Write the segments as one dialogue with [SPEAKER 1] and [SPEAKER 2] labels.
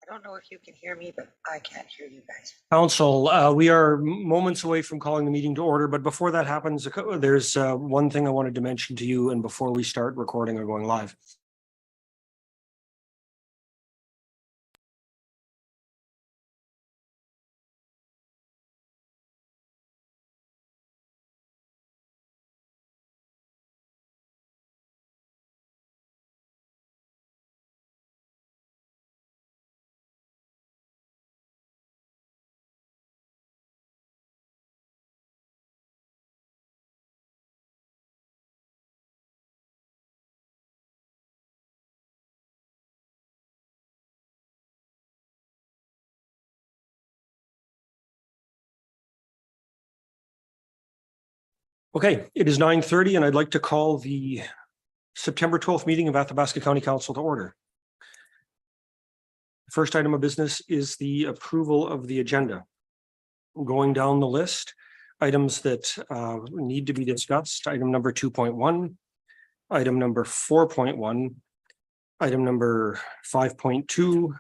[SPEAKER 1] I don't know if you can hear me, but I can't hear you guys.
[SPEAKER 2] Council, we are moments away from calling the meeting to order, but before that happens, there's one thing I wanted to mention to you and before we start recording or going live. Okay, it is 9:30 and I'd like to call the September 12th meeting of Athabasca County Council to order. The first item of business is the approval of the agenda. Going down the list, items that need to be discussed, item number 2.1, item number 4.1, item number 5.2,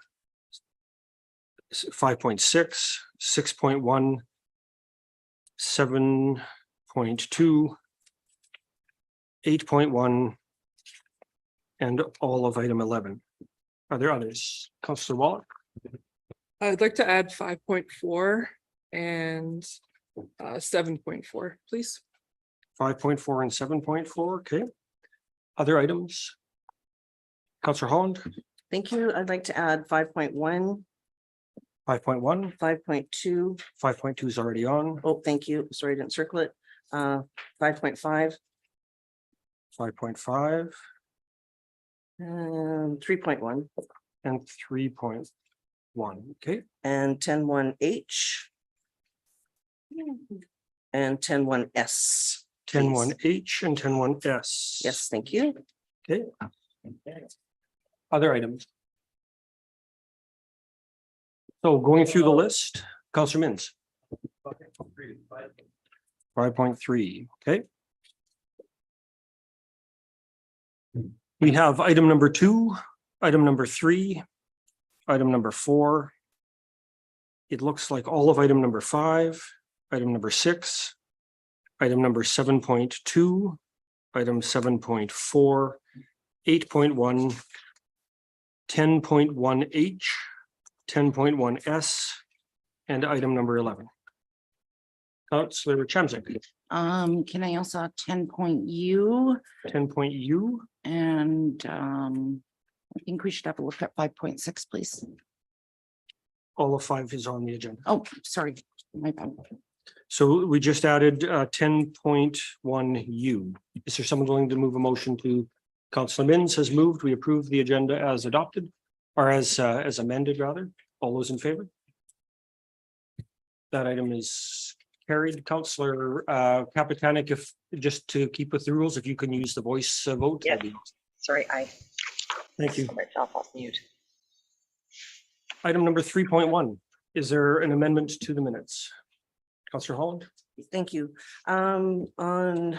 [SPEAKER 2] 5.6, 6.1, 7.2, 8.1, and all of item 11. Are there others? Councillor Wallach?
[SPEAKER 3] I'd like to add 5.4 and 7.4, please.
[SPEAKER 2] 5.4 and 7.4, okay. Other items? Councillor Holland?
[SPEAKER 4] Thank you. I'd like to add 5.1,
[SPEAKER 2] 5.1,
[SPEAKER 4] 5.2.
[SPEAKER 2] 5.2 is already on,
[SPEAKER 4] Oh, thank you. Sorry, I didn't circle it. 5.5
[SPEAKER 2] 5.5
[SPEAKER 4] and 3.1
[SPEAKER 2] and 3.1, okay.
[SPEAKER 4] and 10.1H and 10.1S.
[SPEAKER 2] 10.1H and 10.1S.
[SPEAKER 4] Yes, thank you.
[SPEAKER 2] Okay. Other items? So going through the list, Councillor Mins. 5.3, okay. We have item number 2, item number 3, item number 4. It looks like all of item number 5, item number 6, item number 7.2, item 7.4, 8.1, 10.1H, 10.1S, and item number 11. Councillor Chamzik.
[SPEAKER 5] Can I also 10.U
[SPEAKER 2] 10.U,
[SPEAKER 5] and I think we should have a look at 5.6, please.
[SPEAKER 2] all of 5 is on the agenda.
[SPEAKER 5] Oh, sorry, my bad.
[SPEAKER 2] So we just added 10.1U. Is there someone willing to move a motion to Councillor Mins has moved? We approve the agenda as adopted or as amended rather. All those in favor? That item is carried. Councillor Kapitanek, if just to keep with the rules, if you can use the voice vote.
[SPEAKER 1] Yes. Sorry, I
[SPEAKER 2] Thank you.
[SPEAKER 1] put myself off mute.
[SPEAKER 2] Item number 3.1. Is there an amendment to the minutes? Councillor Holland?
[SPEAKER 4] Thank you. On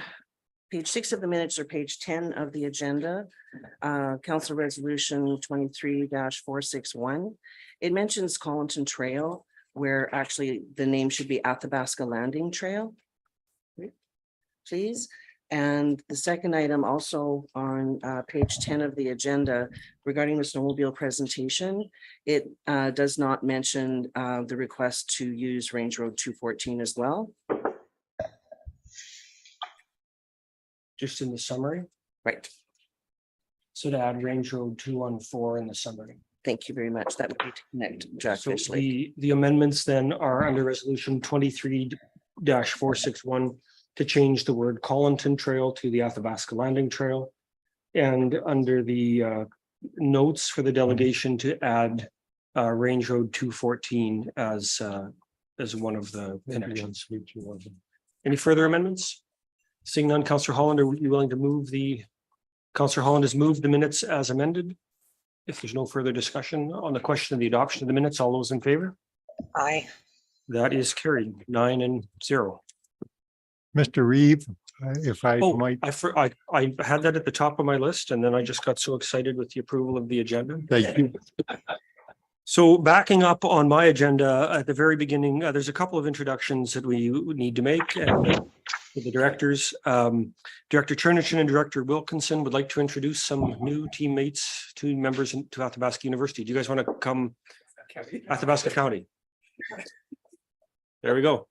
[SPEAKER 4] page 6 of the minutes or page 10 of the agenda, Council Resolution 23-461. It mentions Collinton Trail, where actually the name should be Athabasca Landing Trail. Please. And the second item also on page 10 of the agenda regarding the snowmobile presentation, it does not mention the request to use Range Road 214 as well.
[SPEAKER 2] Just in the summary.
[SPEAKER 4] Right.
[SPEAKER 2] So to add Range Road 214 in the summary.
[SPEAKER 4] Thank you very much. That would be to connect Jack
[SPEAKER 2] So
[SPEAKER 4] Fish Lake.
[SPEAKER 2] the amendments then are under resolution 23-461 to change the word Collinton Trail to the Athabasca Landing Trail. And under the notes for the delegation to add Range Road 214 as one of the connections. Any further amendments? Seeing none, Councillor Holland, are you willing to move Councillor Holland has moved the minutes as amended? If there's no further discussion on the question of the adoption of the minutes, all those in favor?
[SPEAKER 1] Aye.
[SPEAKER 2] That is carried 9-0.
[SPEAKER 6] Mr. Reeve, if I
[SPEAKER 2] Oh,
[SPEAKER 6] might,
[SPEAKER 2] I had that at the top of my list and then I just got so excited with the approval of the agenda.
[SPEAKER 6] thank you.
[SPEAKER 2] So backing up on my agenda at the very beginning, there's a couple of introductions that we need to make for the directors. Director Chernichen and Director Wilkinson would like to introduce some new teammates, two members to Athabasca University. Do you guys want to come? Athabasca County. There we go.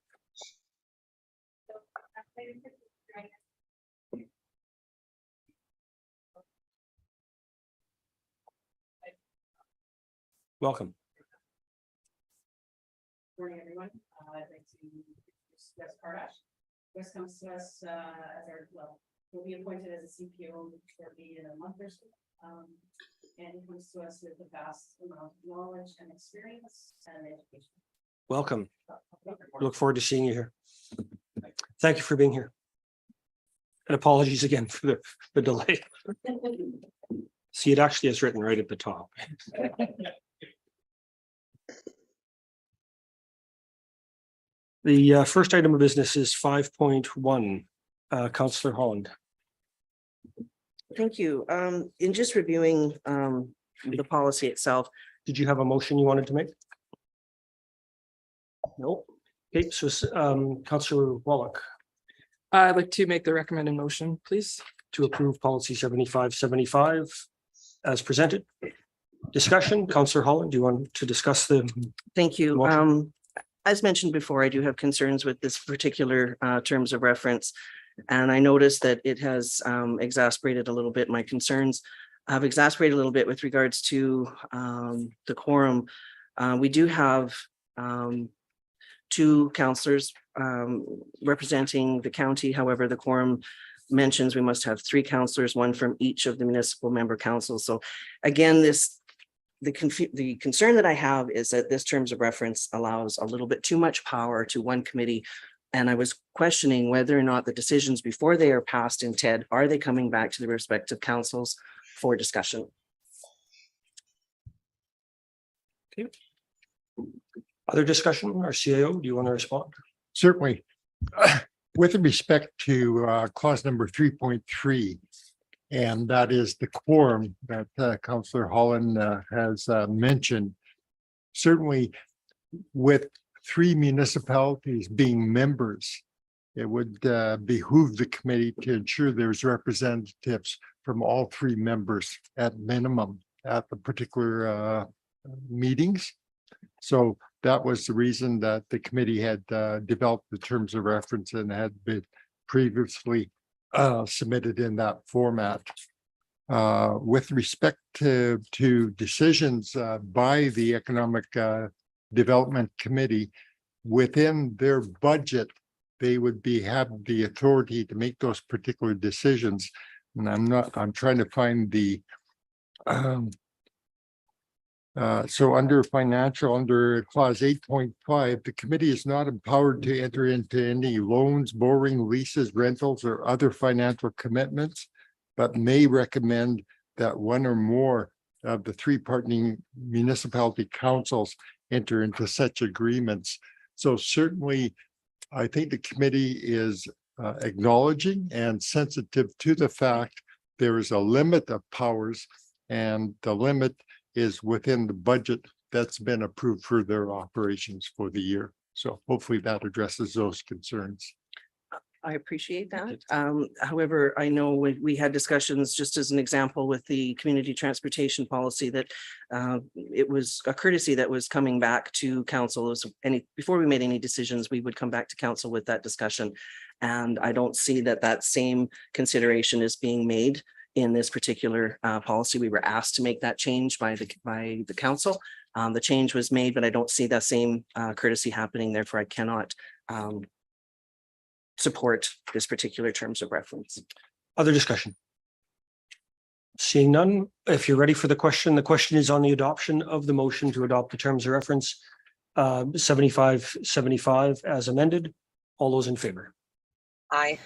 [SPEAKER 2] Welcome.
[SPEAKER 7] Morning, everyone. I'd like to introduce Wes Pardash. Wes comes to us as our, well, will be appointed as a CPO shortly in a month or so. And he comes to us with a vast amount of knowledge and experience and education.
[SPEAKER 2] Welcome. Look forward to seeing you here. Thank you for being here. And apologies again for the delay. See, it actually is written right at the top. The first item of business is 5.1. Councillor Holland.
[SPEAKER 4] Thank you. In just reviewing the policy itself,
[SPEAKER 2] Did you have a motion you wanted to make? No. Okay, so Councillor Wallach
[SPEAKER 3] I'd like to make the recommended motion, please.
[SPEAKER 2] to approve policy 7575 as presented. Discussion, Councillor Holland, do you want to discuss the
[SPEAKER 4] thank you.
[SPEAKER 2] Motion.
[SPEAKER 4] As mentioned before, I do have concerns with this particular terms of reference. And I noticed that it has exasperated a little bit my concerns. I've exasperated a little bit with regards to the quorum. We do have two councillors representing the county. However, the quorum mentions we must have three councillors, one from each of the municipal member councils. So again, the concern that I have is that this terms of reference allows a little bit too much power to one committee. And I was questioning whether or not the decisions before they are passed in TED, are they coming back to the respective councils for discussion?
[SPEAKER 2] other discussion? Our CAO, do you want to respond?
[SPEAKER 6] Certainly. With respect to clause number 3.3, and that is the quorum that Councillor Holland has mentioned. Certainly, with three municipalities being members, it would behoove the committee to ensure there's representatives from all three members at minimum at the particular meetings. So that was the reason that the committee had developed the terms of reference and had been previously submitted in that format. With respect to decisions by the Economic Development Committee, within their budget, they would have the authority to make those particular decisions. And I'm trying to find the so under financial, under clause 8.5, the committee is not empowered to enter into any loans, borrowing, leases, rentals, or other financial commitments, but may recommend that one or more of the three partnering municipality councils enter into such agreements. So certainly, I think the committee is acknowledging and sensitive to the fact there is a limit of powers, and the limit is within the budget that's been approved for their operations for the year. So hopefully that addresses those concerns.
[SPEAKER 4] I appreciate that. However, I know we had discussions, just as an example, with the community transportation policy, that it was a courtesy that was coming back to council. Before we made any decisions, we would come back to council with that discussion. And I don't see that same consideration is being made in this particular policy. We were asked to make that change by the council. The change was made, but I don't see that same courtesy happening. Therefore, I cannot support this particular terms of reference.
[SPEAKER 2] Other discussion? Seeing none, if you're ready for the question is on the adoption of the motion to adopt the terms of reference 7575 as amended. All those in favor?
[SPEAKER 1] Aye.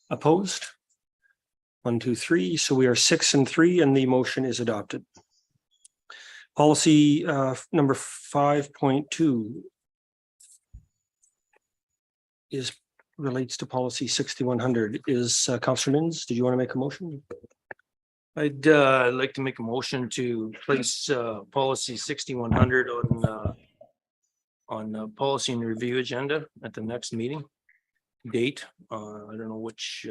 [SPEAKER 2] Opposed? 1, 2, 3. So we are 6 and 3, and the motion is adopted. Policy number 5.2 relates to policy 6100. Is Councillor Mins, did you want to make a motion?
[SPEAKER 8] I'd like to make a motion to place policy 6100 on policy and review agenda at the next meeting. Date, I don't know which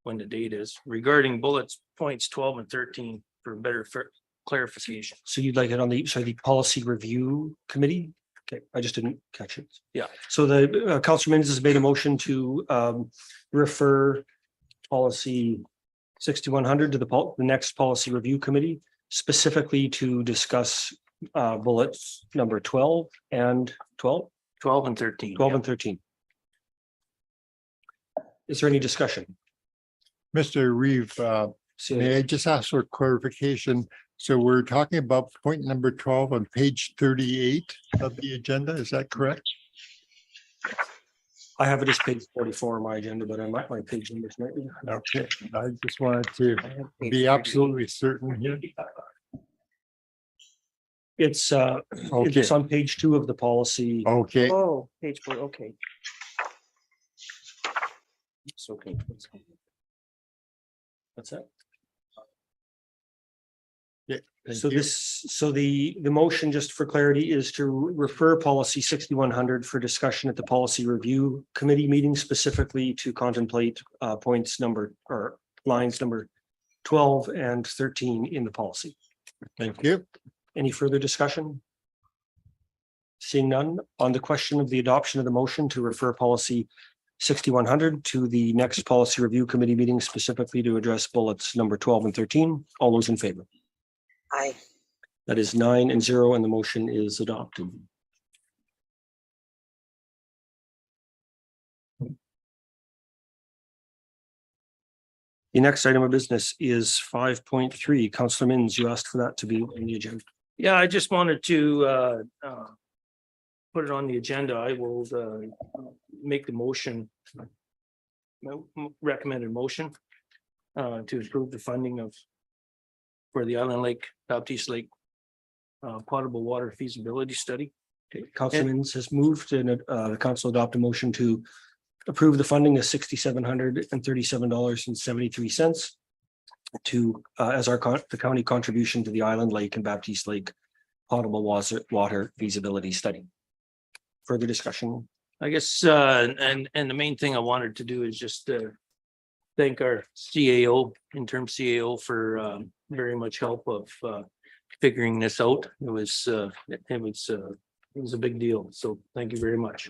[SPEAKER 8] when the date is, regarding bullets points 12 and 13 for better clarification.
[SPEAKER 2] So you'd like it on the, sorry, the policy review committee? Okay, I just didn't catch it.
[SPEAKER 8] Yeah.
[SPEAKER 2] So the Councilor Mendes has made a motion to refer policy 6100 to the next policy review committee, specifically to discuss bullets number 12 and 12,
[SPEAKER 8] 12 and 13.
[SPEAKER 2] 12 and 13. Is there any discussion?
[SPEAKER 6] Mr. Reeve,
[SPEAKER 2] See,
[SPEAKER 6] may I just ask for clarification? So we're talking about point number 12 on page 38 of the agenda, is that correct?
[SPEAKER 2] I have it as page 44 on my agenda, but I might my page numbers might be.
[SPEAKER 6] Okay, I just wanted to be absolutely certain here.
[SPEAKER 2] It's
[SPEAKER 6] Okay,
[SPEAKER 2] it's on page 2 of the policy.
[SPEAKER 6] okay,
[SPEAKER 4] Oh, page 4, okay.
[SPEAKER 2] It's okay. That's it.
[SPEAKER 6] thank
[SPEAKER 2] So
[SPEAKER 6] you.
[SPEAKER 2] so the motion, just for clarity, is to refer policy 6100 for discussion at the policy review committee meeting, specifically to contemplate points number or lines number 12 and 13 in the policy.
[SPEAKER 6] Thank you.
[SPEAKER 2] Any further discussion? Seeing none, on the question of the adoption of the motion to refer policy 6100 to the next policy review committee meeting, specifically to address bullets number 12 and 13, all those in favor?
[SPEAKER 1] Aye.
[SPEAKER 2] That is 9-0, and the motion is adopted. The next item of business is 5.3. Councillor Minns, you asked for that to be on the agenda.
[SPEAKER 8] Yeah, I just wanted to put it on the agenda. I will make the motion. Recommended motion to approve the funding of for the Island Lake, Baptiste Lake potable water feasibility study.
[SPEAKER 2] Councillor Minns has moved and the council adopt a motion to approve the funding of $6,737.73 to as the county contribution to the Island Lake and Baptiste Lake potable water feasibility study. Further discussion?
[SPEAKER 8] I guess and the main thing I wanted to do is just thank our CAO, interim CAO, for very much help of figuring this out. It was a big deal. So thank you very much.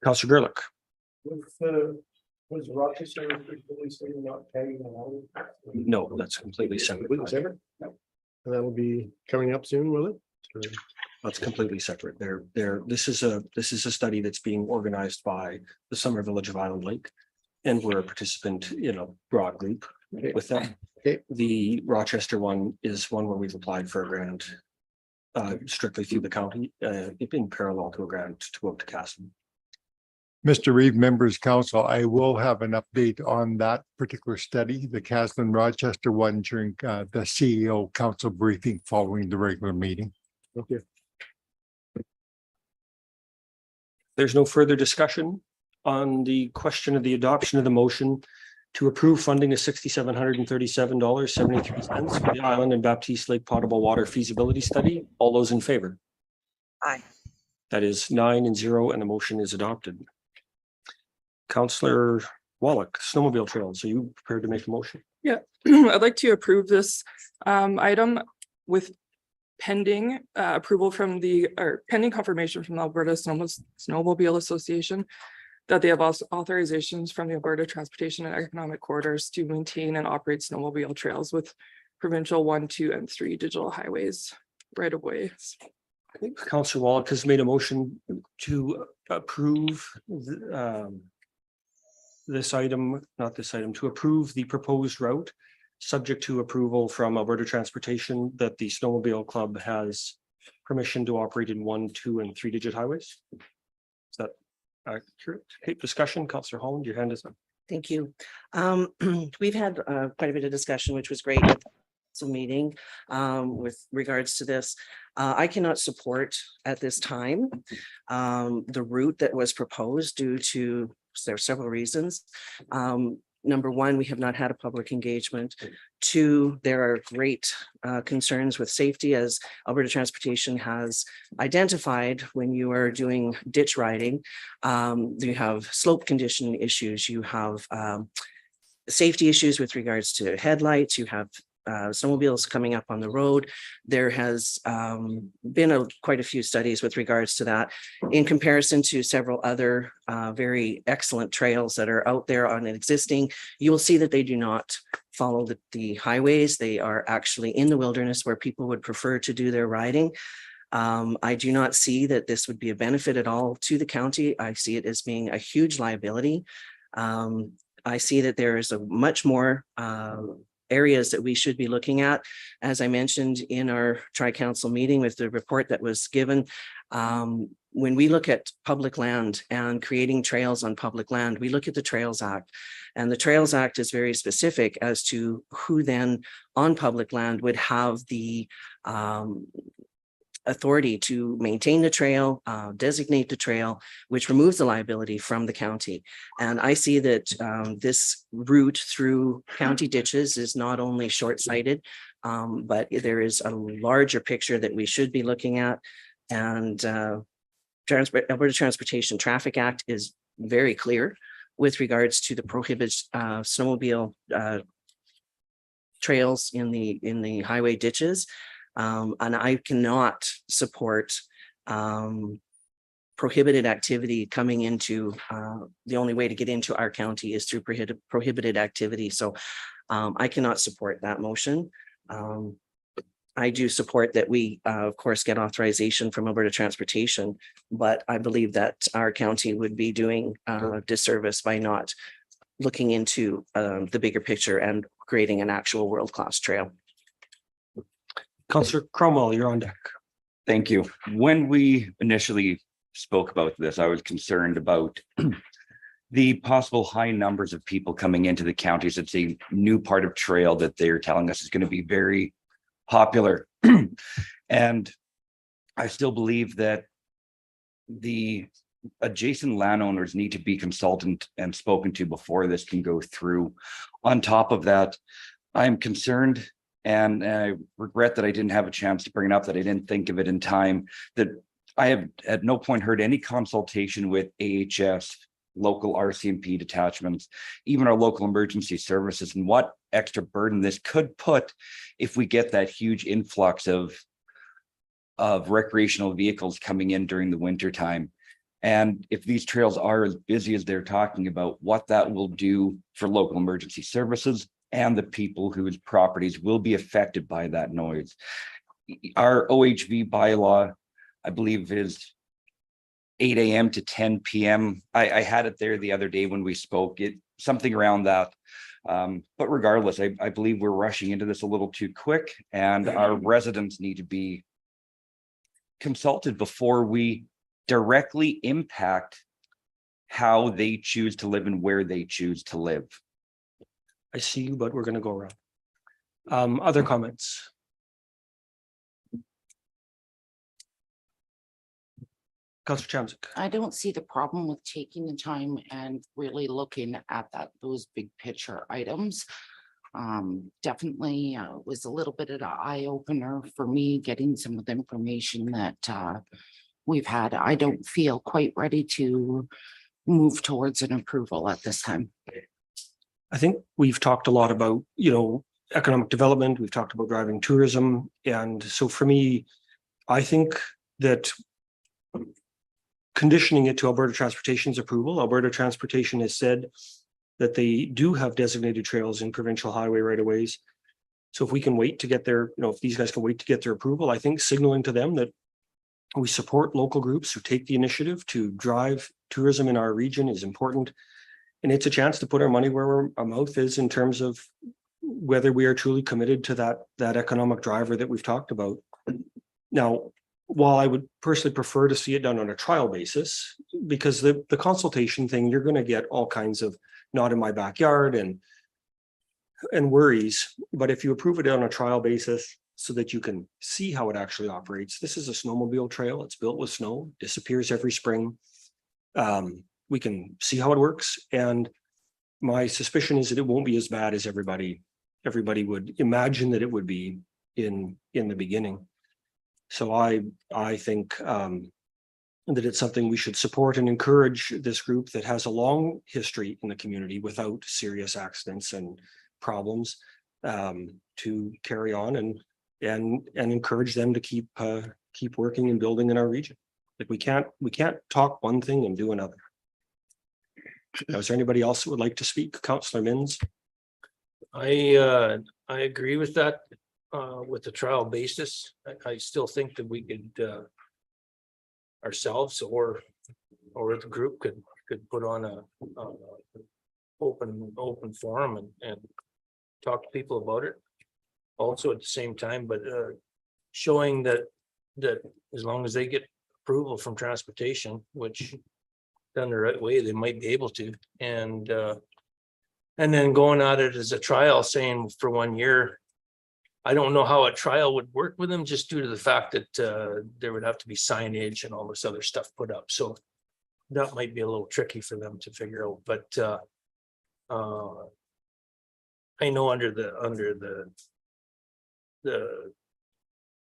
[SPEAKER 2] Councillor Gerlich.
[SPEAKER 9] Was Rochester really saying not paying along?
[SPEAKER 2] No, that's completely separate.
[SPEAKER 9] And that'll be coming up soon, will it?
[SPEAKER 2] That's completely separate. This is a study that's being organized by the Summer Village of Island Lake. And we're a participant in a broad group with them.
[SPEAKER 9] Okay.
[SPEAKER 2] The Rochester one is one where we've applied for a grant strictly through the county, in parallel to a grant to go up to Castle.
[SPEAKER 6] Mr. Reeve, members council, I will have an update on that particular study, the Caslin Rochester one, during the CEO council briefing following the regular meeting.
[SPEAKER 9] Okay.
[SPEAKER 2] There's no further discussion on the question of the adoption of the motion to approve funding of $6,737.73 for the Island and Baptiste Lake potable water feasibility study. All those in favor?
[SPEAKER 1] Aye.
[SPEAKER 2] That is 9-0, and the motion is adopted. Councillor Wallach, snowmobile trails, are you prepared to make a motion?
[SPEAKER 3] I'd like to approve this item with pending approval from pending confirmation from the Alberta Snowmobile Association that they have authorizations from the Alberta Transportation and Economic Corridors to maintain and operate snowmobile trails with provincial 1, 2, and 3 digital highways right of ways.
[SPEAKER 2] Councillor Wallach has made a motion to approve this item, not this item, to approve the proposed route, subject to approval from Alberta Transportation that the Snowmobile Club has permission to operate in 1, 2, and 3 digit highways. Is that accurate? Okay, discussion. Councillor Holland, your hand is up.
[SPEAKER 4] Thank you. We've had quite a bit of discussion, which was great at the meeting with regards to this. I cannot support at this time the route that was proposed due to there are several reasons. number one, we have not had a public engagement. Two, there are great concerns with safety, as Alberta Transportation has identified when you are doing ditch riding. You have slope condition issues, you have safety issues with regards to headlights, you have snowmobiles coming up on the road. There has been quite a few studies with regards to that in comparison to several other very excellent trails that are out there on an existing. You will see that they do not follow the highways. They are actually in the wilderness where people would prefer to do their riding. I do not see that this would be a benefit at all to the county. I see it as being a huge liability. I see that there is a much more areas that we should be looking at. As I mentioned in our tri-council meeting with the report that was given, when we look at public land and creating trails on public land, we look at the Trails Act. And the Trails Act is very specific as to who then on public land would have the authority to maintain the trail, designate the trail, which removes the liability from the county. And I see that this route through county ditches is not only short-sighted, but there is a larger picture that we should be looking at. And Alberta Transportation Traffic Act is very clear with regards to the prohibits snowmobile trails in the highway ditches. And I cannot support prohibited activity coming into, the only way to get into our county is through prohibited activity. So I cannot support that motion. I do support that we, of course, get authorization from Alberta Transportation, but I believe that our county would be doing a disservice by not looking into the bigger picture and creating an actual world-class trail.
[SPEAKER 2] Councillor Cromwell, you're on deck.
[SPEAKER 10] Thank you. When we initially spoke about this, I was concerned about the possible high numbers of people coming into the counties. It's a new part of trail that they're telling us is going to be very popular. And I still believe that the adjacent landowners need to be consulted and spoken to before this can go through. On top of that, I'm concerned, and I regret that I didn't have a chance to bring it up, that I didn't think of it in time, that I have at no point heard any consultation with AHS, local RCMP detachments, even our local emergency services, and what extra burden this could put if we get that huge influx of recreational vehicles coming in during the winter time. And if these trails are as busy as they're talking about, what that will do for local emergency services and the people whose properties will be affected by that noise. Our OHV bylaw, I believe, is 8 a.m. to 10 p.m. I had it there the other day when we spoke, something around that. But regardless, I believe we're rushing into this a little too quick, and our residents need to be consulted before we directly impact how they choose to live and where they choose to live.
[SPEAKER 2] I see you, but we're going to go around. Other comments? Councillor Chamzik.
[SPEAKER 5] I don't see the problem with taking the time and really looking at those big picture items. Definitely was a little bit of an eye opener for me, getting some of the information that we've had. I don't feel quite ready to move towards an approval at this time.
[SPEAKER 2] I think we've talked a lot about, economic development. We've talked about driving tourism. And so for me, I think that conditioning it to Alberta Transportation's approval, Alberta Transportation has said that they do have designated trails in provincial highway right-of-ways. So if we can wait to get their, if these guys can wait to get their approval, I think signaling to them that we support local groups who take the initiative to drive tourism in our region is important. And it's a chance to put our money where our mouth is in terms of whether we are truly committed to that economic driver that we've talked about. Now, while I would personally prefer to see it done on a trial basis, because the consultation thing, you're going to get all kinds of not in my backyard and worries. But if you approve it on a trial basis so that you can see how it actually operates, this is a snowmobile trail. It's built with snow, disappears every spring. We can see how it works. And my suspicion is that it won't be as bad as everybody would imagine that it would be in the beginning. So I think that it's something we should support and encourage this group that has a long history in the community without serious accidents and problems to carry on and encourage them to keep working and building in our region. Like we can't talk one thing and do another. Now, is there anybody else that would like to speak? Councillor Mins?
[SPEAKER 8] I agree with that, with the trial basis. I still think that we could, ourselves or the group could put on a open forum and talk to people about it. Also at the same time, but showing that as long as they get approval from transportation, which done the right way, they might be able to, and then going at it as a trial, saying for 1 year. I don't know how a trial would work with them, just due to the fact that there would have to be signage and all this other stuff put up. So that might be a little tricky for them to figure out, but I know under the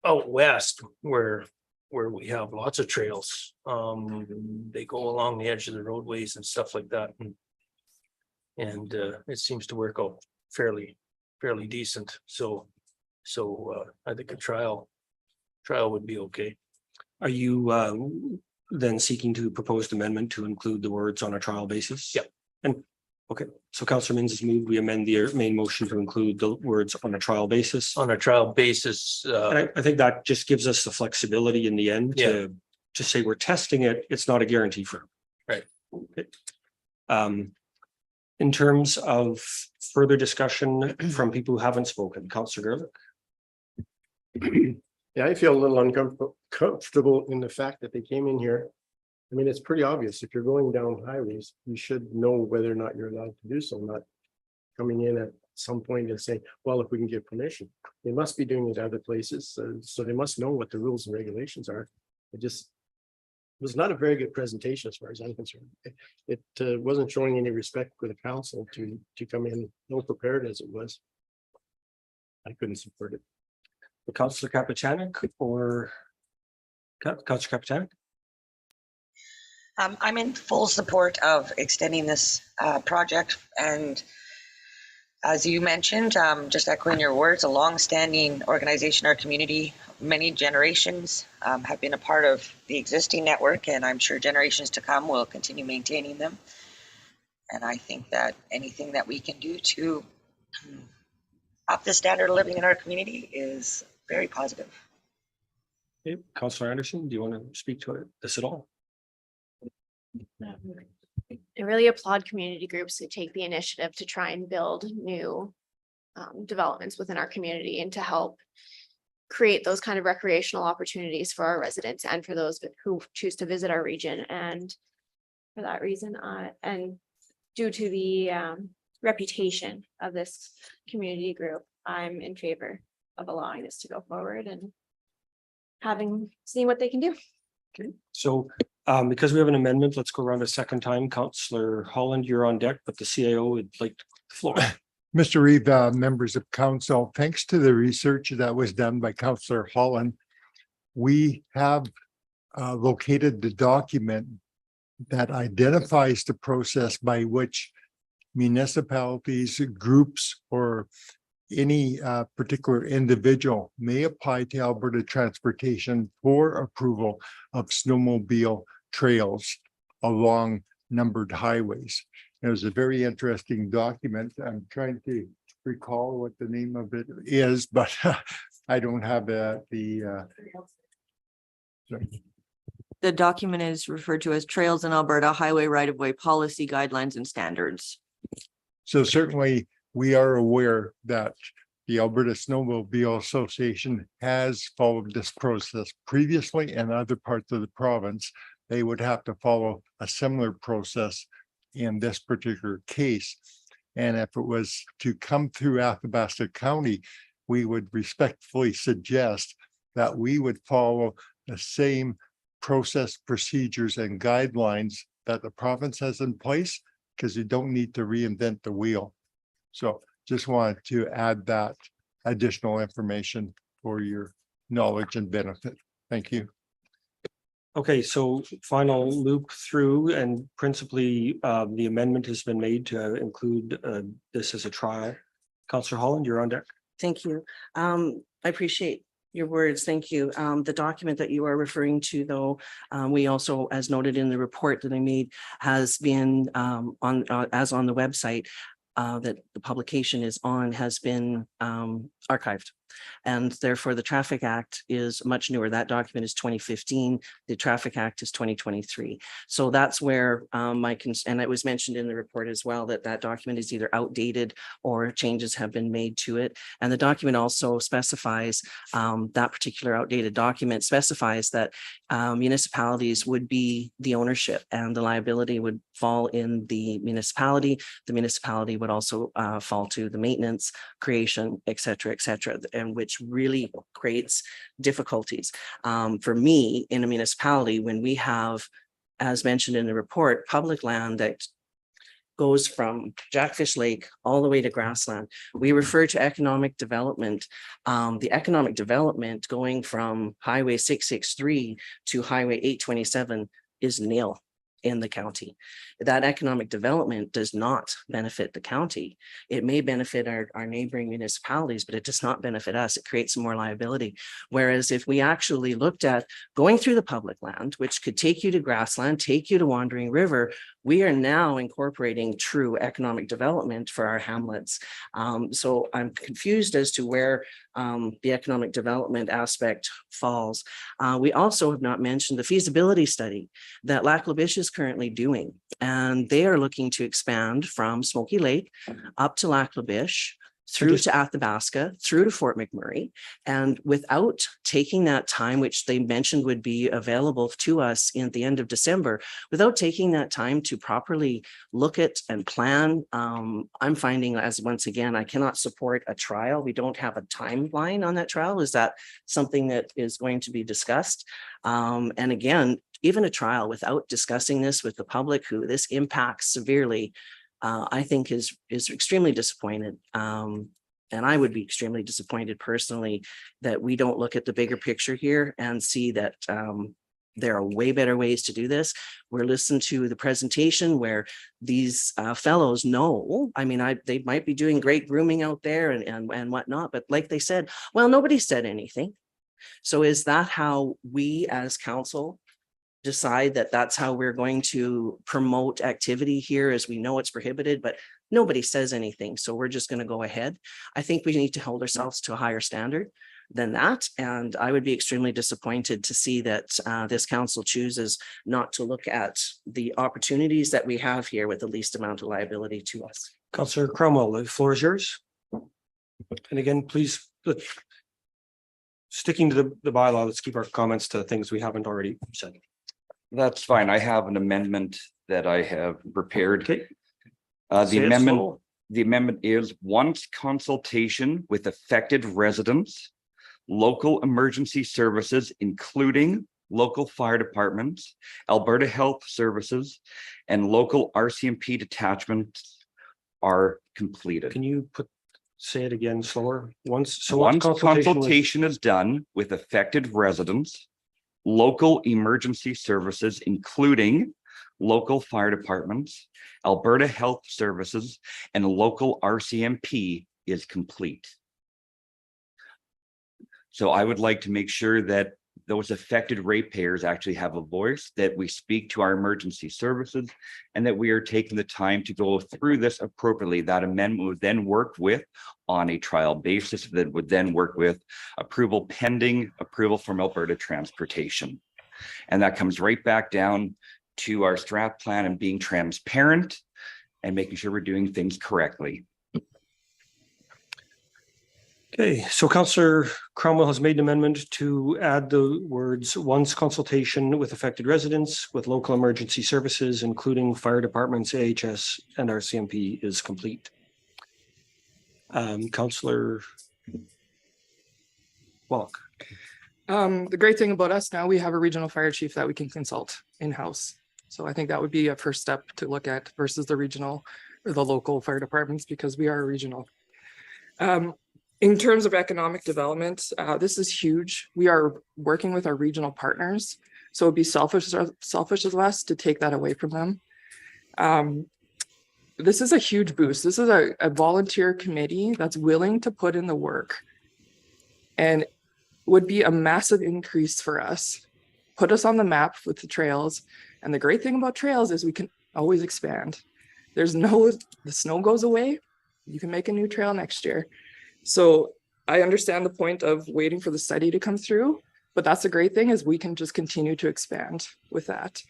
[SPEAKER 8] out west where we have lots of trails, they go along the edge of the roadways and stuff like that, and it seems to work out fairly decent. So I think a trial would be okay.
[SPEAKER 2] Are you then seeking to propose the amendment to include the words on a trial basis?
[SPEAKER 8] Yep.
[SPEAKER 2] And okay, so Councillor Mins has moved, we amend the main motion to include the words on a trial basis.
[SPEAKER 8] On a trial basis,
[SPEAKER 2] And I think that just gives us the flexibility in the end to say we're testing it. It's not a guarantee for.
[SPEAKER 8] Right.
[SPEAKER 2] Okay. In terms of further discussion from people who haven't spoken, Councillor Gerlich?
[SPEAKER 9] Yeah, I feel a little uncomfortable in the fact that they came in here. I mean, it's pretty obvious. If you're going down highways, you should know whether or not you're allowed to do so, not coming in at some point and saying, well, if we can get permission. They must be doing it other places, so they must know what the rules and regulations are. It just was not a very good presentation as far as I'm concerned. It wasn't showing any respect for the council to come in ill prepared as it was. I couldn't support it.
[SPEAKER 2] Councillor Kapitanek or Councillor Kapitanek?
[SPEAKER 1] I'm in full support of extending this project, and as you mentioned, just echoing your words, a long-standing organization, our community, many generations have been a part of the existing network, and I'm sure generations to come will continue maintaining them. And I think that anything that we can do to up the standard of living in our community is very positive.
[SPEAKER 2] Okay, Councillor Anderson, do you want to speak to this at all?
[SPEAKER 11] I really applaud community groups who take the initiative to try and build new developments within our community and to help create those kind of recreational opportunities for our residents and for those who choose to visit our region. And for that reason, and due to the reputation of this community group, I'm in favor of allowing this to go forward and seeing what they can do.
[SPEAKER 2] Okay, so because we have an amendment, let's go around a second time. Councillor Holland, you're on deck, but the CAO would like the floor.
[SPEAKER 6] Mr. Reeve, members of council, thanks to the research that was done by Councillor Holland, we have located the document that identifies the process by which municipalities, groups, or any particular individual may apply to Alberta Transportation for approval of snowmobile trails along numbered highways. It was a very interesting document. I'm trying to recall what the name of it is, but I don't have
[SPEAKER 12] The document is referred to as Trails in Alberta Highway Right-of-Way Policy Guidelines and Standards.
[SPEAKER 6] So certainly we are aware that the Alberta Snowmobile Association has followed this process previously, and other parts of the province, they would have to follow a similar process in this particular case. And if it was to come through Athabasca County, we would respectfully suggest that we would follow the same process, procedures, and guidelines that the province has in place, because you don't need to reinvent the wheel. So just wanted to add that additional information for your knowledge and benefit. Thank you.
[SPEAKER 2] Okay, so final loop through, and principally, the amendment has been made to include this as a trial. Councillor Holland, you're on deck.
[SPEAKER 4] Thank you. I appreciate your words. Thank you. The document that you are referring to, though, we also, as noted in the report that I made, has been on the website that the publication is on, has been archived. And therefore, the Traffic Act is much newer. That document is 2015. The Traffic Act is 2023. So that's where and it was mentioned in the report as well, that that document is either outdated or changes have been made to it. And the document also specifies, that particular outdated document specifies that municipalities would be the ownership and the liability would fall in the municipality. The municipality would also fall to the maintenance, creation, et cetera, and which really creates difficulties. For me, in a municipality, when we have, as mentioned in the report, public land that goes from Jackfish Lake all the way to grassland, we refer to economic development. The economic development going from Highway 663 to Highway 827 is nil in the county. That economic development does not benefit the county. It may benefit our neighboring municipalities, but it does not benefit us. It creates more liability. Whereas if we actually looked at going through the public land, which could take you to grassland, take you to Wandering River, we are now incorporating true economic development for our hamlets. So I'm confused as to where the economic development aspect falls. We also have not mentioned the feasibility study that Lac La Biche is currently doing. And they are looking to expand from Smoky Lake up to Lac La Biche, through to Athabasca, through to Fort McMurray. And without taking that time, which they mentioned would be available to us in the end of December, without taking that time to properly look at and plan, I'm finding, as once again, I cannot support a trial. We don't have a timeline on that trial. Is that something that is going to be discussed? And again, even a trial without discussing this with the public, who this impacts severely, I think is extremely disappointed. And I would be extremely disappointed personally that we don't look at the bigger picture here and see that there are way better ways to do this. We're listening to the presentation where these fellows know, I mean, they might be doing great grooming out there and whatnot, but like they said, well, nobody said anything. So is that how we as council decide that that's how we're going to promote activity here, as we know it's prohibited, but nobody says anything. So we're just going to go ahead. I think we need to hold ourselves to a higher standard than that. And I would be extremely disappointed to see that this council chooses not to look at the opportunities that we have here with the least amount of liability to us.
[SPEAKER 2] Councillor Cromwell, the floor is yours. And again, please, sticking to the bylaw, let's keep our comments to things we haven't already said.
[SPEAKER 10] That's fine. I have an amendment that I have prepared.
[SPEAKER 2] Okay.
[SPEAKER 10] The amendment is once consultation with affected residents, local emergency services, including local fire departments, Alberta Health Services, and local RCMP detachments are completed.
[SPEAKER 2] Can you say it again slower? Once
[SPEAKER 10] consultation is done with affected residents, local emergency services, including local fire departments, Alberta Health Services, and local RCMP is complete. So I would like to make sure that those affected ratepayers actually have a voice, that we speak to our emergency services, and that we are taking the time to go through this appropriately. That amendment would then work with on a trial basis, that would then work with approval pending approval from Alberta Transportation. And that comes right back down to our strat plan and being transparent and making sure we're doing things correctly.
[SPEAKER 2] Okay, so Councillor Cromwell has made an amendment to add the words once consultation with affected residents with local emergency services, including fire departments, AHS, and RCMP is complete. Councillor Wallach.
[SPEAKER 3] The great thing about us now, we have a regional fire chief that we can consult in-house. So I think that would be a first step to look at versus the regional or the local fire departments, because we are regional. In terms of economic development, this is huge. We are working with our regional partners. So it'd be selfish of us to take that away from them. This is a huge boost. This is a volunteer committee that's willing to put in the work and would be a massive increase for us, put us on the map with the trails. And the great thing about trails is we can always expand. The snow goes away, you can make a new trail next year. So I understand the point of waiting for the study to come through, but that's the great thing is we can just continue to expand with that.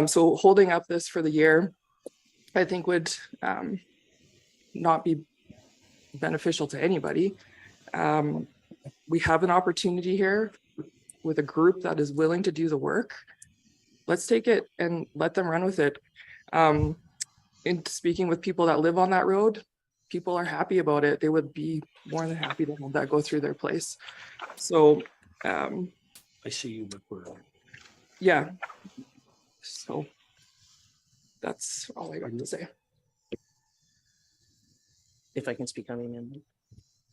[SPEAKER 3] So holding up this for the year, I think would not be beneficial to anybody. We have an opportunity here with a group that is willing to do the work. Let's take it and let them run with it. In speaking with people that live on that road, people are happy about it. They would be more than happy to have that go through their place. So,
[SPEAKER 8] I see you, but we're.
[SPEAKER 3] yeah. So that's all I got to say.
[SPEAKER 4] If I can speak on the amendment.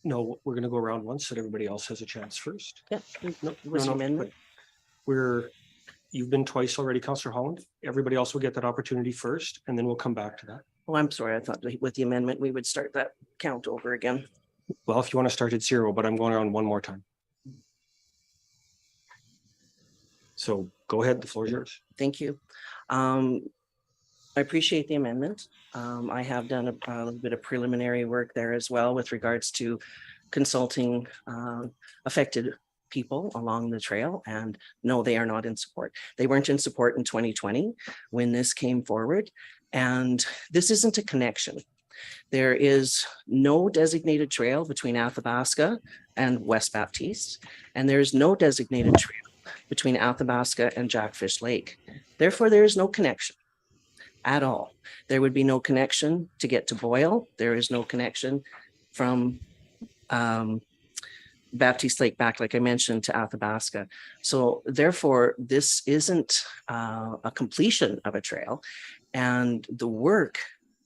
[SPEAKER 2] No, we're gonna go around once so that everybody else has a chance first.
[SPEAKER 4] Yeah.
[SPEAKER 2] No,
[SPEAKER 4] Was the amendment?
[SPEAKER 2] You've been twice already, Councillor Holland. Everybody else will get that opportunity first, and then we'll come back to that.
[SPEAKER 4] Oh, I'm sorry. I thought that with the amendment, we would start that count over again.
[SPEAKER 2] Well, if you want to start at 0, but I'm going around one more time. So go ahead, the floor is yours.
[SPEAKER 4] Thank you. I appreciate the amendment. I have done a little bit of preliminary work there as well with regards to consulting affected people along the trail, and no, they are not in support. They weren't in support in 2020 when this came forward, and this isn't a connection. There is no designated trail between Athabasca and West Baptiste, and there is no designated trail between Athabasca and Jackfish Lake. Therefore, there is no connection at all. There would be no connection to get to Boyle. There is no connection from Baptiste Lake back, like I mentioned, to Athabasca. So therefore, this isn't a completion of a trail. And the work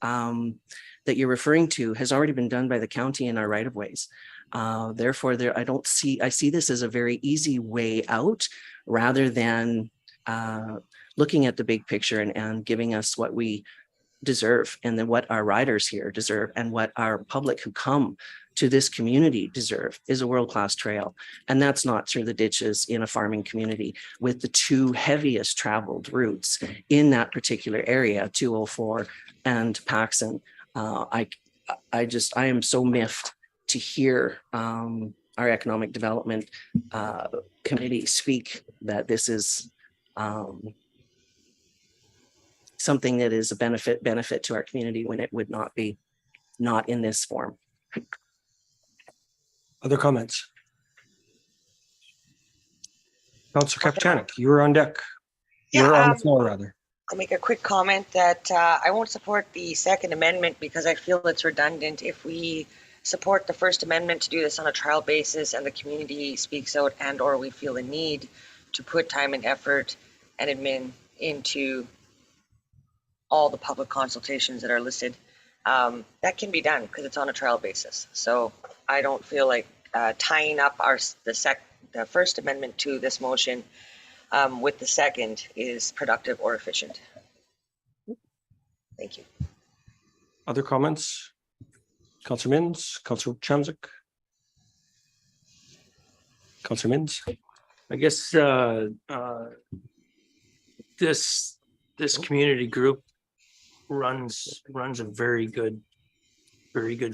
[SPEAKER 4] that you're referring to has already been done by the county in our right of ways. Therefore, I see this as a very easy way out rather than looking at the big picture and giving us what we deserve, and then what our riders here deserve, and what our public who come to this community deserve is a world-class trail. And that's not through the ditches in a farming community with the two heaviest traveled routes in that particular area, 204 and Paxson. I am so miffed to hear our economic development committee speak that this is something that is a benefit to our community when it would not be, not in this form.
[SPEAKER 2] Other comments? Councillor Kapchanik, you were on deck. You're on the floor, rather.
[SPEAKER 1] I'll make a quick comment that I won't support the second amendment because I feel it's redundant. If we support the first amendment to do this on a trial basis and the community speaks out and or we feel a need to put time and effort and admin into all the public consultations that are listed, that can be done because it's on a trial basis. So I don't feel like tying up the first amendment to this motion with the second is productive or efficient. Thank you.
[SPEAKER 2] Other comments? Councillor Mins, Councillor Chamzik. Councillor Mins.
[SPEAKER 8] I guess this community group runs a very good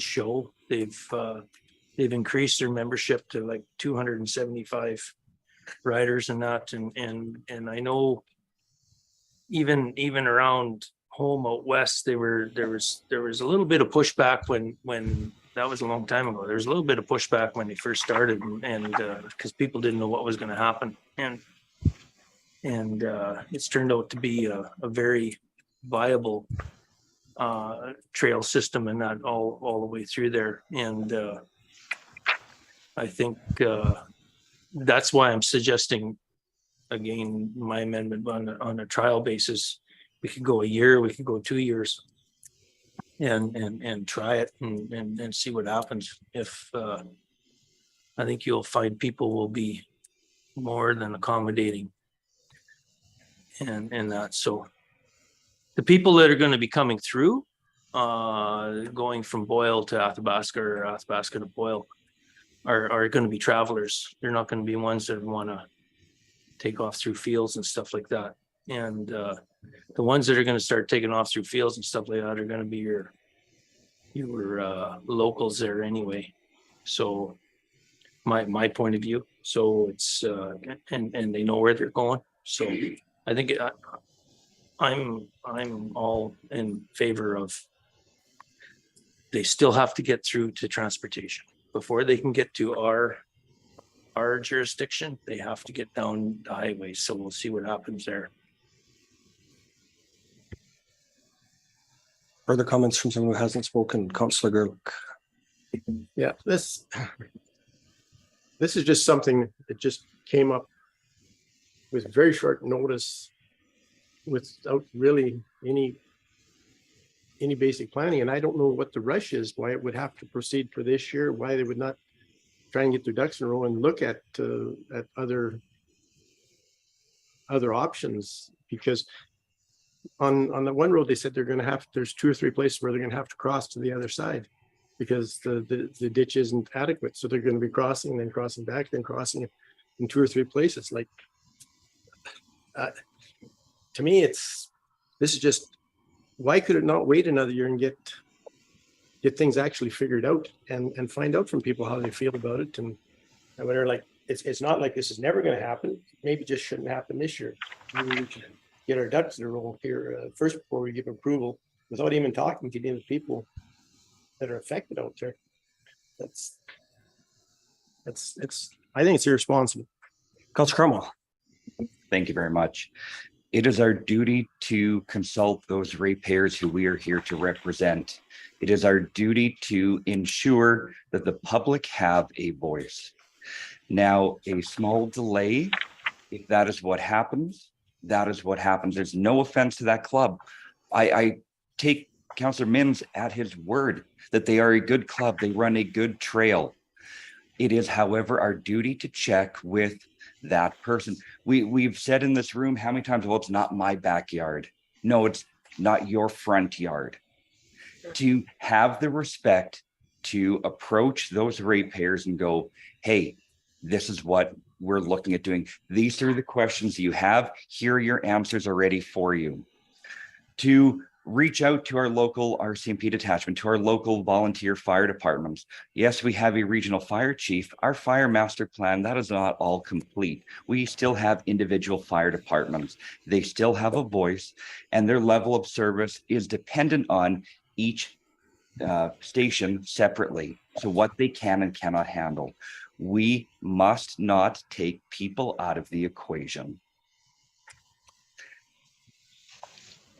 [SPEAKER 8] show. They've increased their membership to like 275 riders and that, and I know even around home out west there was a little bit of pushback when that was a long time ago. There was a little bit of pushback when they first started, and because people didn't know what was going to happen, and it's turned out to be a very viable trail system, and not all the way through there. And I think that's why I'm suggesting again, my amendment on a trial basis, we could go a year, we could go 2 years. And try it and see what happens. If I think you'll find people will be more than accommodating. And that, so the people that are going to be coming through, going from Boyle to Athabasca or Athabasca to Boyle are going to be travelers. They're not going to be ones that want to take off through fields and stuff like that. And the ones that are going to start taking off through fields and stuff like that are going to be your locals there anyway. So my point of view. So it's and they know where they're going. So I think I'm all in favor of. They still have to get through to transportation before they can get to our jurisdiction. They have to get down the highway. So we'll see what happens there.
[SPEAKER 2] Further comments from someone who hasn't spoken? Councillor Gerlich.
[SPEAKER 9] Yeah, this is just something that just came up with very short notice without really any basic planning. And I don't know what the rush is, why it would have to proceed for this year, why they would not try and get their ducks in a row and look at other options. Because on the one road, they said there's 2 or 3 places where they're going to have to cross to the other side because the ditch isn't adequate. So they're going to be crossing, then crossing back, then crossing in 2 or 3 places. Like, to me, this is just, why could it not wait another year and get things actually figured out and find out from people how they feel about it? And whether, like, it's not like this is never going to happen. Maybe just shouldn't happen this year. Maybe we should get our ducks in a row here first before we give approval, without even talking to the people that are affected out there. I think it's irresponsible.
[SPEAKER 2] Councillor Cromwell.
[SPEAKER 10] Thank you very much. It is our duty to consult those ratepayers who we are here to represent. It is our duty to ensure that the public have a voice. Now, a small delay, if that is what happens, that is what happens. There's no offense to that club. I take Councillor Mims at his word that they are a good club. They run a good trail. It is, however, our duty to check with that person. We've said in this room how many times, well, it's not my backyard. No, it's not your front yard. To have the respect to approach those ratepayers and go, hey, this is what we're looking at doing. These are the questions you have. Here are your answers already for you. To reach out to our local RCMP detachment, to our local volunteer fire departments. Yes, we have a regional fire chief. Our fire master plan, that is not all complete. We still have individual fire departments. They still have a voice, and their level of service is dependent on each station separately. So what they can and cannot handle. We must not take people out of the equation.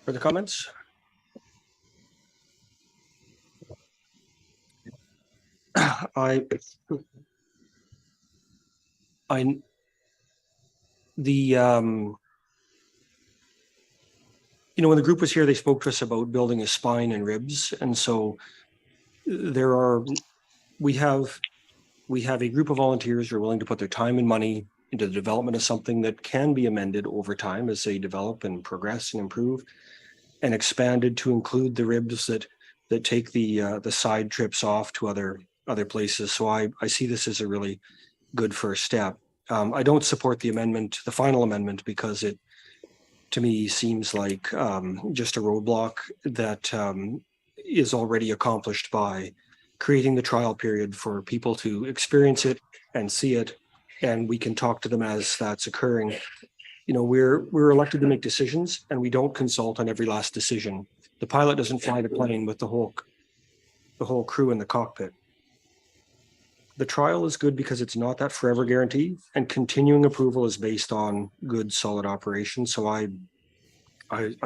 [SPEAKER 2] Further comments? When the group was here, they spoke to us about building a spine and ribs. And so we have a group of volunteers who are willing to put their time and money into the development of something that can be amended over time as they develop and progress and improve, and expanded to include the ribs that take the side trips off to other places. So I see this as a really good first step. I don't support the amendment, the final amendment, because it, to me, seems like just a roadblock that is already accomplished by creating the trial period for people to experience it and see it, and we can talk to them as that's occurring. We're elected to make decisions, and we don't consult on every last decision. The pilot doesn't fly the plane with the whole crew in the cockpit. The trial is good because it's not that forever guarantee, and continuing approval is based on good, solid operation. So I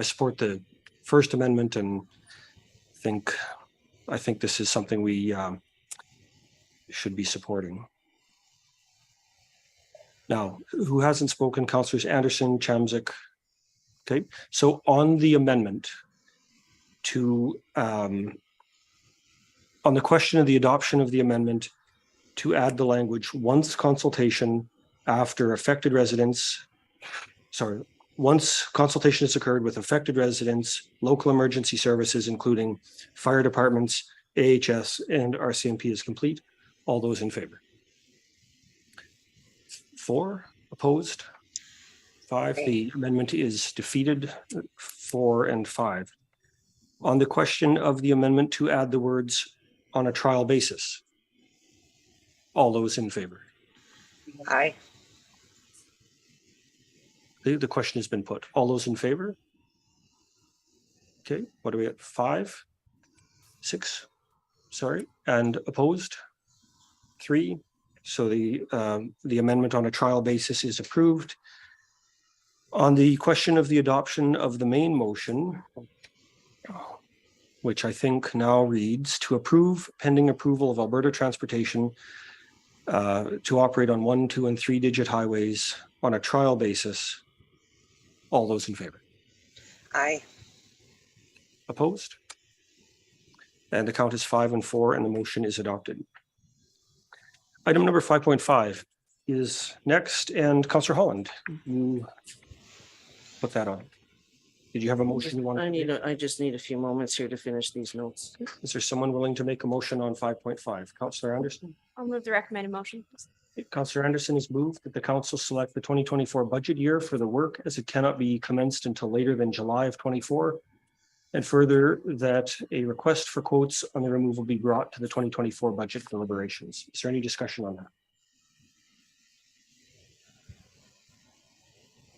[SPEAKER 2] support the First Amendment, and I think this is something we should be supporting. Now, who hasn't spoken? Councillors Anderson, Chamzik. Okay, so on the amendment to, on the question of the adoption of the amendment to add the language, once consultation after affected residents, sorry, once consultation has occurred with affected residents, local emergency services, including fire departments, AHS, and RCMP is complete. All those in favor? 4, opposed? 5, the amendment is defeated. 4 and 5. On the question of the amendment to add the words on a trial basis, all those in favor?
[SPEAKER 1] Aye.
[SPEAKER 2] The question has been put. All those in favor? Okay, what are we at? 5, 6, sorry, and opposed? 3. So the amendment on a trial basis is approved. On the question of the adoption of the main motion, which I think now reads to approve pending approval of Alberta Transportation to operate on 1, 2, and 3-digit highways on a trial basis. All those in favor?
[SPEAKER 1] Aye.
[SPEAKER 2] Opposed? And the count is 5 and 4, and the motion is adopted. Item number 5.5 is next, and Councillor Holland, you put that on. Did you have a motion you want to?
[SPEAKER 4] I just need a few moments here to finish these notes.
[SPEAKER 2] Is there someone willing to make a motion on 5.5? Councillor Anderson?
[SPEAKER 11] I'll move the recommended motion.
[SPEAKER 2] Councillor Anderson has moved that the council select the 2024 budget year for the work as it cannot be commenced until later than July of 24. And further, that a request for quotes on the removal be brought to the 2024 budget deliberations. Is there any discussion on that?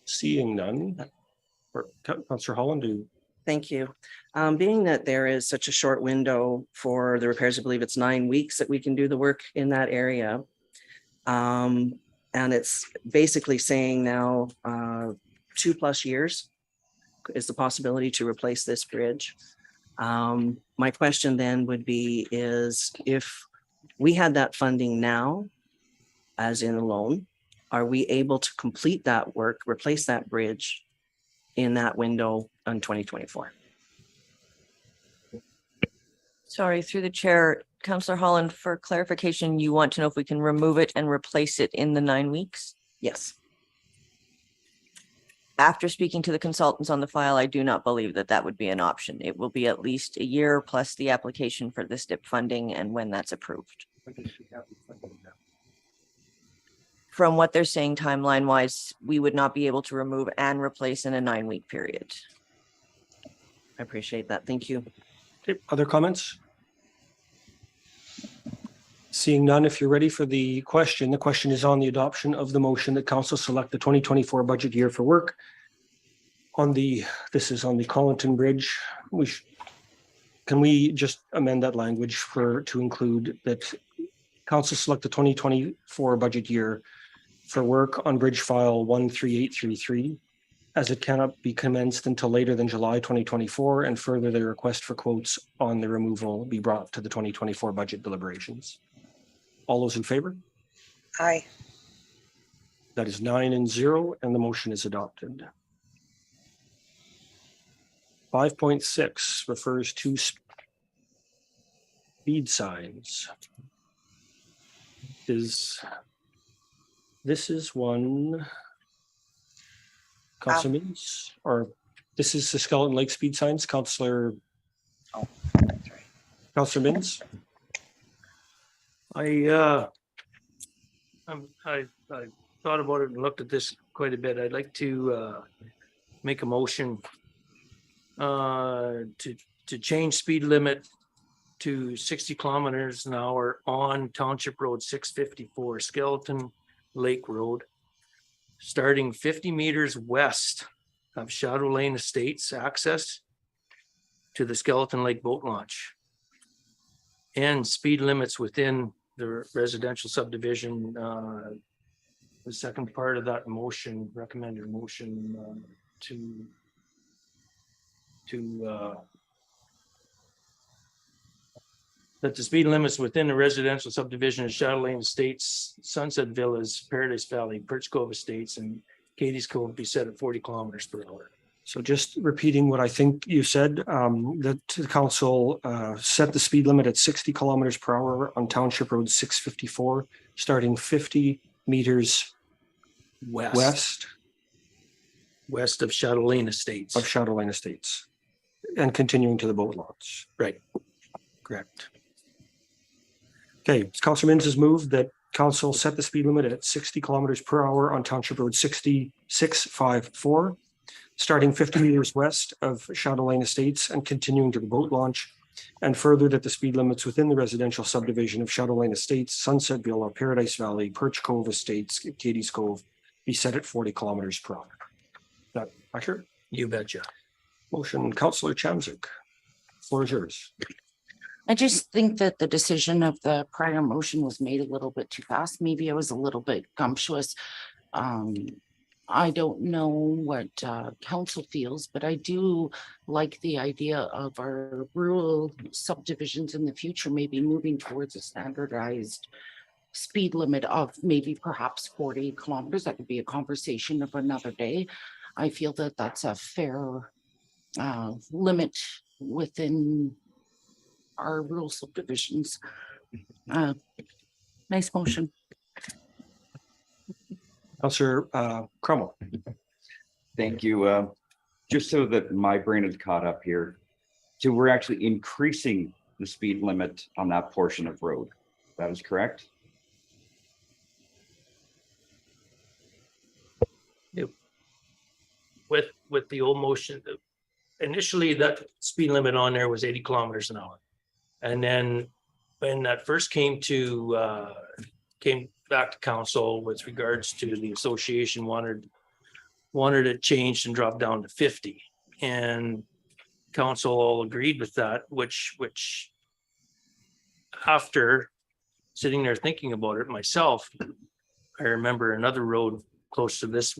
[SPEAKER 2] Seeing none. Councillor Holland, do.
[SPEAKER 4] Thank you. Being that there is such a short window for the repairs, I believe it's 9 weeks that we can do the work in that area. And it's basically saying now 2+ years is the possibility to replace this bridge. My question then would be is if we had that funding now, as in a loan, are we able to complete that work, replace that bridge in that window in 2024?
[SPEAKER 12] Sorry, through the chair, Councillor Holland, for clarification, you want to know if we can remove it and replace it in the 9 weeks?
[SPEAKER 4] Yes.
[SPEAKER 12] After speaking to the consultants on the file, I do not believe that that would be an option. It will be at least a year plus the application for the STIP funding and when that's approved. From what they're saying timeline wise, we would not be able to remove and replace in a 9-week period.
[SPEAKER 4] I appreciate that. Thank you.
[SPEAKER 2] Okay, other comments? Seeing none, if you're ready for the question is on the adoption of the motion that council select the 2024 budget year for work on the, this is on the Collinton Bridge. Can we just amend that language to include that council select the 2024 budget year for work on bridge file 13833 as it cannot be commenced until later than July 2024, and further the request for quotes on the removal be brought to the 2024 budget deliberations. All those in favor?
[SPEAKER 1] Aye.
[SPEAKER 2] That is 9 and 0, and the motion is adopted. 5.6 refers to speed signs. This is one, Councillor Means, or this is the Skeleton Lake speed signs, Councillor.
[SPEAKER 1] Oh, that's right.
[SPEAKER 2] Councillor Means.
[SPEAKER 8] I thought about it and looked at this quite a bit. I'd like to make a motion to change speed limit to 60 kilometers an hour on Township Road 654, Skeleton Lake Road, starting 50 meters west of Shadow Lane Estates access to the Skeleton Lake Boat Launch, and speed limits within the residential subdivision. The second part of that motion, recommended motion to that the speed limits within the residential subdivision of Shadow Lane Estates, Sunset Villas, Paradise Valley, Perch Cove Estates, and Katie's Cove be set at 40 kilometers per hour.
[SPEAKER 2] So just repeating what I think you said, that the council set the speed limit at 60 kilometers per hour on Township Road 654, starting 50 meters west
[SPEAKER 8] West of Shadow Lane Estates.
[SPEAKER 2] of Shadow Lane Estates and continuing to the boat launch.
[SPEAKER 8] Right.
[SPEAKER 2] Correct. Okay, Councilor Mins has moved that council set the speed limit at 60 kilometers per hour on Township Road 6654, starting 50 meters west of Shadow Lane Estates and continuing to the boat launch. And further, that the speed limits within the residential subdivision of Shadow Lane Estates, Sunset Villa, Paradise Valley, Perch Cove Estates, Katie's Cove be set at 40 kilometers per hour. Is that accurate?
[SPEAKER 8] You betcha.
[SPEAKER 2] Motion, Councillor Chamzik. Floor is yours.
[SPEAKER 5] I just think that the decision of the prior motion was made a little bit too fast. Maybe I was a little bit gumptuous. I don't know what council feels, but I do like the idea of our rural subdivisions in the future, maybe moving towards a standardized speed limit of maybe perhaps 40 kilometers. That could be a conversation of another day. I feel that that's a fair limit within our rural subdivisions. Nice motion.
[SPEAKER 2] Councillor Crummell.
[SPEAKER 10] Thank you. Just so that my brain is caught up here. So we're actually increasing the speed limit on that portion of road. That is correct?
[SPEAKER 8] With the old motion, initially that speed limit on there was 80 kilometers an hour. And then when that first came back to council with regards to the association wanted it changed and dropped down to 50. And council all agreed with that, which after sitting there thinking about it myself, I remember another road close to this,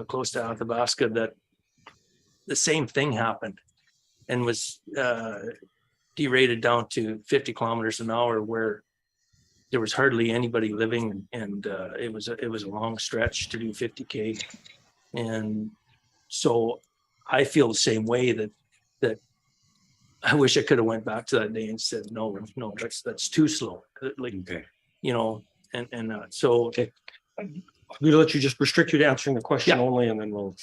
[SPEAKER 8] close to Athabasca, that the same thing happened and was derated down to 50 kilometers an hour, where there was hardly anybody living, and it was a long stretch to do 50K. And so I feel the same way, that I wish I could have went back to that day and said, no, that's too slow. Like,
[SPEAKER 10] Okay.
[SPEAKER 8] you know, and so.
[SPEAKER 2] Okay. I'm going to let you just restrict you to answering the question only, and then we'll.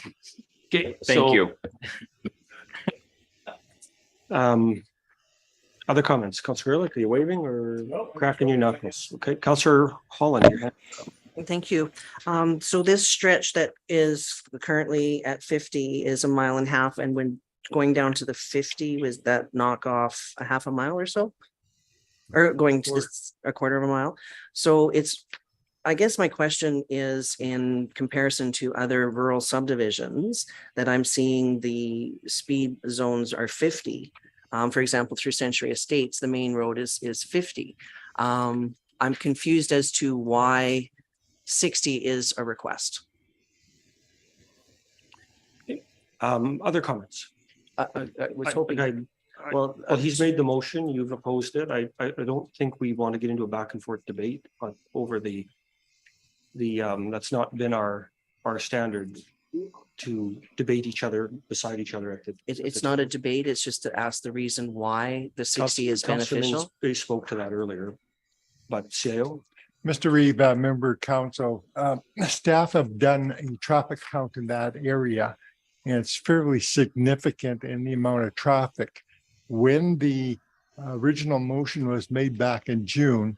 [SPEAKER 8] Okay.
[SPEAKER 10] Thank you.
[SPEAKER 2] Other comments? Councillor Ehrlich, are you waving or cracking your knuckles? Okay, Councillor Holland, your hand.
[SPEAKER 4] Thank you. So this stretch that is currently at 50 is a mile and a half, and when going down to the 50, was that knock off a half a mile or so? Or going to a quarter of a mile? So it's, I guess my question is, in comparison to other rural subdivisions that I'm seeing, the speed zones are 50. For example, through Century Estates, the main road is 50. I'm confused as to why 60 is a request.
[SPEAKER 2] Other comments?
[SPEAKER 4] I was hoping,
[SPEAKER 2] Well, he's made the motion, you've opposed it. I don't think we want to get into a back and forth debate over the that's not been our standard, to debate each other beside each other at the.
[SPEAKER 4] it's not a debate, it's just to ask the reason why the 60 is
[SPEAKER 2] Councillor Mins,
[SPEAKER 4] beneficial.
[SPEAKER 2] they spoke to that earlier, but CIO.
[SPEAKER 6] Mr. Reeve, member council, staff have done a traffic count in that area, and it's fairly significant in the amount of traffic. When the original motion was made back in June,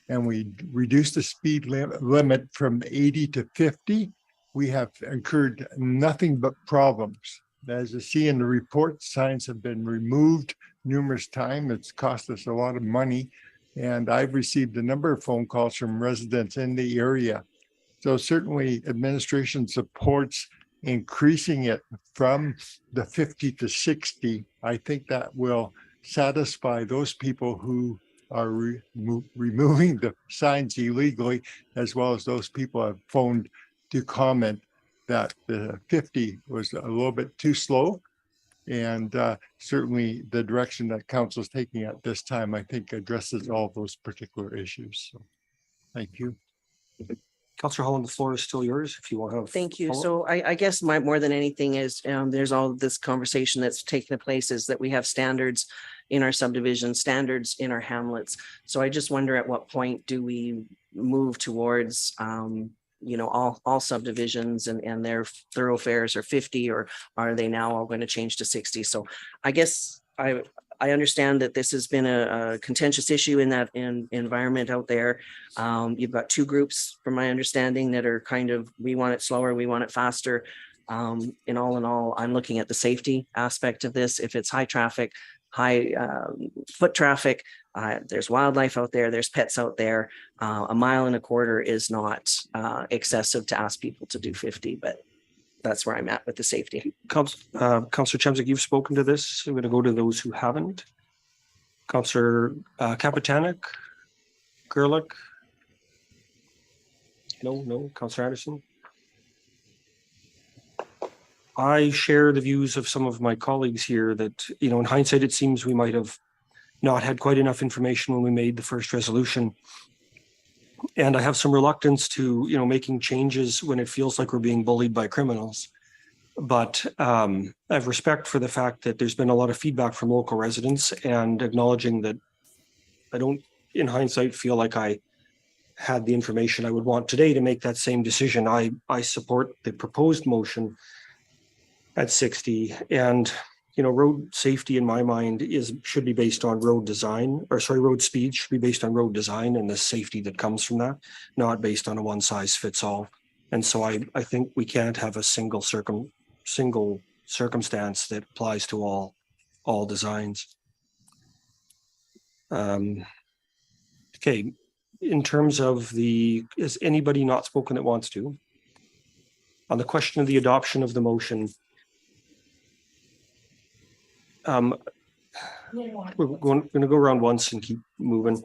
[SPEAKER 6] and we reduced the speed limit from 80 to 50, we have incurred nothing but problems. As you see in the report, signs have been removed numerous times. It's cost us a lot of money. And I've received a number of phone calls from residents in the area. So certainly administration supports increasing it from the 50 to 60. I think that will satisfy those people who are removing the signs illegally, as well as those people have phoned to comment that the 50 was a little bit too slow. And certainly the direction that council is taking at this time, I think addresses all those particular issues. So thank you.
[SPEAKER 2] Counselor Holland, the floor is still yours if you want to.
[SPEAKER 4] Thank you.
[SPEAKER 2] follow-up.
[SPEAKER 4] So I guess my, more than anything is, there's all this conversation that's taking place is that we have standards in our subdivision, standards in our hamlets. So I just wonder at what point do we move towards, all subdivisions and their thoroughfares are 50, or are they now all going to change to 60? So I guess I understand that this has been a contentious issue in that environment out there. You've got two groups, from my understanding, that are kind of, we want it slower, we want it faster. In all, I'm looking at the safety aspect of this. If it's high traffic, high foot traffic, there's wildlife out there, there's pets out there. 1.25 miles is not excessive to ask people to do 50, but that's where I'm at with the safety.
[SPEAKER 2] Counselor Chemzik, you've spoken to this. I'm going to go to those who haven't. Counselor Kapitanek, Gerlich. No. Counselor Anderson. I share the views of some of my colleagues here that, in hindsight, it seems we might have not had quite enough information when we made the first resolution. And I have some reluctance to, making changes when it feels like we're being bullied by criminals. But I have respect for the fact that there's been a lot of feedback from local residents, and acknowledging that I don't, in hindsight, feel like I had the information I would want today to make that same decision. I support the proposed motion at 60, and road safety in my mind should be based on road speed should be based on road design and the safety that comes from that, not based on a one size fits all. And so I think we can't have a single circumstance that applies to all designs. Okay, in terms of is anybody not spoken that wants to? On the question of the adoption of the motion, we're going to go around once and keep moving.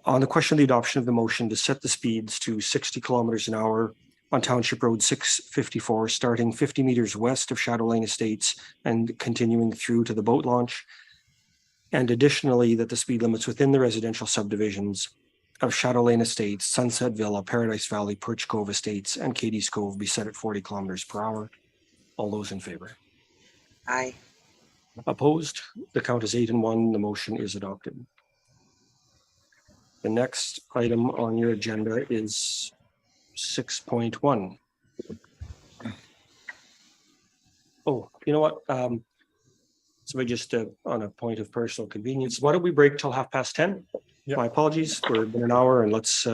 [SPEAKER 2] On the question of the adoption of the motion to set the speeds to 60 kilometers an hour on Township Road 654, starting 50 meters west of Shadow Lane Estates and continuing through to the boat launch. And additionally, that the speed limits within the residential subdivisions of Shadow Lane Estates, Sunset Villa, Paradise Valley, Perch Cove Estates, and Katie's Cove be set at 40 kilometers per hour. All those in favor?
[SPEAKER 1] Aye.
[SPEAKER 2] Opposed? The count is 8-1. The motion is adopted. The next item on your agenda is 6.1. Oh, you know what? So just on a point of personal convenience, why don't we break till 10:30?
[SPEAKER 6] Yeah.
[SPEAKER 2] My apologies. We're in an hour, and let's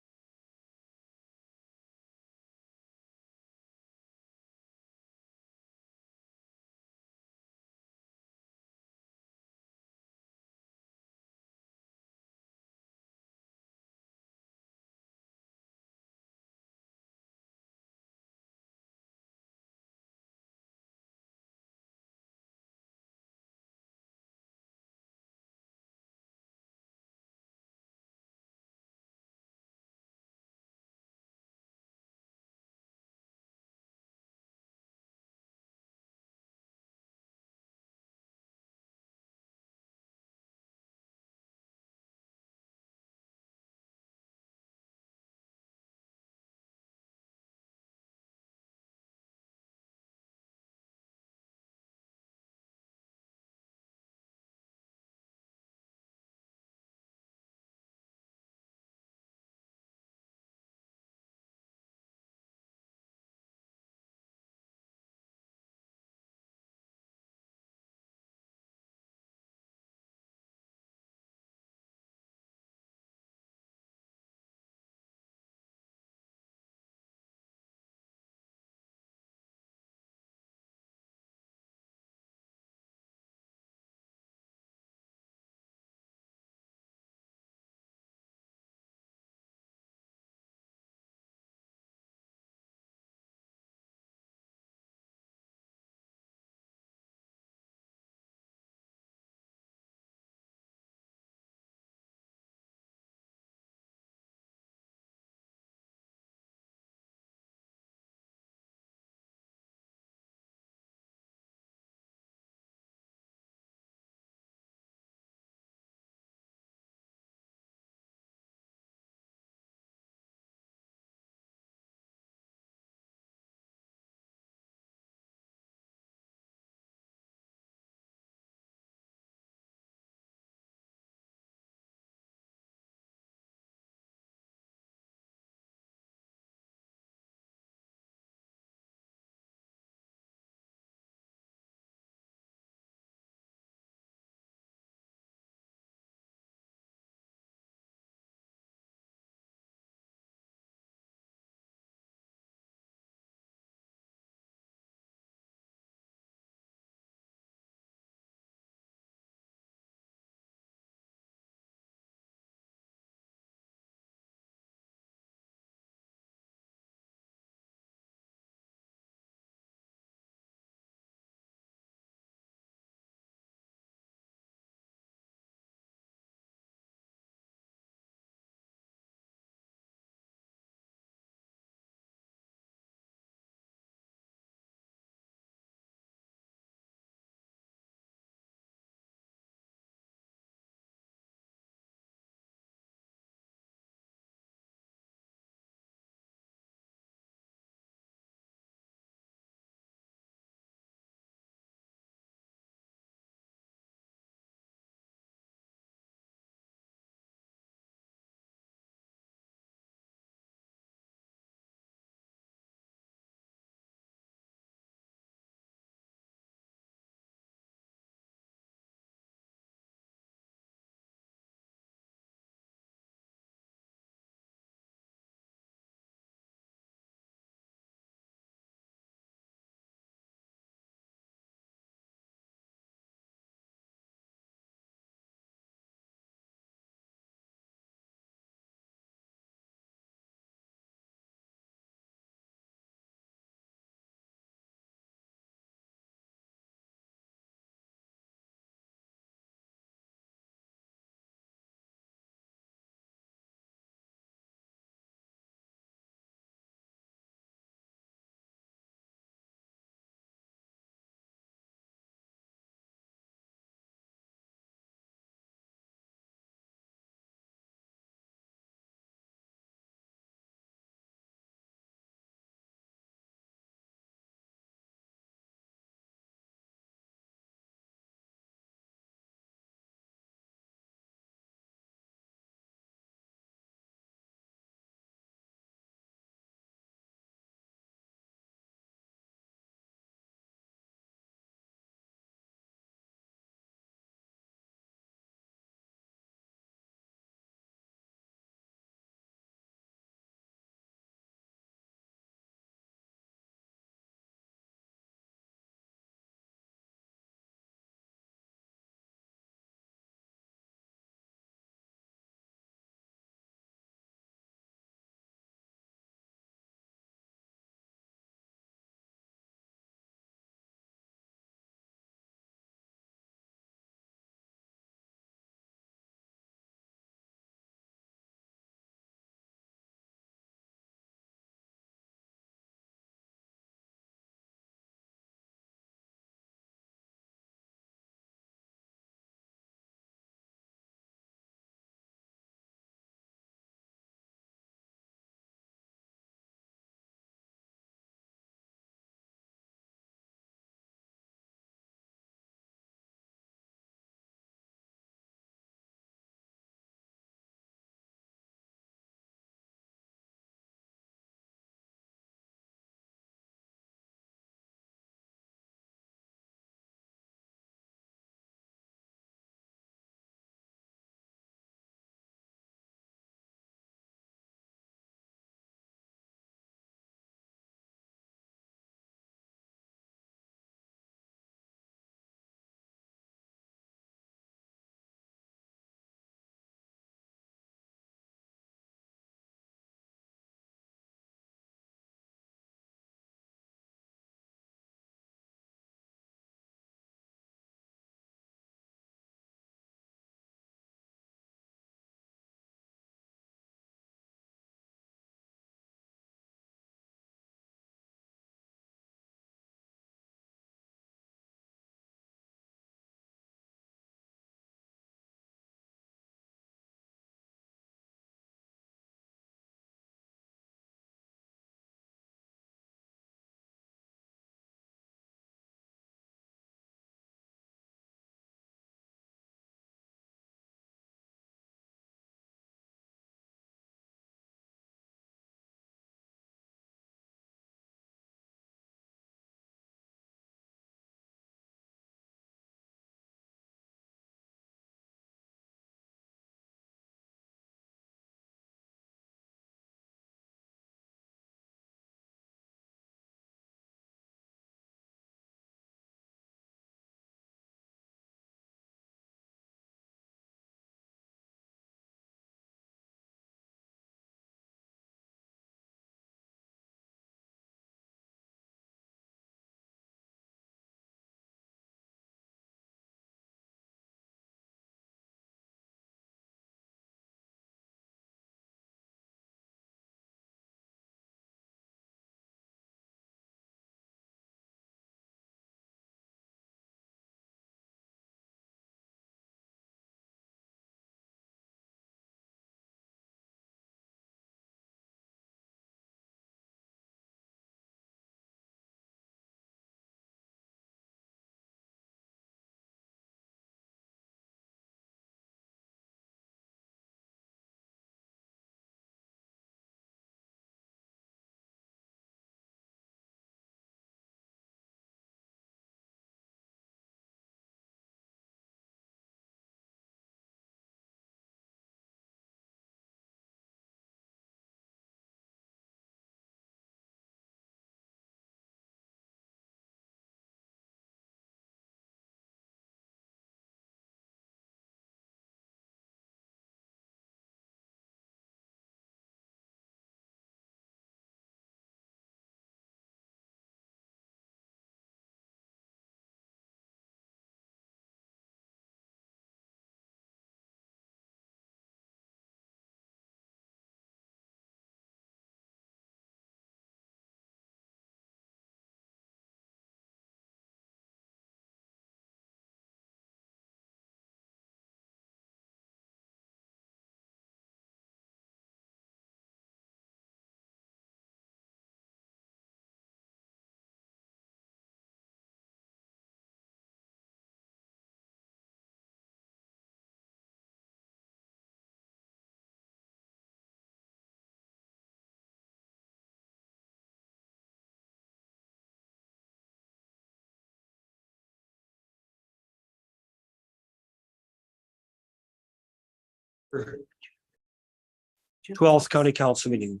[SPEAKER 2] 12th County Council meeting.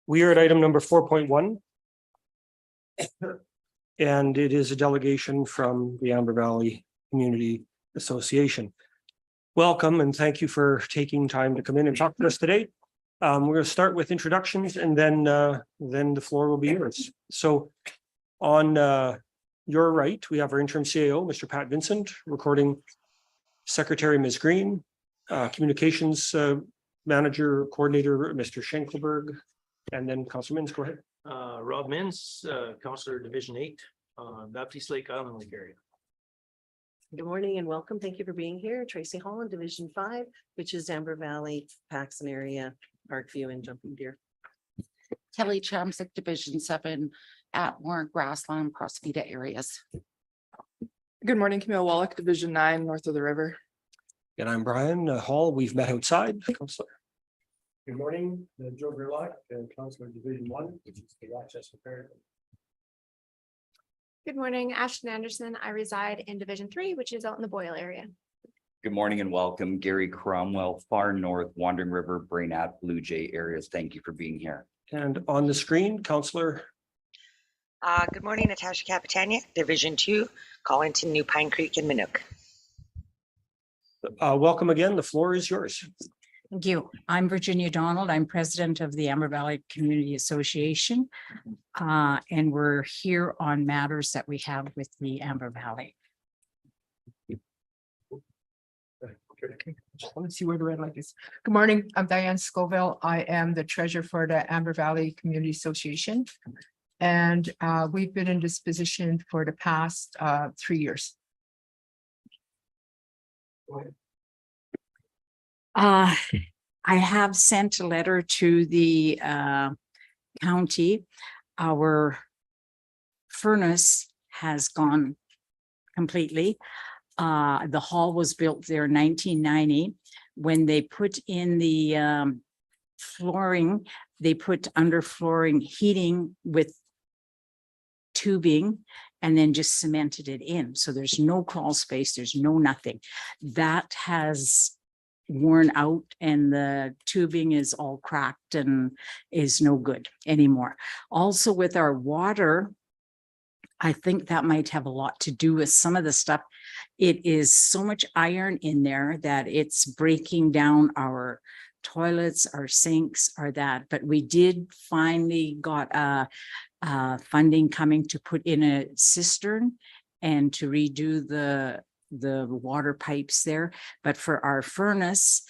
[SPEAKER 2] We are at item number 4.1. And it is a delegation from the Amber Valley Community Association. Welcome and thank you for taking time to come in and talk to us today. We're going to start with introductions and then the floor will be yours. So on your right, we have our interim CAO, Mr. Pat Vincent, recording secretary, Ms. Green, communications manager, coordinator, Mr. Schenkelberg, and then Councilor Mins, go ahead.
[SPEAKER 8] Rob Mins, Counselor Division 8, Baptiste Lake Island Lake area.
[SPEAKER 4] Good morning and welcome. Thank you for being here. Tracy Holland, Division 5, which is Amber Valley, Paxton area, Parkview and Jumping Deer.
[SPEAKER 5] Kelly Chamsick, Division 7, Atmore, Grassland, Prospita areas.
[SPEAKER 3] Good morning, Camille Wallach, Division 9, north of the river.
[SPEAKER 2] And I'm Brian Hall. We've met outside. Councilor.
[SPEAKER 9] Good morning, Joe Gerlach, Councilor Division 1, which is the Rochester Parish.
[SPEAKER 11] Good morning, Ashton Anderson. I reside in Division 3, which is out in the Boyle area.
[SPEAKER 10] Good morning and welcome. Gary Cromwell, far north, Wandering River, Brainat, Blue Jay areas. Thank you for being here.
[SPEAKER 2] And on the screen, Councilor.
[SPEAKER 1] Good morning, Natasha Capitania, Division 2, Collington, New Pine Creek and Minnook.
[SPEAKER 2] Welcome again. The floor is yours.
[SPEAKER 13] Thank you. I'm Virginia Donald. I'm president of the Amber Valley Community Association. And we're here on matters that we have with the Amber Valley.
[SPEAKER 14] Let's see where the red light is. Good morning, I'm Diane Scoville. I am the treasurer for the Amber Valley Community Association. And we've been in this position for the past 3 years.
[SPEAKER 13] I have sent a letter to the county. Our furnace has gone completely. The hall was built there in 1990. When they put in the flooring, they put underflooring heating with tubing and then just cemented it in. So there's no crawl space, there's no nothing. That has worn out and the tubing is all cracked and is no good anymore. Also with our water, I think that might have a lot to do with some of the stuff. It is so much iron in there that it's breaking down our toilets, our sinks, or that. But we did finally got funding coming to put in a cistern and to redo the water pipes there. But for our furnace,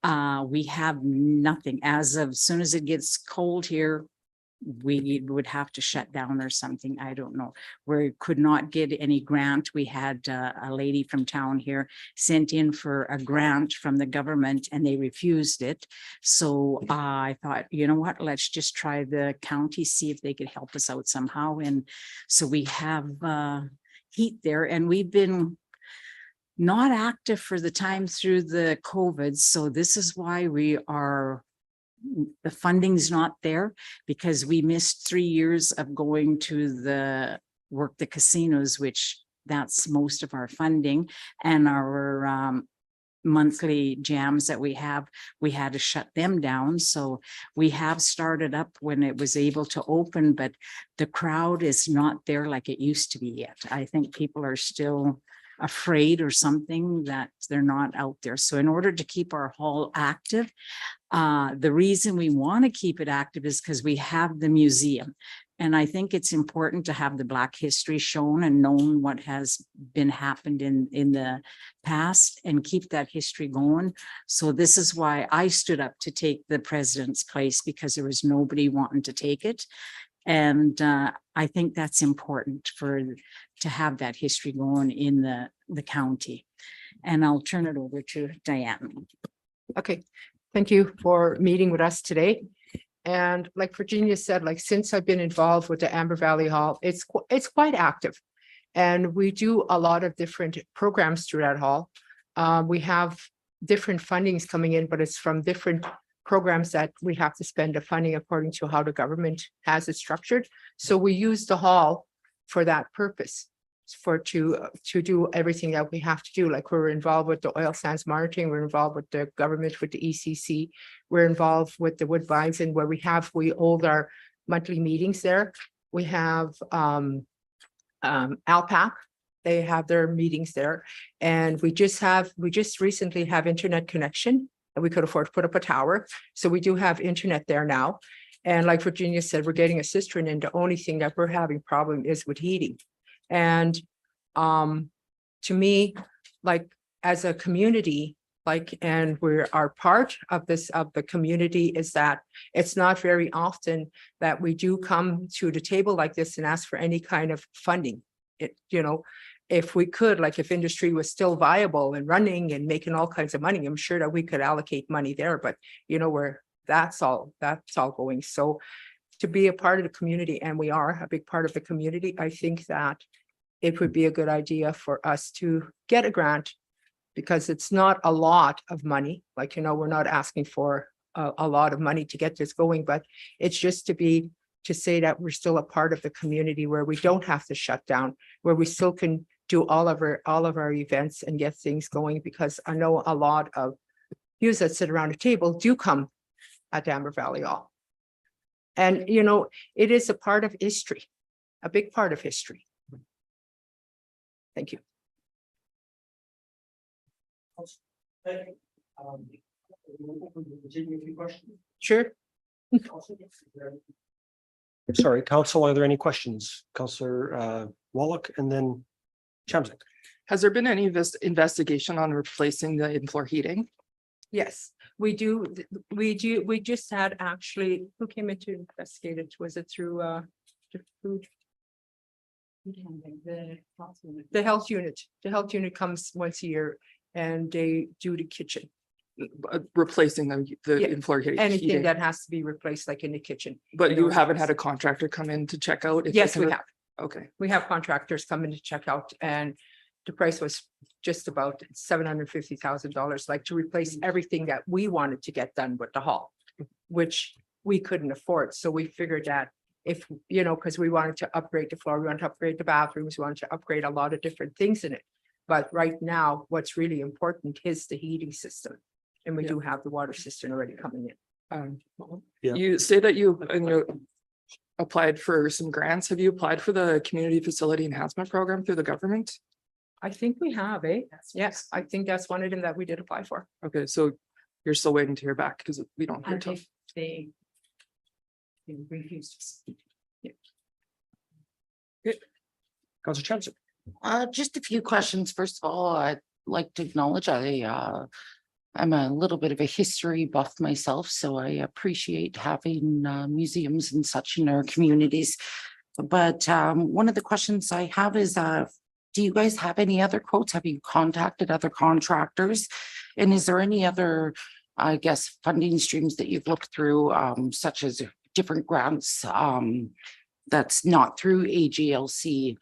[SPEAKER 13] we have nothing. As of soon as it gets cold here, we would have to shut down or something. I don't know. We could not get any grant. We had a lady from town here sent in for a grant from the government and they refused it. So I thought, you know what, let's just try the county, see if they could help us out somehow. And so we have heat there and we've been not active for the time through the COVID. So this is why the funding's not there, because we missed 3 years of going to the casinos, which that's most of our funding, and our monthly jams that we had to shut them down. So we have started up when it was able to open, but the crowd is not there like it used to be yet. I think people are still afraid or something that they're not out there. So in order to keep our hall active, the reason we want to keep it active is because we have the museum. And I think it's important to have the Black history shown and known what has been happened in the past and keep that history going. So this is why I stood up to take the president's place, because there was nobody wanting to take it. And I think that's important to have that history going in the county. And I'll turn it over to Diane.
[SPEAKER 14] Okay, thank you for meeting with us today. And like Virginia said, like since I've been involved with the Amber Valley Hall, it's quite active. And we do a lot of different programs through that hall. We have different fundings coming in, but it's from different programs that we have to spend the funding according to how the government has it structured. So we use the hall for that purpose. to do everything that we have to do. Like we're involved with the oil sands monitoring, we're involved with the government, with the ECC. We're involved with the Woodbines, and where we hold our monthly meetings there. We have Alpac. They have their meetings there, and we just recently have internet connection, and we could afford to put up a tower. So we do have internet there now. And like Virginia said, we're getting a cistern, and the only thing that we're having problem is with heating. And to me, like as a community, like, and are part of this, of the community, is that it's not very often that we do come to the table like this and ask for any kind of funding. It, you know, if we could, like if industry was still viable and running and making all kinds of money, I'm sure that we could allocate money there, but you know, where that's all going. So to be a part of the community, and we are a big part of the community, I think that it would be a good idea for us to get a grant, because it's not a lot of money. Like, you know, we're not asking for a lot of money to get this going, but it's just to say that we're still a part of the community, where we don't have to shut down, where we still can do all of our events and get things going, because I know a lot of you that sit around a table do come at Amber Valley Hall. And, you know, it is a part of history, a big part of history. Thank you. Sure.
[SPEAKER 2] Sorry, council, are there any questions? Councillor Wallach and then Chamzak.
[SPEAKER 3] Has there been any investigation on replacing the in-floor heating?
[SPEAKER 14] Yes, we do. We just had actually, who came in to investigate it? Was it through the food? The health unit. The health unit comes once a year and they do the kitchen.
[SPEAKER 3] Replacing the
[SPEAKER 14] Yeah,
[SPEAKER 3] in-floor heating?
[SPEAKER 14] Anything that has to be replaced, like in the kitchen.
[SPEAKER 3] But
[SPEAKER 14] in
[SPEAKER 3] you
[SPEAKER 14] order
[SPEAKER 3] haven't
[SPEAKER 14] to-
[SPEAKER 3] had a contractor come in to check out? if they
[SPEAKER 14] Yes,
[SPEAKER 3] can
[SPEAKER 14] we
[SPEAKER 3] re-
[SPEAKER 14] have.
[SPEAKER 3] Okay,
[SPEAKER 14] We have contractors coming to check out, and the price was just about $750,000, like to replace everything that we wanted to get done with the hall, which we couldn't afford. So we figured that if, you know, because we wanted to upgrade the floor, we wanted to upgrade the bathrooms, we wanted to upgrade a lot of different things in it. But right now, what's really important is the heating system. And we
[SPEAKER 3] Yeah.
[SPEAKER 14] do have the water system already coming in.
[SPEAKER 2] Yeah.
[SPEAKER 3] you say that you applied for some grants. Have you applied for the community facility enhancement program through the government?
[SPEAKER 14] I think we have, eh? Yes, I think that's one of them that we did apply for.
[SPEAKER 3] Okay, so you're still waiting to hear back because we don't hear till.
[SPEAKER 14] They refused.
[SPEAKER 2] Councillor Chamzak.
[SPEAKER 5] Just a few questions. First of all, I'd like to acknowledge I'm a little bit of a history buff myself, so I appreciate having museums and such in our communities. But one of the questions I have is, do you guys have any other quotes? Have you contacted other contractors? And is there any other, I guess, funding streams that you've looked through, such as different grants that's not through AGLC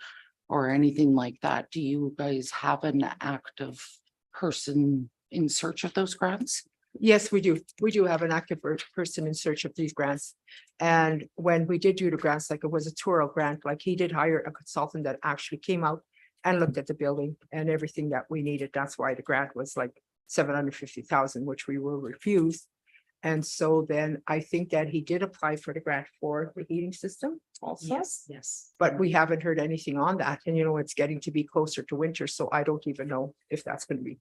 [SPEAKER 5] or anything like that? Do you guys have an active person in search of those grants?
[SPEAKER 14] Yes, we do. We do have an active person in search of these grants. And when we did do the grants, like it was a Turo grant, like he did hire a consultant that actually came out and looked at the building and everything that we needed. That's why the grant was like $750,000, which we were refused. And so then I think that he did apply for the grant for the heating system also.
[SPEAKER 13] Yes.
[SPEAKER 14] But we haven't heard anything on that. And you know, it's getting to be closer to winter, so I don't even know if that's going to be.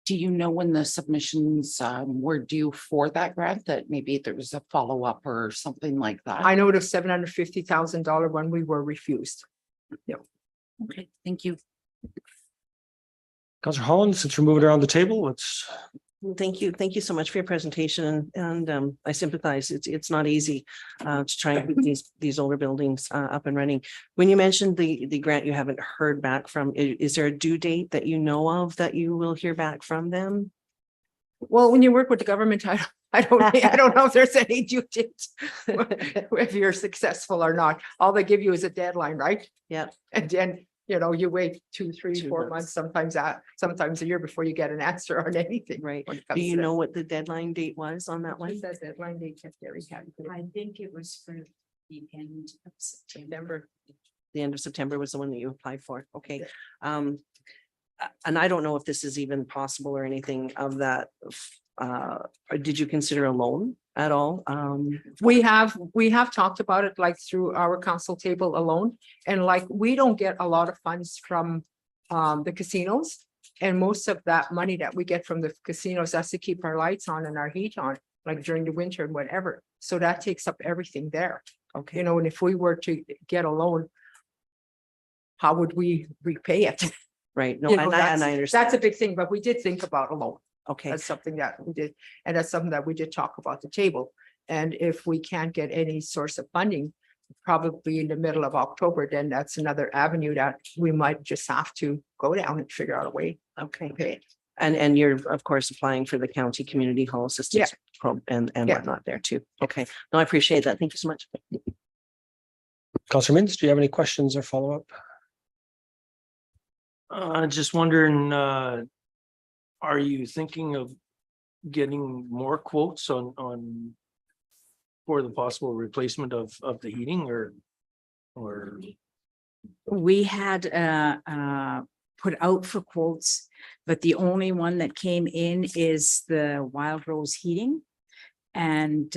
[SPEAKER 5] Do you know when the submissions were due for that grant, that maybe there was a follow-up or something like that?
[SPEAKER 14] I know the $750,000 one we were refused.
[SPEAKER 5] Okay, thank you.
[SPEAKER 2] Councillor Holland, since we're moving around the table, let's.
[SPEAKER 4] Thank you. Thank you so much for your presentation. And I sympathize. It's not easy to try and keep these older buildings up and running. When you mentioned the grant you haven't heard back from, is there a due date that you know of that you will hear back from them?
[SPEAKER 14] Well, when you work with the government, I don't know if there's any due date if you're successful or not. All they give you is a deadline, right?
[SPEAKER 4] Yeah.
[SPEAKER 14] And then, you know, you wait 2, 3, 4
[SPEAKER 4] months.
[SPEAKER 14] months, sometimes a year before you get an answer on anything.
[SPEAKER 4] Right.
[SPEAKER 14] when it
[SPEAKER 4] Do
[SPEAKER 14] comes
[SPEAKER 4] you
[SPEAKER 14] to
[SPEAKER 4] know what the deadline date was on that
[SPEAKER 14] that.
[SPEAKER 4] one?
[SPEAKER 14] What does that deadline date kept Gary had?
[SPEAKER 13] I think it was for the end of September.
[SPEAKER 4] The end of September was the one that you applied for. Okay. And I don't know if this is even possible or anything of that. Or did you consider a loan at all?
[SPEAKER 14] We have talked about it like through our council table alone, and like, we don't get a lot of funds from the casinos. And most of that money that we get from the casinos, that's to keep our lights on and our heat on, like during the winter and whatever. So that takes up everything there.
[SPEAKER 4] Okay.
[SPEAKER 14] You know, and if we were to get a loan, how would we repay it?
[SPEAKER 4] Right. No,
[SPEAKER 14] You know,
[SPEAKER 4] and I understand.
[SPEAKER 14] That's a big thing, but we did think about a loan.
[SPEAKER 4] Okay.
[SPEAKER 14] That's something that we did, and that's something that we did talk about at the table. And if we can't get any source of funding, probably in the middle of October, then that's another avenue that we might just have to go down and figure out a way.
[SPEAKER 4] Okay.
[SPEAKER 14] Pay it.
[SPEAKER 4] And you're, of course, applying for the county community hall assistance and
[SPEAKER 14] Yeah.
[SPEAKER 4] whatnot there too. Okay. No, I appreciate that. Thank you so much.
[SPEAKER 2] Counselor Mintz, do you have any questions or follow-up?
[SPEAKER 8] Just wondering, are you thinking of getting more quotes on for the possible replacement of the heating or
[SPEAKER 13] We had put out for quotes, but the only one that came in is the Wild Rose Heating. And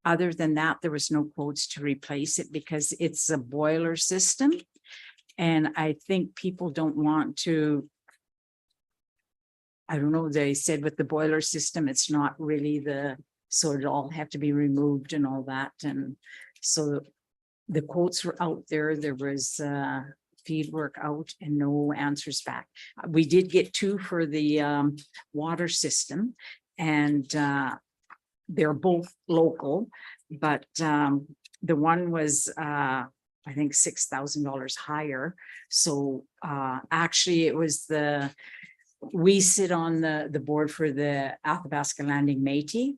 [SPEAKER 13] other than that, there was no quotes to replace it because it's a boiler system. And I think people don't want to. I don't know, they said with the boiler system, it's not really so it all have to be removed and all that. And so the quotes were out there. There was feed work out and no answers back. We did get 2 for the water system, and they're both local, but the one was I think $6,000 higher. So actually it was we sit on the board for the Athabasca Landing Métis,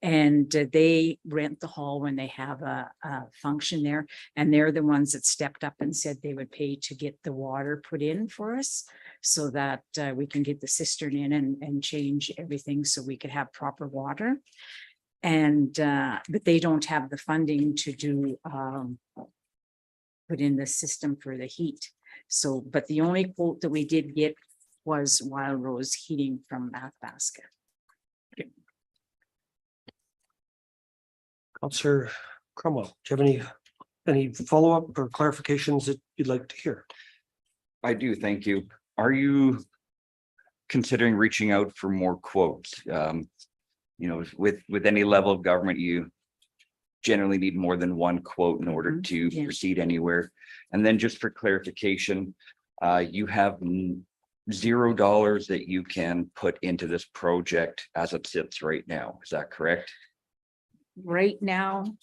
[SPEAKER 13] and they rent the hall when they have a function there. And they're the ones that stepped up and said they would pay to get the water put in for us so that we can get the cistern in and change everything so we could have proper water. And but they don't have the funding to do put in the system for the heat. So, but the only quote that we did get was Wild Rose Heating from Athabasca.
[SPEAKER 2] Counselor Cromwell, do you have any follow-up or clarifications that you'd like to hear?
[SPEAKER 10] I do, thank you. Are you considering reaching out for more quotes? You know, with any level of government, you generally need more than one quote in order to
[SPEAKER 13] Yeah.
[SPEAKER 10] proceed anywhere. And then just for clarification, you have $0 that you can put into this project as it sits right now. Is that correct?
[SPEAKER 13] Right now,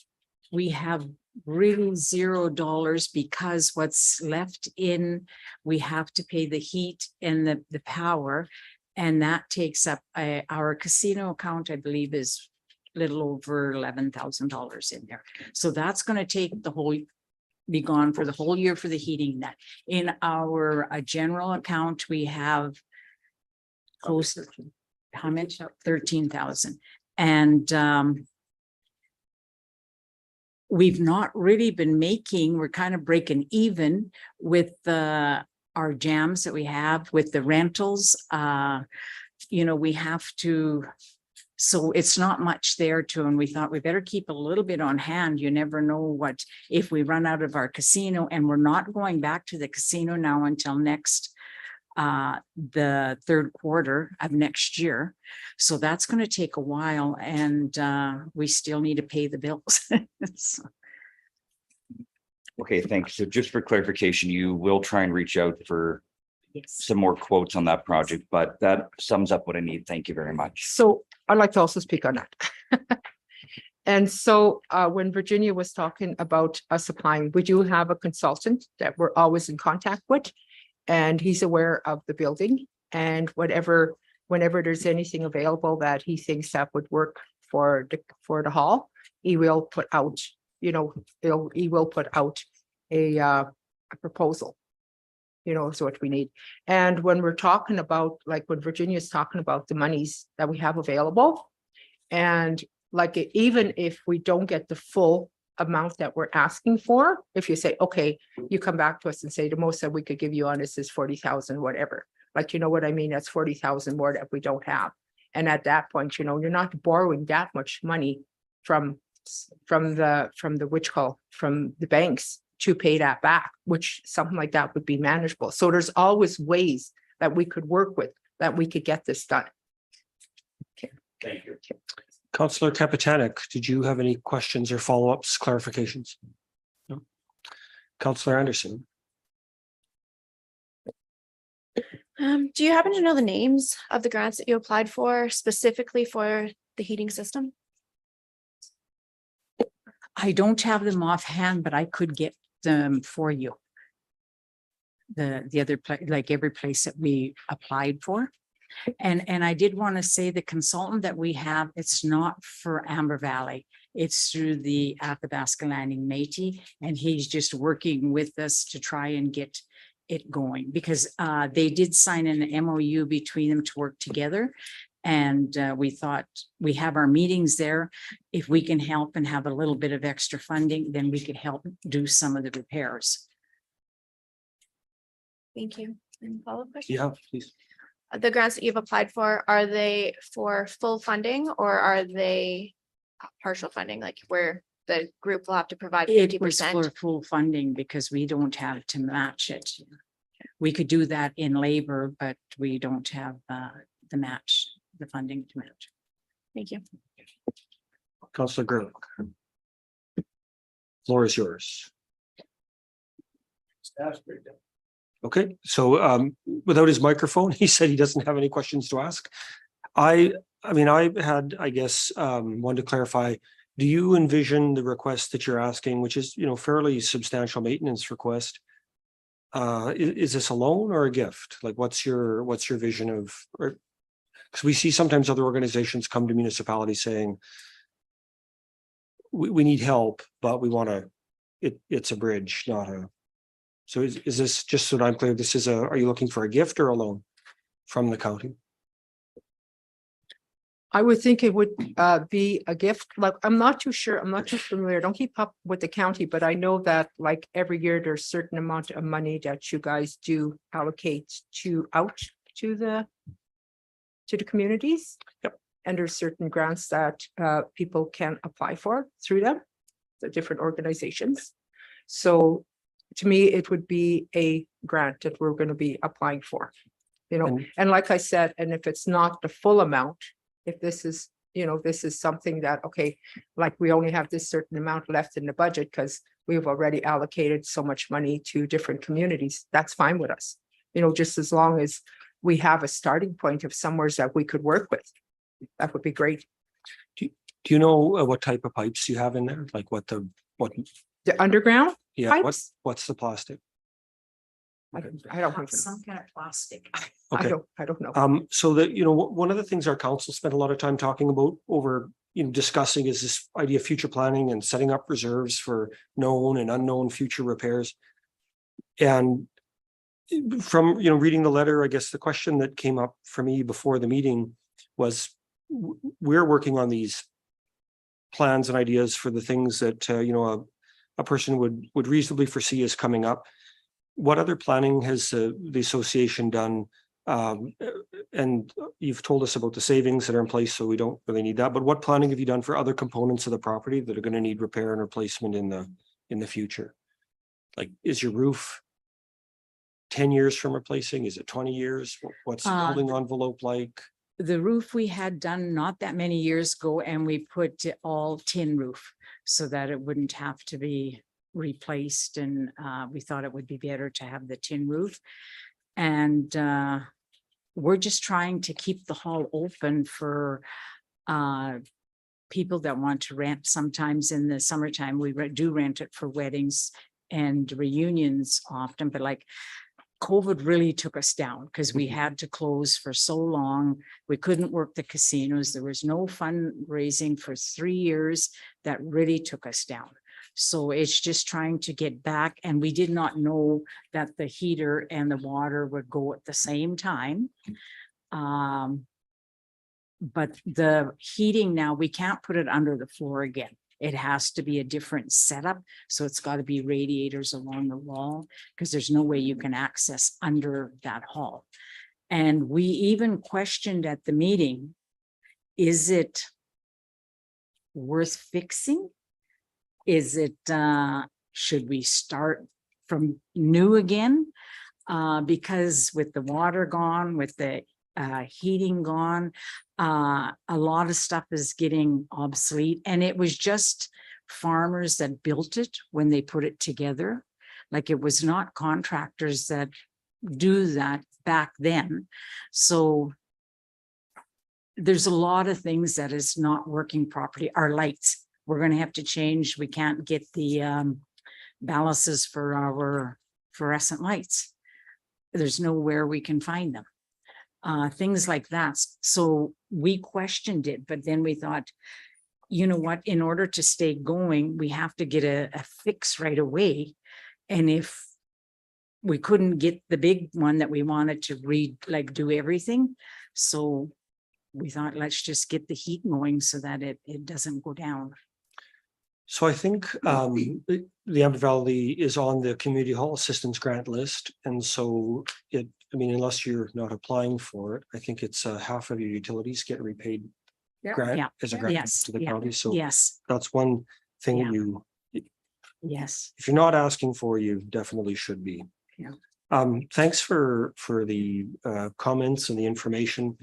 [SPEAKER 13] we have really $0 because what's left in, we have to pay the heat and the power. And that takes up our casino account, I believe, is a little over $11,000 in there. So that's going to take be gone for the whole year for the heating. That in our general account, we have close to how much? 13,000. And we've not really been we're kind of breaking even with our jams that we have with the rentals. You know, we have to, so it's not much there too. And we thought we better keep a little bit on hand. You never know if we run out of our casino, and we're not going back to the casino now until next the third quarter of next year. So that's going to take a while, and we still need to pay the bills. So,
[SPEAKER 10] Okay, thanks. So just for clarification, you will try and reach out for
[SPEAKER 13] yes.
[SPEAKER 10] some more quotes on that project, but that sums up what I need. Thank you very much.
[SPEAKER 14] So I'd like to also speak on that. And so when Virginia was talking about us applying, we do have a consultant that we're always in contact with, and he's aware of the building, and whenever there's anything available that he thinks that would work for the hall, he will put out, you know, he will put out a proposal, you know, is what we need. And when we're talking about, like when Virginia's talking about the monies that we have available, and like even if we don't get the full amount that we're asking for. If you say, okay, you come back to us and say the most that we could give you on this is 40,000, whatever. Like, you know what I mean? That's 40,000 more that we don't have. And at that point, you know, you're not borrowing that much money from the banks to pay that back, which something like that would be manageable. So there's always ways that we could work with, that we could get this done.
[SPEAKER 10] Thank you.
[SPEAKER 2] Councillor Kapitanek, did you have any questions or follow-ups, clarifications? No. Councillor Anderson.
[SPEAKER 11] Do you happen to know the names of the grants that you applied for specifically for the heating system?
[SPEAKER 13] I don't have them offhand, but I could get them for you. The other place, like every place that we applied for. And I did want to say the consultant that we have, it's not for Amber Valley. It's through the Athabasca Landing Métis, and he's just working with us to try and get it going, because they did sign an MOU between them to work together. And we thought, we have our meetings there. If we can help and have a little bit of extra funding, then we could help do some of the repairs.
[SPEAKER 11] Thank you. And follow-up question?
[SPEAKER 2] Yeah, please.
[SPEAKER 11] The grants that you've applied for, are they for full funding or are they partial funding, like where the group will have to provide
[SPEAKER 13] It was
[SPEAKER 11] 50%?
[SPEAKER 13] for full funding because we don't have to match it. We could do that in labor, but we don't have the match, the funding to match.
[SPEAKER 11] Thank you.
[SPEAKER 2] Councillor Gerlach. Floor is yours. Okay, so without his microphone, he said he doesn't have any questions to ask. I mean, I had, I guess, wanted to clarify, do you envision the request that you're asking, which is, you know, fairly substantial maintenance request? Is this a loan or a gift? Like, what's your vision of, or, because we see sometimes other organizations come to municipalities saying, we need help, but we want to, it's a bridge, not a. So is this, just so that I'm clear, this is are you looking for a gift or a loan from the county?
[SPEAKER 14] I would think it would be a gift. Like, I'm not too sure. I'm not too familiar. Don't keep up with the county, but I know that like every year there's a certain amount of money that you guys do allocate out to the communities.
[SPEAKER 2] Yep.
[SPEAKER 14] And there's certain grants that people can apply for through them, the different organizations. So to me, it would be a grant that we're going to be applying for, you know, and like I said, and if it's not the full amount, if this is, you know, this is something that, okay, like we only have this certain amount left in the budget because we've already allocated so much money to different communities, that's fine with us. You know, just as long as we have a starting point of somewhere that we could work with, that would be great.
[SPEAKER 2] Do you know what type of pipes you have in there? Like what the
[SPEAKER 14] underground?
[SPEAKER 2] Yeah,
[SPEAKER 14] pipes?
[SPEAKER 2] what's the plastic?
[SPEAKER 14] I don't think so.
[SPEAKER 13] Some kind of plastic.
[SPEAKER 2] Okay.
[SPEAKER 14] I don't know.
[SPEAKER 2] So that, you know, one of the things our council spent a lot of time talking about over, you know, discussing is this idea of future planning and setting up reserves for known and unknown future repairs. And from, you know, reading the letter, I guess the question that came up for me before the meeting was, we're working on these plans and ideas for the things that, you know, a person would reasonably foresee as coming up. What other planning has the association done? And you've told us about the savings that are in place, so we don't really need that. But what planning have you done for other components of the property that are going to need repair and replacement in the future? Like, is your roof 10 years from replacing? Is it 20 years? What's the building envelope like?
[SPEAKER 13] The roof we had done not that many years ago, and we put all tin roof so that it wouldn't have to be replaced. And we thought it would be better to have the tin roof. And we're just trying to keep the hall open for people that want to rent. Sometimes in the summertime, we do rent it for weddings and reunions often, but like COVID really took us down because we had to close for so long. We couldn't work the casinos. There was no fundraising for 3 years. That really took us down. So it's just trying to get back. And we did not know that the heater and the water would go at the same time. But the heating now, we can't put it under the floor again. It has to be a different setup, so it's got to be radiators along the wall, because there's no way you can access under that hall. And we even questioned at the meeting, is it worth fixing? Is it, should we start from new again? Because with the water gone, with the heating gone, a lot of stuff is getting obsolete, and it was just farmers that built it when they put it together. Like, it was not contractors that do that back then. So there's a lot of things that is not working properly. Our lights, we're going to have to change. We can't get the ballasts for our fluorescent lights. There's nowhere we can find them. Things like that. So we questioned it, but then we thought, you know what, in order to stay going, we have to get a fix right away. And if we couldn't get the big one that we wanted to do everything. So we thought, let's just get the heat going so that it doesn't go down.
[SPEAKER 2] So I think the Amber Valley is on the Community Hall Assistance Grant list. And so I mean, unless you're not applying for it, I think it's half of your utilities get repaid grant
[SPEAKER 13] Yeah.
[SPEAKER 2] as a grant
[SPEAKER 13] Yes.
[SPEAKER 2] to the
[SPEAKER 13] Yeah.
[SPEAKER 2] county. So
[SPEAKER 13] Yes.
[SPEAKER 2] that's one thing
[SPEAKER 13] Yeah. Yes.
[SPEAKER 2] if you're not asking for, you definitely should be.
[SPEAKER 13] Yeah.
[SPEAKER 2] Thanks for the comments and the information.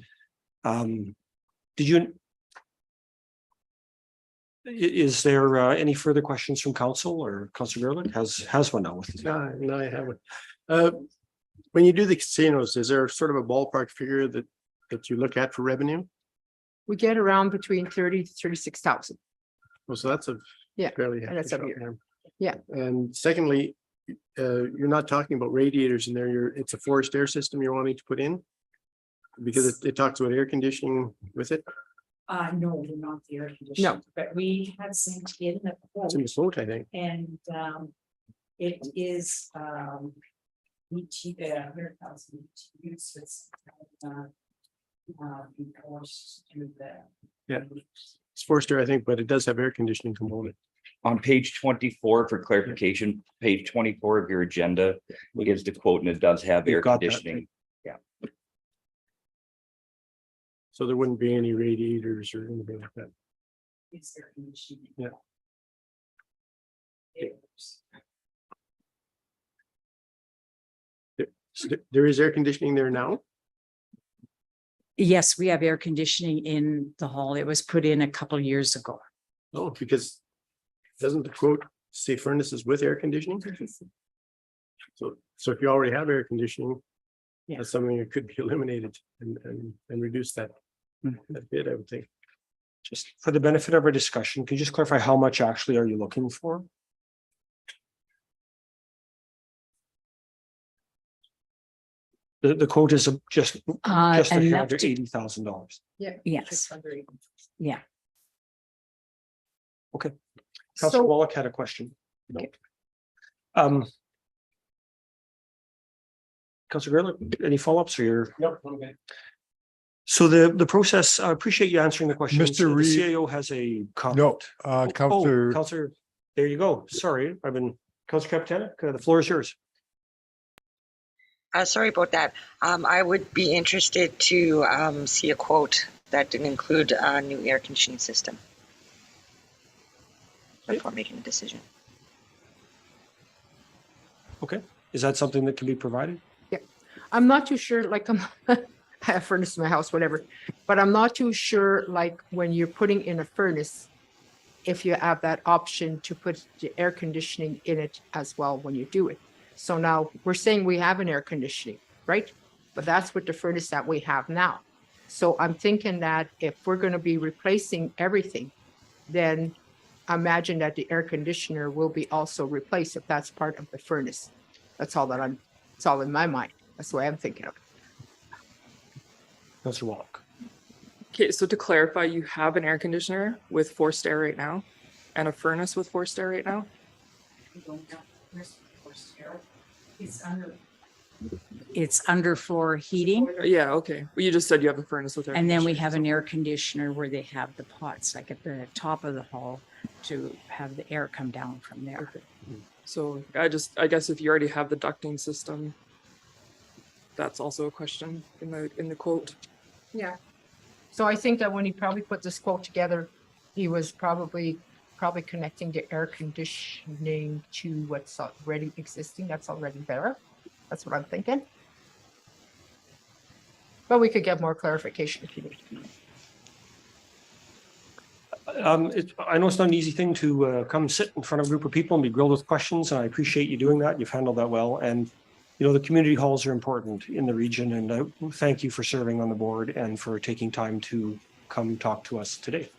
[SPEAKER 2] Is there any further questions from council, or Councilor Gerlich has one now with you?
[SPEAKER 9] No, I haven't. When you do the casinos, is there sort of a ballpark figure that you look at for revenue?
[SPEAKER 14] We get around between 30 to 36,000.
[SPEAKER 9] Well, so that's a
[SPEAKER 14] Yeah,
[SPEAKER 9] fairly.
[SPEAKER 14] and that's
[SPEAKER 9] hefty
[SPEAKER 14] every
[SPEAKER 9] shot
[SPEAKER 14] year.
[SPEAKER 9] there.
[SPEAKER 14] Yeah.
[SPEAKER 9] And secondly, you're not talking about radiators in there. It's a forced air system you're wanting to put in? Because it talks about air conditioning with it.
[SPEAKER 13] No, we're not the air conditioner. But we had sent in the
[SPEAKER 9] It's in the quote, I think.
[SPEAKER 13] and it is here comes use it's enforced through the.
[SPEAKER 9] Yeah. It's forced air, I think, but it does have air conditioning component.
[SPEAKER 10] On page 24, for clarification, page 24 of your agenda gives the quote, and it does have
[SPEAKER 2] You've
[SPEAKER 10] air
[SPEAKER 2] got that,
[SPEAKER 10] conditioning.
[SPEAKER 9] So there wouldn't be any radiators or anything like that.
[SPEAKER 13] It's air conditioning.
[SPEAKER 9] Yeah. So there is air conditioning there now?
[SPEAKER 13] Yes, we have air conditioning in the hall. It was put in a couple of years ago.
[SPEAKER 9] Oh, because doesn't the quote say furnaces with air conditioning? So if you already have air conditioning,
[SPEAKER 13] Yeah.
[SPEAKER 9] that's something that could be eliminated and reduce that bit, I would think.
[SPEAKER 2] Just for the benefit of our discussion, can you just clarify how much actually are you looking for? The quote is just
[SPEAKER 13] Enough to-
[SPEAKER 2] $380,000.
[SPEAKER 14] Yeah.
[SPEAKER 13] Yes.
[SPEAKER 14] just under 80.
[SPEAKER 13] Yeah.
[SPEAKER 2] Councilor
[SPEAKER 14] So-
[SPEAKER 2] Wallach had a question.
[SPEAKER 14] Okay.
[SPEAKER 2] Councilor Gerlich, any follow-ups or your?
[SPEAKER 9] No, okay.
[SPEAKER 2] So the process, I appreciate you answering the question.
[SPEAKER 6] Mr.
[SPEAKER 2] The
[SPEAKER 6] Reid-
[SPEAKER 2] CAO has a comment.
[SPEAKER 6] No,
[SPEAKER 2] Oh,
[SPEAKER 6] Counselor,
[SPEAKER 2] Counselor, there you go. Sorry, Counselor Capitana, the floor is yours.
[SPEAKER 1] Sorry about that. I would be interested to see a quote that didn't include a new air conditioning system before making a decision.
[SPEAKER 2] Okay, is that something that can be provided?
[SPEAKER 14] I'm not too sure, like, I have a furnace in my house, whatever, but I'm not too sure, like, when you're putting in a furnace, if you have that option to put the air conditioning in it as well when you do it. So now we're saying we have an air conditioning, right? But that's with the furnace that we have now. So I'm thinking that if we're going to be replacing everything, then imagine that the air conditioner will be also replaced if that's part of the furnace. It's all in my mind. That's the way I'm thinking of it.
[SPEAKER 2] Councilor Wallach.
[SPEAKER 3] Okay, so to clarify, you have an air conditioner with forced air right now and a furnace with forced air right now?
[SPEAKER 13] It's under it's underfloor heating.
[SPEAKER 3] Yeah, okay. Well, you just said you have a furnace with air.
[SPEAKER 13] And then we
[SPEAKER 3] conditioning,
[SPEAKER 13] have
[SPEAKER 3] so-
[SPEAKER 13] an air conditioner where they have the pots like at the top of the hall to have the air come down from there.
[SPEAKER 3] Okay. So I guess if you already have the ducting system, that's also a question in the quote.
[SPEAKER 14] Yeah. So I think that when he probably put this quote together, he was probably connecting the air conditioning to what's already existing, that's already there. That's what I'm thinking. But we could get more clarification if you need.
[SPEAKER 2] I know it's not an easy thing to come sit in front of a group of people and be grilled with questions, and I appreciate you doing that. You've handled that well. And, you know, the community halls are important in the region, and I thank you for serving on the board and for taking time to come talk to us today.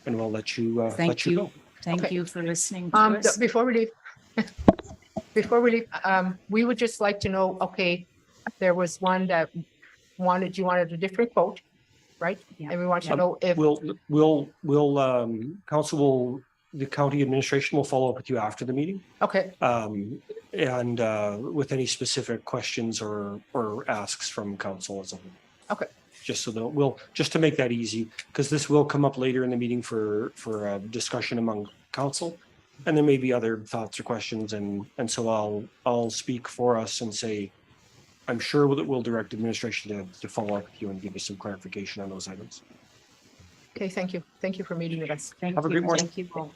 [SPEAKER 2] And we'll let you,
[SPEAKER 13] Thank
[SPEAKER 2] let you
[SPEAKER 13] you.
[SPEAKER 2] go.
[SPEAKER 13] Thank
[SPEAKER 14] Okay.
[SPEAKER 13] you for listening to us.
[SPEAKER 14] Before we leave, we would just like to know, okay, there was one that you wanted a different quote, right?
[SPEAKER 13] Yeah.
[SPEAKER 14] And we want to know if,
[SPEAKER 2] The county administration will follow up with you after the meeting.
[SPEAKER 14] okay,
[SPEAKER 2] And with any specific questions or asks from council as a whole.
[SPEAKER 14] Okay.
[SPEAKER 2] Just so that just to make that easy, because this will come up later in the meeting for discussion among council. And there may be other thoughts or questions, and so I'll speak for us and say, I'm sure that we'll direct administration to follow up with you and give you some clarification on those items.
[SPEAKER 14] okay, thank you. Thank you for meeting with us.
[SPEAKER 13] Thank
[SPEAKER 2] Have a
[SPEAKER 13] you.
[SPEAKER 2] great morning.
[SPEAKER 13] Thank you all.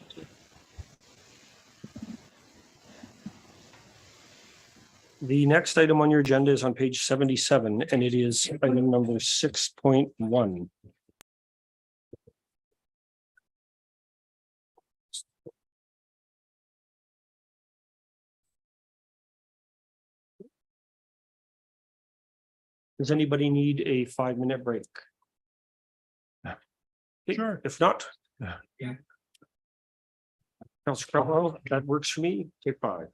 [SPEAKER 2] The next item on your agenda is on page 77, and it is item number 6.1. Does anybody need a 5-minute break? Sure. If not.
[SPEAKER 6] Yeah.
[SPEAKER 2] Councilor Cromwell, that works for me. Take 5.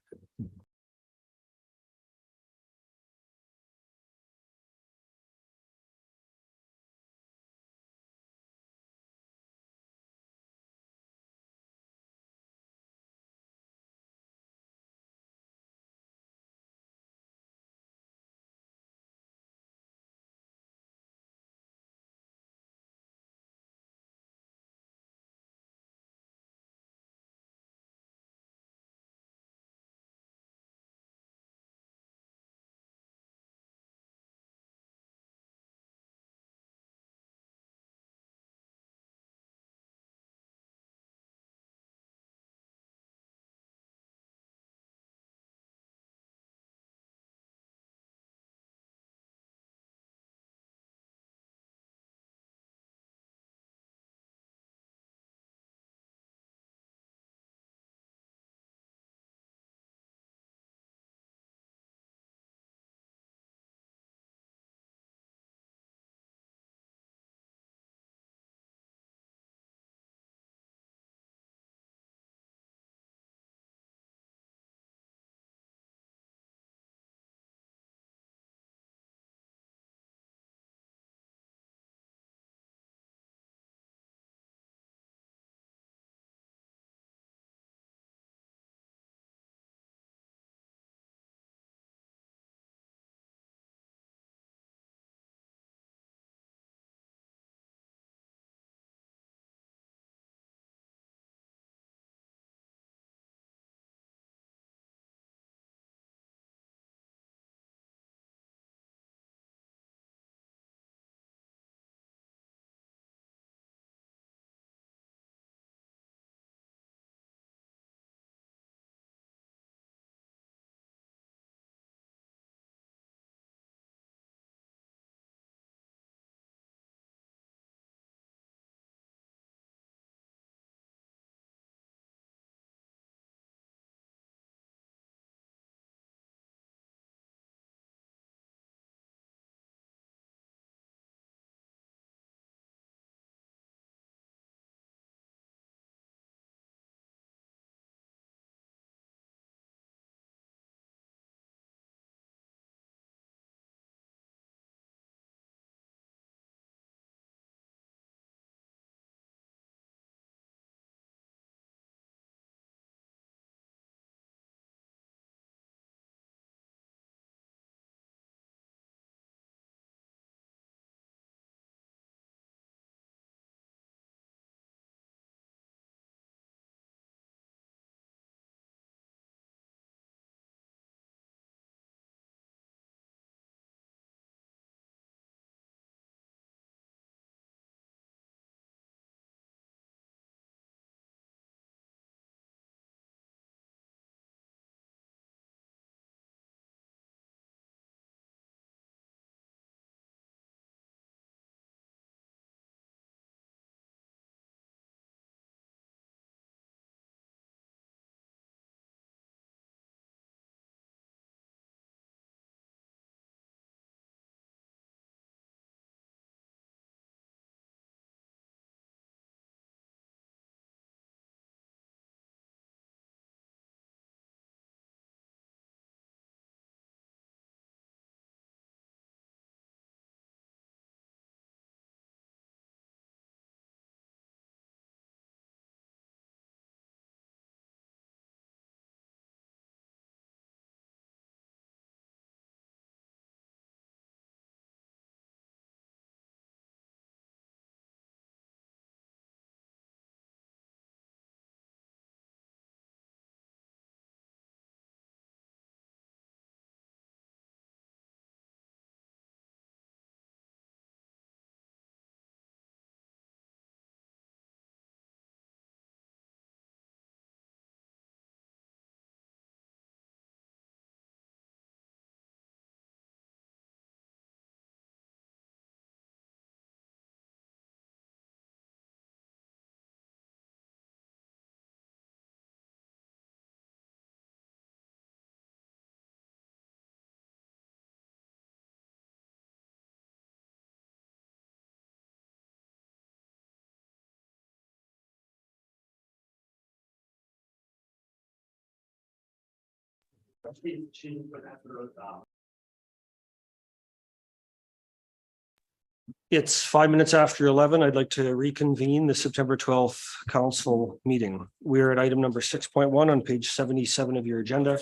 [SPEAKER 2] It's 5 minutes after 11. I'd like to reconvene the September 12th council meeting. We're at item number 6.1 on page 77 of your agenda.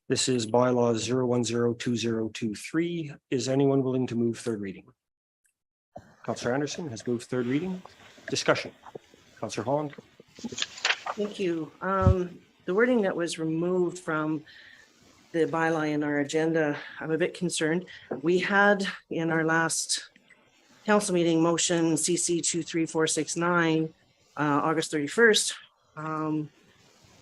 [SPEAKER 2] This is bylaw 0102023. Is anyone willing to move third reading? Councillor Anderson has moved third reading. Discussion. Councillor Holland.
[SPEAKER 4] Thank you. The wording that was removed from the bylaw in our agenda, I'm a bit concerned. We had in our last council meeting motion CC 23469, August 31st,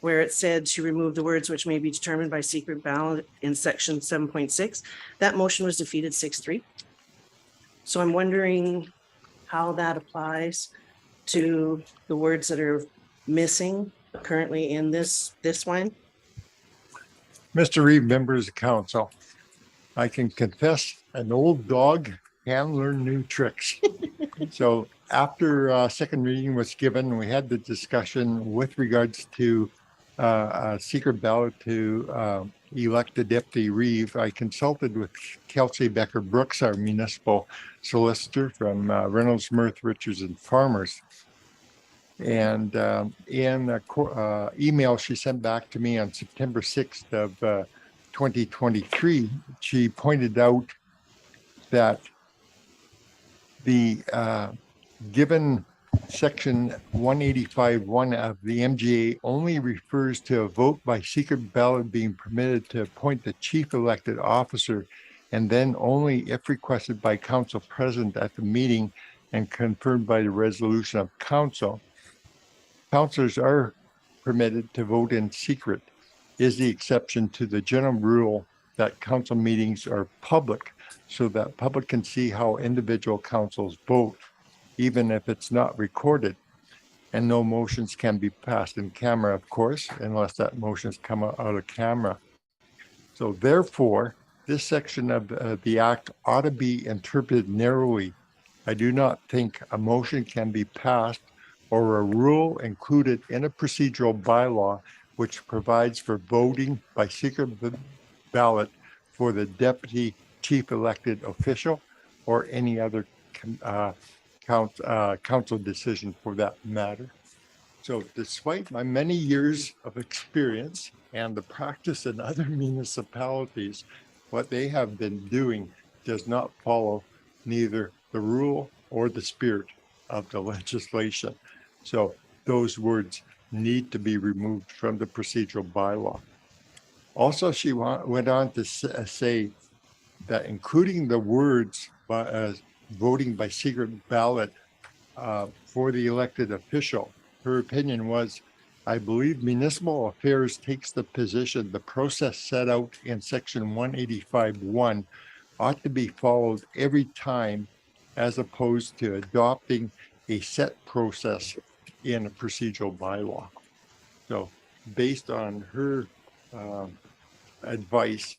[SPEAKER 4] where it said to remove the words which may be determined by secret ballot in section 7.6. That motion was defeated 6-3. So I'm wondering how that applies to the words that are missing currently in this one.
[SPEAKER 6] Mr. Reed, members of council, I can confess an old dog can learn new tricks. So after second reading was given, we had the discussion with regards to a secret ballot to elect the deputy reeve. I consulted with Kelsey Becker Brooks, our municipal solicitor from Reynolds, Mirth, Richards and Farmers. And in an email she sent back to me on September 6th of 2023, she pointed out that the given section 185(1) of the MGA only refers to a vote by secret ballot being permitted to appoint the chief elected officer, and then only if requested by council present at the meeting and confirmed by the resolution of council. Councilors are permitted to vote in secret, is the exception to the general rule that council meetings are public so that public can see how individual councils vote, even if it's not recorded. And no motions can be passed in camera, of course, unless that motion's come out of camera. So therefore, this section of the act ought to be interpreted narrowly. I do not think a motion can be passed or a rule included in a procedural bylaw which provides for voting by secret ballot for the deputy chief elected official or any other council decision for that matter. So despite my many years of experience and the practice in other municipalities, what they have been doing does not follow neither the rule or the spirit of the legislation. So those words need to be removed from the procedural bylaw. Also, she went on to say that including the words voting by secret ballot for the elected official, her opinion was, I believe municipal affairs takes the position the process set out in section 185(1) ought to be followed every time, as opposed to adopting a set process in a procedural bylaw. So based on her advice,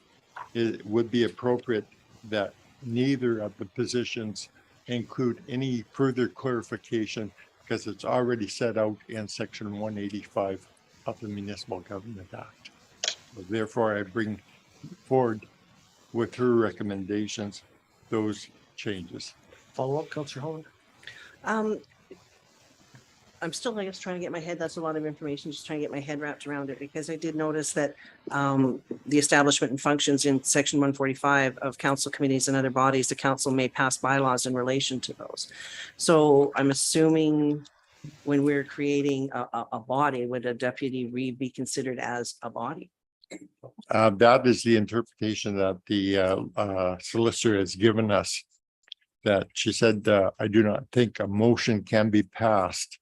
[SPEAKER 6] it would be appropriate that neither of the positions include any further clarification because it's already set out in section 185 of the Municipal Government Act. So therefore, I bring forward with her recommendations, those changes.
[SPEAKER 2] Follow up, Councillor Holland.
[SPEAKER 4] I'm still, I guess, trying to get my head, that's a lot of information, just trying to get my head wrapped around it, because I did notice that the establishment and functions in section 145 of council committees and other bodies, the council may pass bylaws in relation to those. So I'm assuming when we're creating a body, would a deputy reeve be considered as a body?
[SPEAKER 6] That is the interpretation that the solicitor has given us. That she said, I do not think a motion can be passed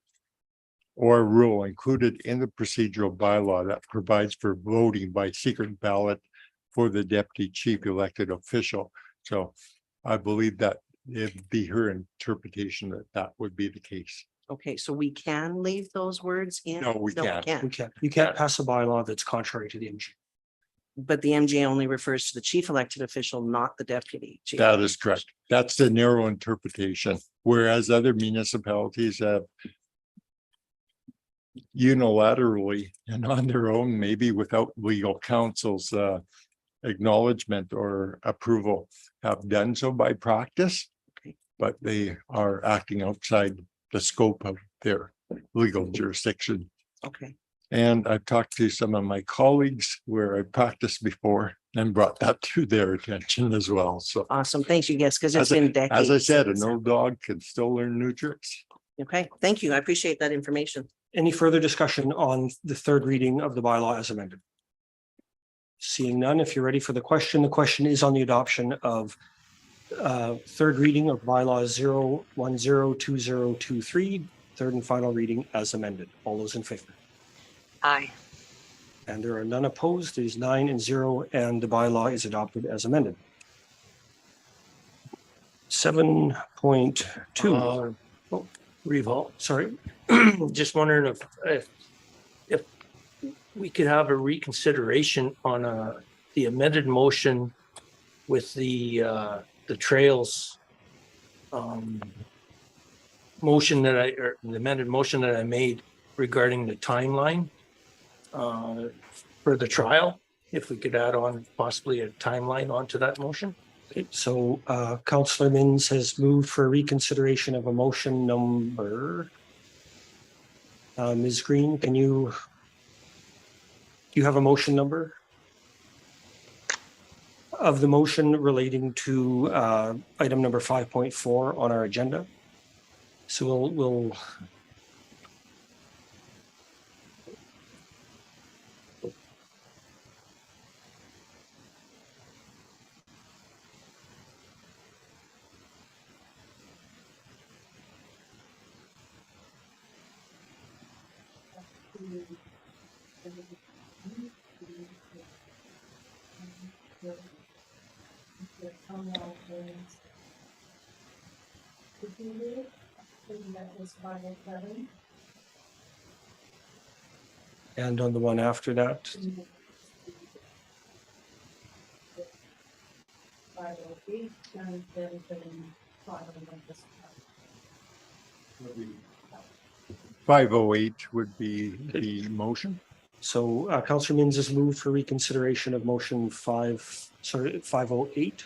[SPEAKER 6] or a rule included in the procedural bylaw that provides for voting by secret ballot for the deputy chief elected official. So I believe that it'd be her interpretation that that would be the case.
[SPEAKER 4] Okay, so we can leave those words in?
[SPEAKER 6] No, we can't.
[SPEAKER 2] You can't pass a bylaw that's contrary to the MG.
[SPEAKER 4] But the MGA only refers to the chief elected official, not the deputy chief.
[SPEAKER 6] That is correct. That's the narrow interpretation, whereas other municipalities have unilaterally and on their own, maybe without legal counsel's acknowledgement or approval, have done so by practice, but they are acting outside the scope of their legal jurisdiction.
[SPEAKER 4] Okay.
[SPEAKER 6] And I've talked to some of my colleagues where I practiced before and brought that to their attention as well. So
[SPEAKER 4] Awesome. Thanks, you guys, because it's
[SPEAKER 6] as
[SPEAKER 4] been decades.
[SPEAKER 6] I said, an
[SPEAKER 4] since-
[SPEAKER 6] old dog can still learn new tricks.
[SPEAKER 4] Okay, thank you. I appreciate that information.
[SPEAKER 2] Any further discussion on the third reading of the bylaw as amended? Seeing none, if you're ready for the question is on the adoption of third reading of bylaw 0102023, third and final reading as amended. All those in favor?
[SPEAKER 1] Aye.
[SPEAKER 2] And there are none opposed. It is 9-0, and the bylaw is adopted as amended. 7.2.
[SPEAKER 8] Revolt.
[SPEAKER 2] Sorry.
[SPEAKER 8] Just wondering if we could have a reconsideration on the amended motion with the trails motion or the amended motion that I made regarding the timeline for the trial, if we could add on possibly a timeline onto that motion.
[SPEAKER 2] Okay, so Councillor Mins has moved for reconsideration of a motion number. Ms. Green, do you have a motion number? Of the motion relating to item number 5.4 on our agenda. So we'll and on the one after that.
[SPEAKER 6] Five oh eight would be the motion.
[SPEAKER 2] So Councillor Mins has moved for reconsideration of motion 508.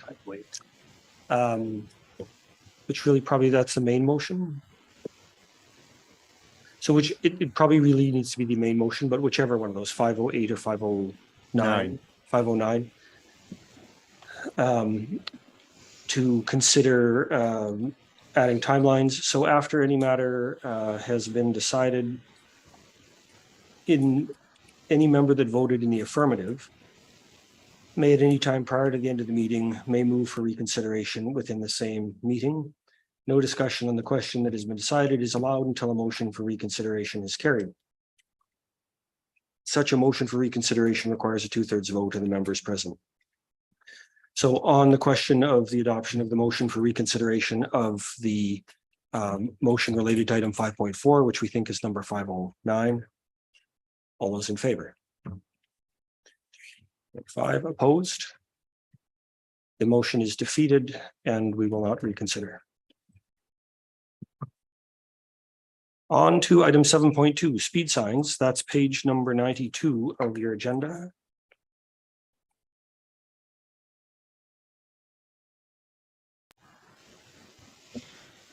[SPEAKER 2] Which really probably that's the main motion. So which it probably really needs to be the main motion, but whichever one of those 508 or 509, 509. To consider adding timelines. So after any matter has been decided, in any member that voted in the affirmative may at any time prior to the end of the meeting may move for reconsideration within the same meeting. No discussion on the question that has been decided is allowed until a motion for reconsideration is carried. Such a motion for reconsideration requires a 2/3 vote of the members present. So on the question of the adoption of the motion for reconsideration of the motion related to item 5.4, which we think is number 509. All those in favor? 5 opposed. The motion is defeated and we will not reconsider. On to item 7.2, speed signs. That's page number 92 of your agenda.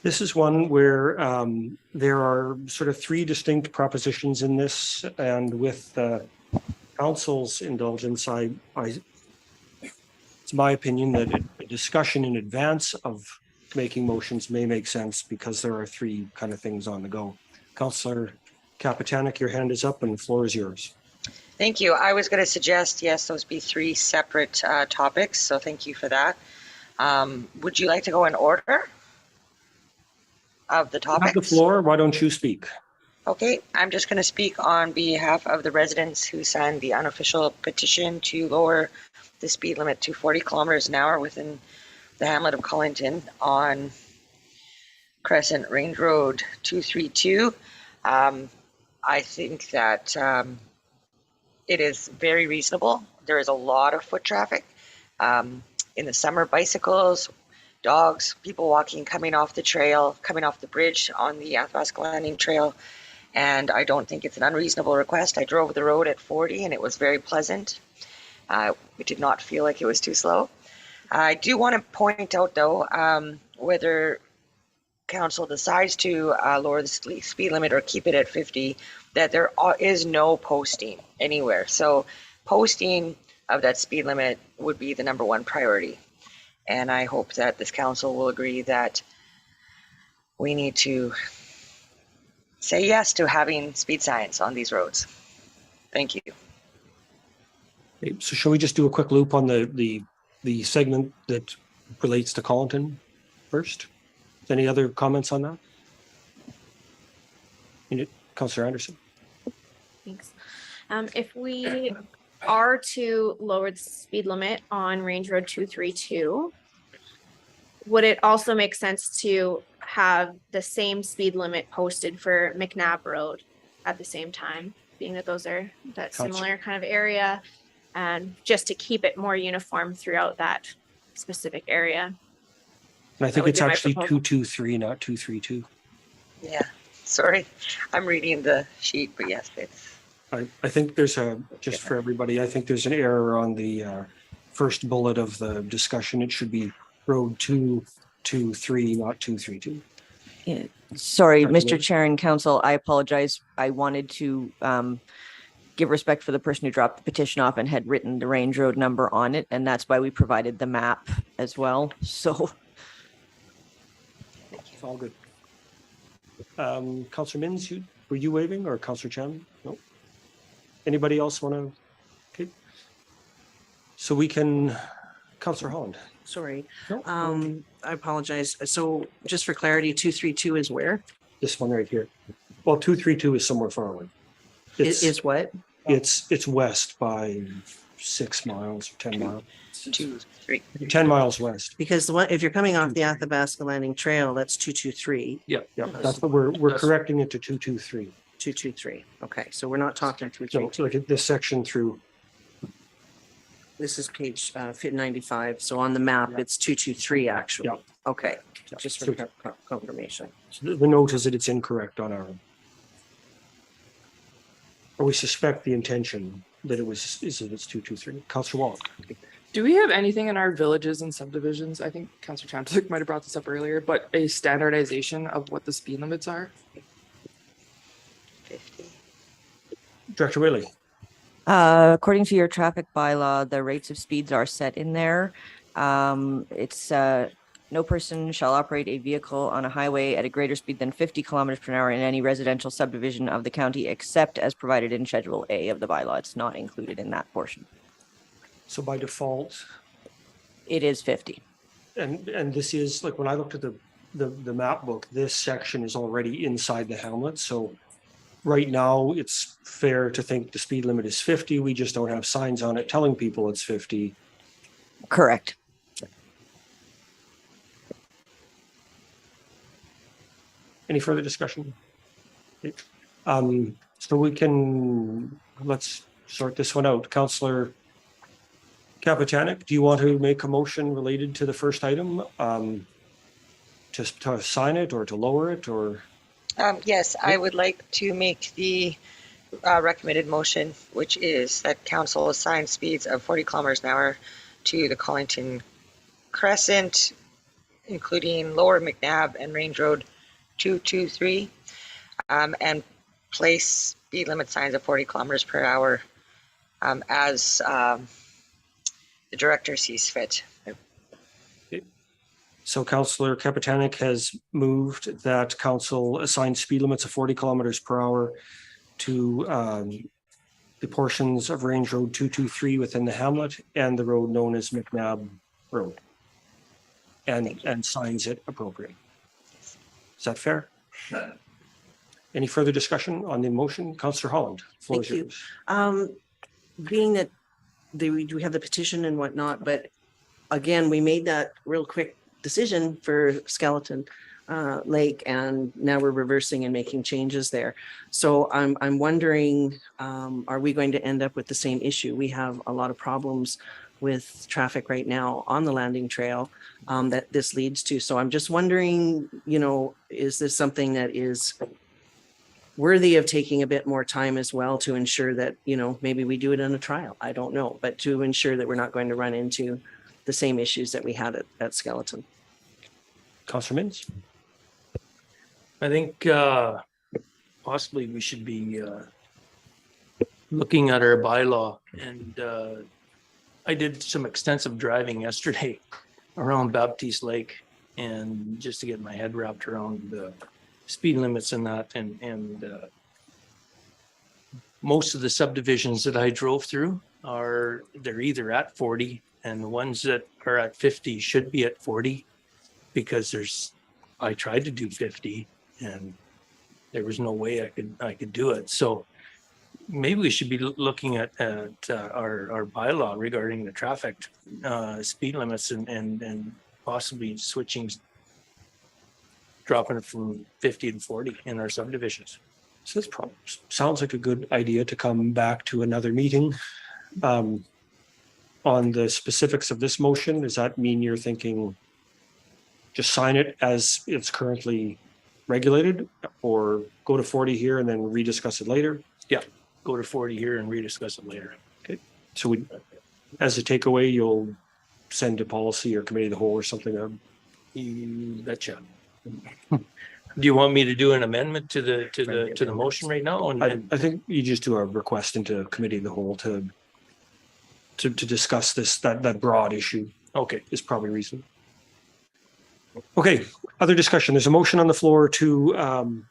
[SPEAKER 2] This is one where there are sort of 3 distinct propositions in this, and with council's indulgence, it's my opinion that a discussion in advance of making motions may make sense because there are 3 kind of things on the go. Councillor Kapitanek, your hand is up and the floor is yours.
[SPEAKER 1] Thank you. I was going to suggest, yes, those be 3 separate topics. So thank you for that. Would you like to go in order of the
[SPEAKER 2] You have
[SPEAKER 1] topics?
[SPEAKER 2] the floor. Why don't you speak?
[SPEAKER 1] Okay, I'm just going to speak on behalf of the residents who signed the unofficial petition to lower the speed limit to 40 kilometers an hour within the hamlet of Collington on Crescent Range Road 232. I think that it is very reasonable. There is a lot of foot traffic. In the summer, bicycles, dogs, people walking, coming off the trail, coming off the bridge on the Athabasca Landing Trail, And I don't think it's an unreasonable request. I drove the road at 40 and it was very pleasant. We did not feel like it was too slow. I do want to point out though, whether council decides to lower the speed limit or keep it at 50, that there is no posting anywhere. So posting of that speed limit would be the number one priority. And I hope that this council will agree that we need to say yes to having speed signs on these roads. Thank you.
[SPEAKER 2] Okay, so shall we just do a quick loop on the segment that relates to Collinton first? Any other comments on that? Councillor Anderson.
[SPEAKER 11] Thanks. If we are to lower the speed limit on Range Road 232, would it also make sense to have the same speed limit posted for McNabb Road at the same time, being that those are that similar kind of area, and just to keep it more uniform throughout that specific area?
[SPEAKER 2] And I think
[SPEAKER 11] would
[SPEAKER 2] it's
[SPEAKER 11] be my
[SPEAKER 2] actually
[SPEAKER 11] proposal.
[SPEAKER 2] 223, not 232.
[SPEAKER 1] Yeah, sorry. I'm reading the sheet, but yes, it's.
[SPEAKER 2] I think there's just for everybody, I think there's an error on the first bullet of the discussion. It should be road 223, not 232.
[SPEAKER 12] Yeah. Sorry,
[SPEAKER 2] Dr.
[SPEAKER 12] Mr.
[SPEAKER 2] Williams?
[SPEAKER 12] Chair and Council, I apologize. I wanted to give respect for the person who dropped the petition off and had written the Range Road number on it, and that's why we provided the map as well. So
[SPEAKER 2] It's all good. Councillor Mins, were you waving, or Councillor Chan? No. Anybody else want to? Okay. So we can, Councillor Holland.
[SPEAKER 4] Sorry,
[SPEAKER 2] No,
[SPEAKER 4] I apologize. So just for clarity, 232 is where?
[SPEAKER 2] This one right here. Well, 232 is somewhere far away.
[SPEAKER 4] Is what?
[SPEAKER 2] It's west by 6 miles or 10 miles.
[SPEAKER 1] 2, 3.
[SPEAKER 2] 10 miles west.
[SPEAKER 4] Because the one, if you're coming off the Athabasca Landing Trail, that's 223.
[SPEAKER 2] Yeah, that's what we're
[SPEAKER 8] That's-
[SPEAKER 2] correcting it to 223.
[SPEAKER 4] 223. Okay, so we're not talking
[SPEAKER 2] So
[SPEAKER 4] 232.
[SPEAKER 2] look at this section through.
[SPEAKER 4] This is page 95. So on the map, it's 223 actually.
[SPEAKER 2] Yeah.
[SPEAKER 4] Okay, just for
[SPEAKER 2] So-
[SPEAKER 4] confirmation.
[SPEAKER 2] So the note is that it's incorrect on our. Or we suspect the intention that is that it's 223. Councillor Wong.
[SPEAKER 3] Do we have anything in our villages and subdivisions? I think Councillor Chambliss might have brought this up earlier, but a standardization of what the speed limits are?
[SPEAKER 1] 50.
[SPEAKER 2] Director Whaley.
[SPEAKER 12] according to your traffic bylaw, the rates of speeds are set in there. It's no person shall operate a vehicle on a highway at a greater speed than 50 kilometers per hour in any residential subdivision of the county, except as provided in Schedule A of the bylaw. It's not included in that portion.
[SPEAKER 2] So by default,
[SPEAKER 12] It is 50.
[SPEAKER 2] and this is like when I looked at the map book, this section is already inside the hamlet. So right now it's fair to think the speed limit is 50. We just don't have signs on it telling people it's 50.
[SPEAKER 12] Correct.
[SPEAKER 2] Any further discussion? So we can, let's sort this one out. Councillor Kapitanek, do you want to make a motion related to the first item? To sign it or to lower it or?
[SPEAKER 1] Yes, I would like to make the recommended motion, which is that council assign speeds of 40 kilometers an hour to the Collington Crescent, including Lower McNabb and Range Road 223, and place speed limit signs of 40 kilometers per hour as the director sees fit.
[SPEAKER 2] So Councillor Kapitanek has moved that council assign speed limits of 40 kilometers per hour to the portions of Range Road 223 within the hamlet and the road known as McNabb Road. And signs it appropriate. Is that fair? Any further discussion on the motion? Councillor Holland, floor is
[SPEAKER 4] Thank you.
[SPEAKER 2] yours.
[SPEAKER 4] Being that we do have the petition and whatnot, but again, we made that real quick decision for Skeleton Lake, and now we're reversing and making changes there. So I'm wondering, are we going to end up with the same issue? We have a lot of problems with traffic right now on the landing trail that this leads to. So I'm just wondering, is this something that is worthy of taking a bit more time as well to ensure that, you know, maybe we do it in a trial. I don't know, but to ensure that we're not going to run into the same issues that we had at Skeleton.
[SPEAKER 2] Councillor Mins?
[SPEAKER 8] I think possibly we should be looking at our bylaw, and I did some extensive driving yesterday around Baptiste Lake, and just to get my head wrapped around the speed limits and that, and most of the subdivisions that I drove through they're either at 40, and the ones that are at 50 should be at 40, because I tried to do 50 and there was no way I could do it. So maybe we should be looking at our bylaw regarding the traffic speed limits and possibly dropping it from 50 to 40 in our subdivisions.
[SPEAKER 2] So this probably sounds like a good idea to come back to another meeting. On the specifics of this motion, does that mean you're thinking just sign it as it's currently regulated, or go to 40 here and then rediscuss it later?
[SPEAKER 8] Yeah, go to 40 here and rediscuss it later.
[SPEAKER 2] Okay, so as a takeaway, you'll send to policy or committee of the whole or something?
[SPEAKER 8] You betcha. Do you want me to do an amendment to the motion right now? And
[SPEAKER 2] I think you just do a request into committee of the whole to discuss that broad issue.
[SPEAKER 8] Okay,
[SPEAKER 2] is probably reasonable. Okay, other discussion. There's a motion on the floor to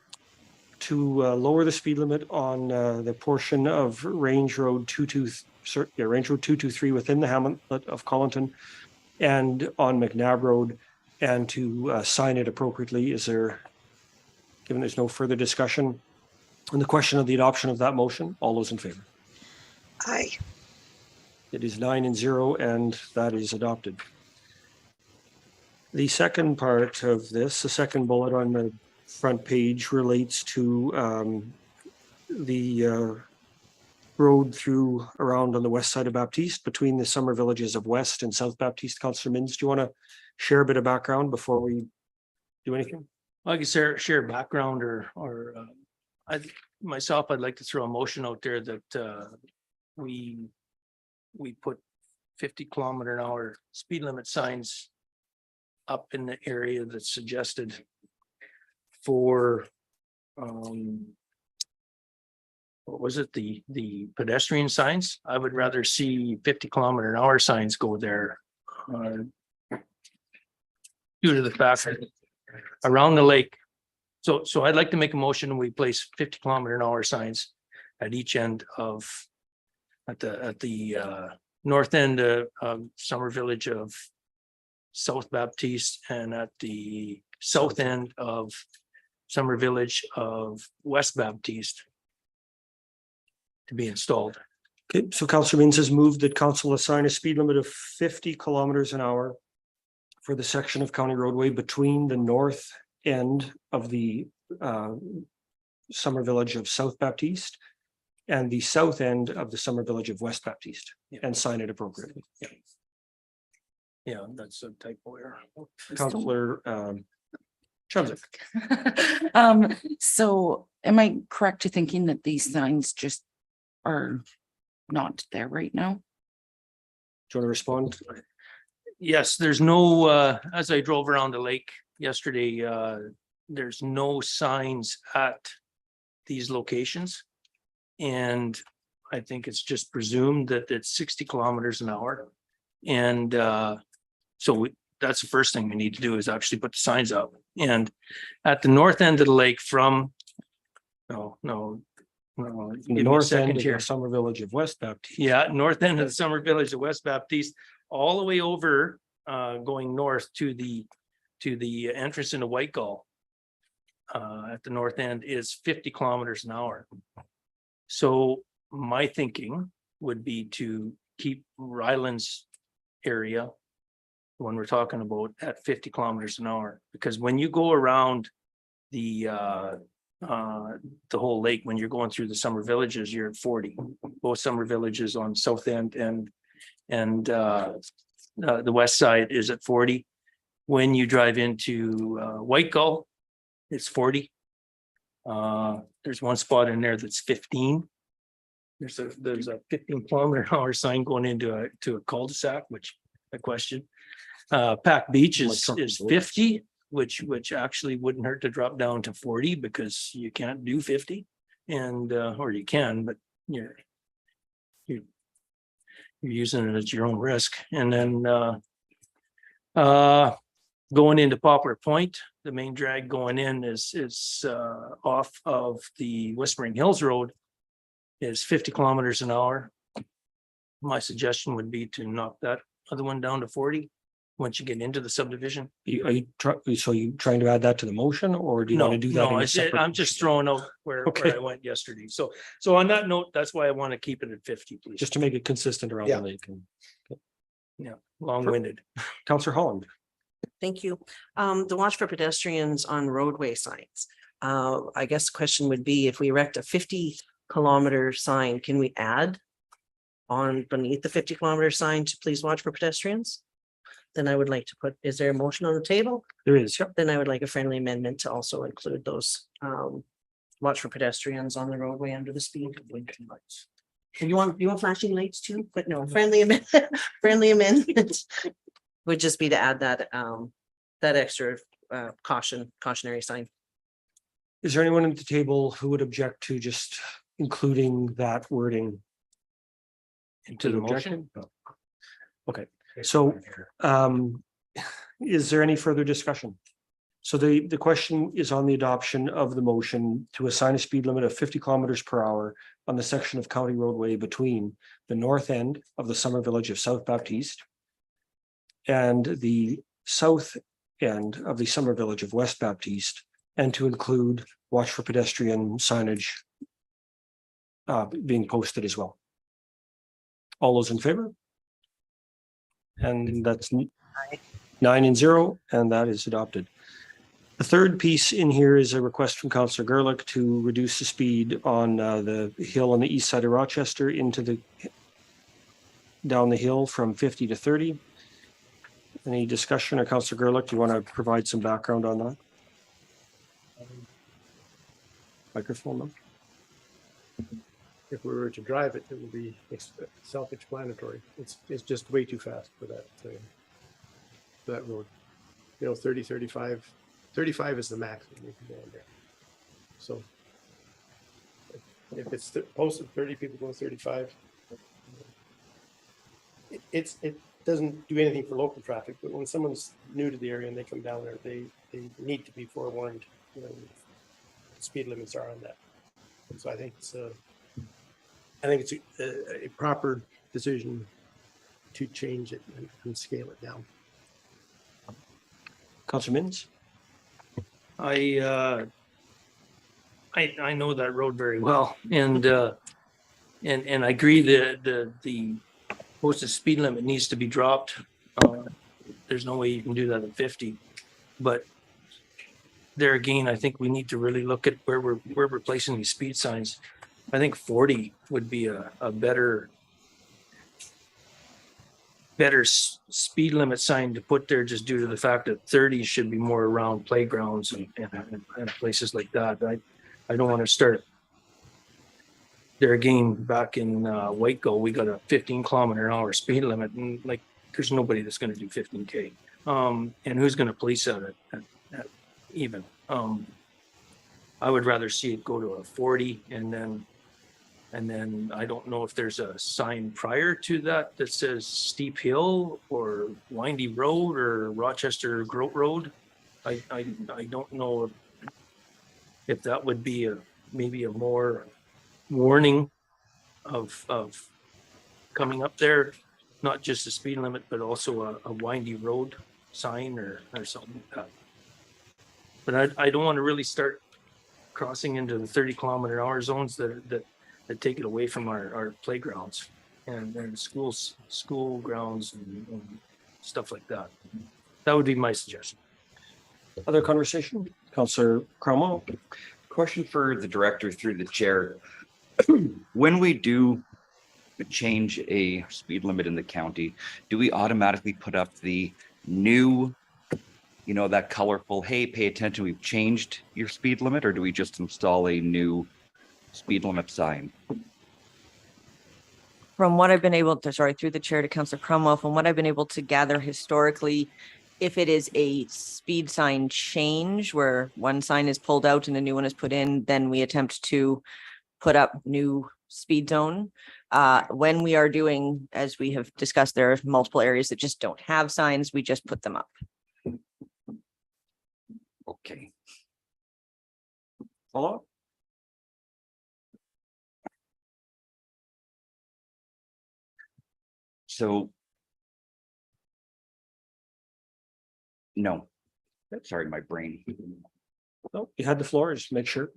[SPEAKER 2] lower the speed limit on the portion of Range Road 223 within the hamlet of Collinton and on McNabb Road, and to sign it appropriately. Given there's no further discussion on the question of the adoption of that motion, all those in favor?
[SPEAKER 1] Aye.
[SPEAKER 2] It is 9-0, and that is adopted. The second part of this, the second bullet on the front page, relates to the road around on the west side of Baptiste between the summer villages of West and South Baptiste. Councillor Mins, do you want to share a bit of background before we do anything?
[SPEAKER 8] I can share background or I'd like to throw a motion out there that we put 50-kilometer-an-hour speed limit signs up in the area that's suggested for what was it, the pedestrian signs. I would rather see 50-kilometer-an-hour signs go there due to the fact that around the lake. So I'd like to make a motion and we place 50-kilometer-an-hour signs at each end at the north end of Summer Village of South Baptiste and at the south end of Summer Village of West Baptiste to be installed.
[SPEAKER 2] Okay, so Councillor Mins has moved that council assign a speed limit of 50 kilometers an hour for the section of county roadway between the north end of the Summer Village of South Baptiste and the south end of the Summer Village of West Baptiste, and sign it appropriately.
[SPEAKER 8] Yeah, that's a typo error.
[SPEAKER 2] Councillor Chunzik.
[SPEAKER 5] So am I correct to thinking that these signs just are not there right now?
[SPEAKER 2] Do you want to respond?
[SPEAKER 8] Yes, there's no, as I drove around the lake yesterday, there's no signs at these locations. And I think it's just presumed that it's 60 kilometers an hour. And that's the first thing we need to do is actually put the signs up. And at the north end of the lake from,
[SPEAKER 2] The north end of the Summer Village of West Baptiste.
[SPEAKER 8] Yeah, north end of the Summer Village of West Baptiste, all the way over, going north to the entrance into White Gull. At the north end is 50 kilometers an hour. So my thinking would be to keep Ryland's area when we're talking about at 50 kilometers an hour, because when you go around the whole lake, when you're going through the summer villages, you're at 40. Both summer villages on south end and the west side is at 40. When you drive into White Gull, it's 40. There's one spot in there that's 15. There's a 15-kilometer-an-hour sign going into a cul-de-sac, which I question. Pack Beach is 50, which actually wouldn't hurt to drop down to 40 because you can't do 50. And or you can, but you're using it at your own risk. And then going into Poplar Point, the main drag going in is off of the Whispering Hills Road is 50 kilometers an hour. My suggestion would be to knock that other one down to 40 once you get into the subdivision.
[SPEAKER 2] Are you trying to add that to the motion, or do you want to do that?
[SPEAKER 8] No,
[SPEAKER 2] in a
[SPEAKER 8] it's-
[SPEAKER 2] separate
[SPEAKER 8] I'm just
[SPEAKER 2] motion?
[SPEAKER 8] throwing out where
[SPEAKER 2] Okay.
[SPEAKER 8] I went yesterday. So on that note, that's why I want to keep it at 50, please.
[SPEAKER 2] Just to make it consistent around the
[SPEAKER 9] Yeah.
[SPEAKER 2] lake. And
[SPEAKER 8] Yeah, long-winded.
[SPEAKER 2] Counselor Holland.
[SPEAKER 4] Thank you. The watch for pedestrians on roadway signs. I guess the question would be, if we erect a 50-kilometer sign, can we add on beneath the 50-kilometer sign to please watch for pedestrians? Then I would like to put, is there a motion on the table?
[SPEAKER 2] There is, yep.
[SPEAKER 4] Then I would like a friendly amendment to also include those watch for pedestrians on the roadway under the speed blinking lights. And you want flashing lights too? But no, friendly amendment would just be to add that extra cautionary sign.
[SPEAKER 2] Is there anyone at the table who would object to just including that wording?
[SPEAKER 8] Into the motion?
[SPEAKER 2] Okay, so is there any further discussion? So the question is on the adoption of the motion to assign a speed limit of 50 kilometers per hour on the section of county roadway between the north end of the summer village of South Baptiste and the south end of the summer village of West Baptiste, and to include watch for pedestrian signage being posted as well. All those in favor? And that's 9-0, and that is adopted. The third piece in here is a request from Councillor Gerlich to reduce the speed on the hill on the east side of Rochester down the hill from 50 to 30. Any discussion, or Councillor Gerlich, do you want to provide some background on that? Microphone though.
[SPEAKER 9] If we were to drive it, it would be self-explanatory. It's just way too fast for that road. 30, 35, 35 is the maximum you can go on there. So if it's posted 30, people go 35. It doesn't do anything for local traffic, but when someone's new to the area and they come down there, they need to be forewarned. The speed limits are on that. And so I think it's a proper decision to change it and scale it down.
[SPEAKER 2] Councillor Minns?
[SPEAKER 8] I know that road very well, and I agree that the posted speed limit needs to be dropped. There's no way you can do that at 50, but there again, I think we need to really look at where we're placing these speed signs. I think 40 would be a better speed limit sign to put there, just due to the fact that 30 should be more around playgrounds and places like that. I don't want to start there again. Back in Waco, we got a 15-kilometer-an-hour speed limit, and like there's nobody that's going to do 15K. And who's going to police that at even? I would rather see it go to a 40, and then I don't know if there's a sign prior to that that says Steep Hill or Windy Road or Rochester Grote Road. I don't know if that would be maybe a more warning of coming up there, not just the speed limit, but also a windy road sign or something like that. But I don't want to really start crossing into the 30-kilometer-an-hour zones that take it away from our playgrounds and school grounds and stuff like that. That would be my suggestion.
[SPEAKER 2] Other conversation? Councillor Cromwell?
[SPEAKER 10] Question for the director through the chair. When we do change a speed limit in the county, do we automatically put up the new you know, that colorful, hey, pay attention, we've changed your speed limit, or do we just install a new speed limit sign?
[SPEAKER 12] From what I've been able to, sorry, through the chair to Councillor Cromwell, from what I've been able to gather historically, if it is a speed sign change where one sign is pulled out and a new one is put in, then we attempt to put up new speed zone. When we are doing, as we have discussed, there are multiple areas that just don't have signs. We just put them up.
[SPEAKER 10] Okay.
[SPEAKER 2] Follow up?
[SPEAKER 10] So. No, sorry, my brain.
[SPEAKER 2] No, you had the floor, just make sure.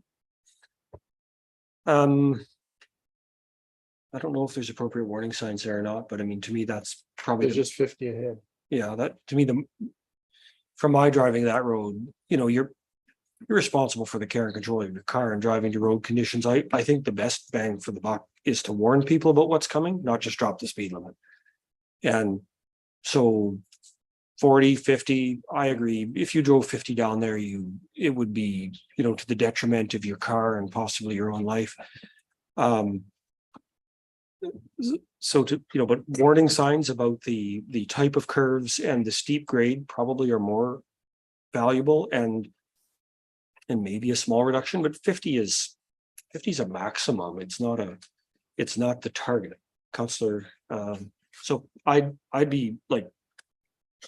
[SPEAKER 2] I don't know if there's appropriate warning signs there or not, but I mean, to me, that's probably,
[SPEAKER 9] There's just 50 ahead.
[SPEAKER 2] yeah, that, to me, from my driving that road, you know, you're responsible for the care and control of your car and driving to road conditions. I think the best bang for the buck is to warn people about what's coming, not just drop the speed limit. And so 40, 50, I agree. If you drove 50 down there, it would be, you know, to the detriment of your car and possibly your own life. So to, you know, but warning signs about the type of curves and the steep grade probably are more valuable, and maybe a small reduction, but 50 is a maximum. It's not the target. Councillor, so I'd be like,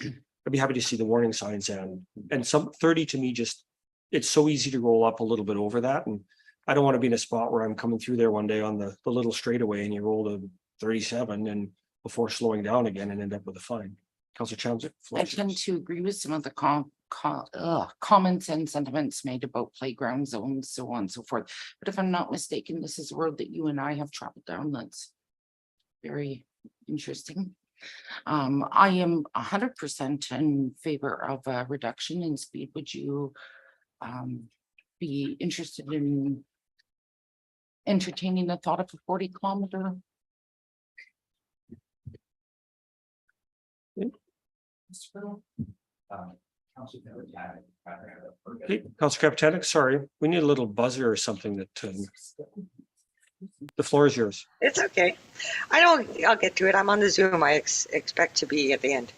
[SPEAKER 2] I'd be happy to see the warning signs, and some 30 to me, just, it's so easy to roll up a little bit over that. And I don't want to be in a spot where I'm coming through there one day on the little straightaway and you roll to 37 and before slowing down again and end up with a fine. Councillor Chalmers.
[SPEAKER 5] I tend to agree with some of the comments and sentiments made about playground zones, so on and so forth. But if I'm not mistaken, this is a road that you and I have traveled down. That's very interesting. I am 100% in favor of a reduction in speed. Would you be interested in entertaining the thought of a 40-kilometer?
[SPEAKER 2] Hey, Councillor Kapitanek, sorry, we need a little buzzer or something that the floor is yours.
[SPEAKER 1] It's okay. I'll get to it. I'm on the Zoom. I expect to be at the end.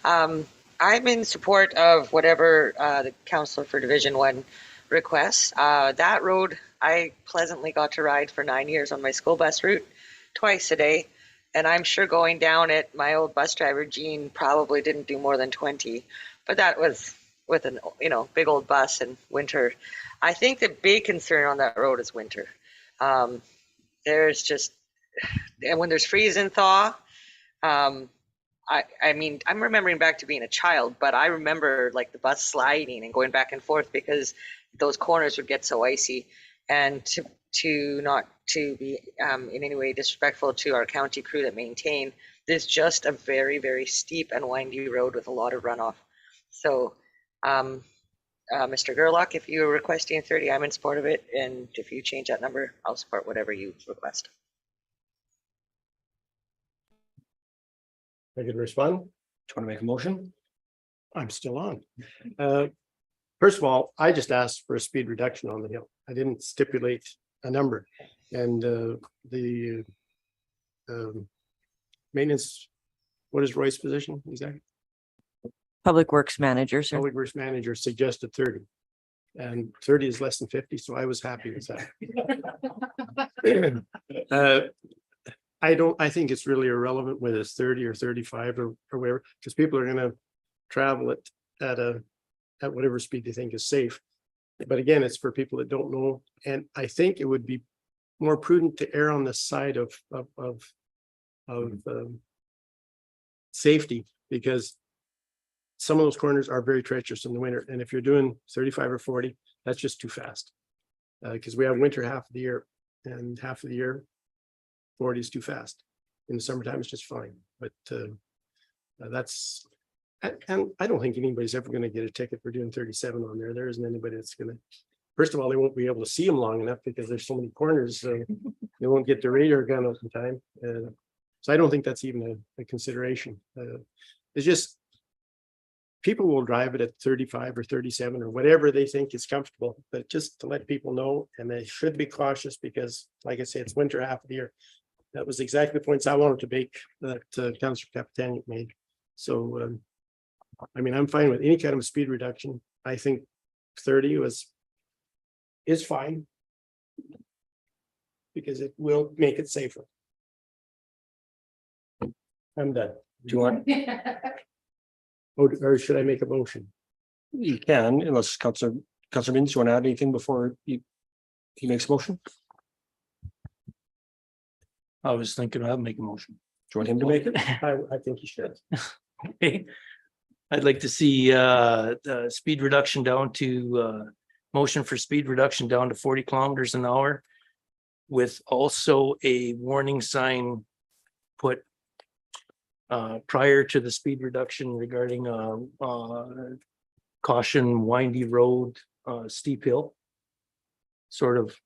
[SPEAKER 1] I'm in support of whatever the Councillor for Division 1 requests. That road, I pleasantly got to ride for 9 years on my school bus route twice a day. And I'm sure going down it, my old bus driver, Gene, probably didn't do more than 20. But that was with an, you know, big old bus in winter. I think the big concern on that road is winter. There's just, and when there's freeze and thaw, I mean, I'm remembering back to being a child, but I remember like the bus sliding and going back and forth because those corners would get so icy. And to not to be in any way disrespectful to our county crew that maintain, there's just a very, very steep and windy road with a lot of runoff. So, Mr. Gerlach, if you're requesting 30, I'm in support of it. And if you change that number, I'll support whatever you request.
[SPEAKER 9] I could respond.
[SPEAKER 2] Do you want to make a motion?
[SPEAKER 9] I'm still on. First of all, I just asked for a speed reduction on the hill. I didn't stipulate a number. And the maintenance, what is Roy's position exactly?
[SPEAKER 12] Public Works Manager, sir.
[SPEAKER 9] Public Works Manager suggested 30. And 30 is less than 50, so I was happy with that. I think it's really irrelevant whether it's 30 or 35 or whatever, because people are gonna travel it at whatever speed they think is safe. But again, it's for people that don't know. And I think it would be more prudent to err on the side of safety, because some of those corners are very treacherous in the winter. And if you're doing 35 or 40, that's just too fast. Because we have winter half of the year, and half of the year 40 is too fast. In the summertime, it's just fine. But that's, and I don't think anybody's ever going to get a ticket for doing 37 on there. There isn't anybody that's going to, first of all, they won't be able to see them long enough because there's so many corners. So they won't get the radar gun up in time. So I don't think that's even a consideration. It's just, people will drive it at 35 or 37 or whatever they think is comfortable, but just to let people know, and they should be cautious because, like I say, it's winter half of the year. That was exactly the points I wanted to make that Councillor Capitani made. So, I mean, I'm fine with any kind of speed reduction. I think 30 is fine because it will make it safer. I'm done.
[SPEAKER 2] Do you want,
[SPEAKER 9] Or should I make a motion?
[SPEAKER 2] you can, unless Councillor Minns, you want to add anything before he makes a motion?
[SPEAKER 8] I was thinking I'd make a motion.
[SPEAKER 2] Do you want him to make it?
[SPEAKER 9] I think you should.
[SPEAKER 8] Okay. I'd like to see the speed reduction down to motion for speed reduction down to 40 kilometers an hour. With also a warning sign put prior to the speed reduction regarding caution, windy road, steep hill. Sort of,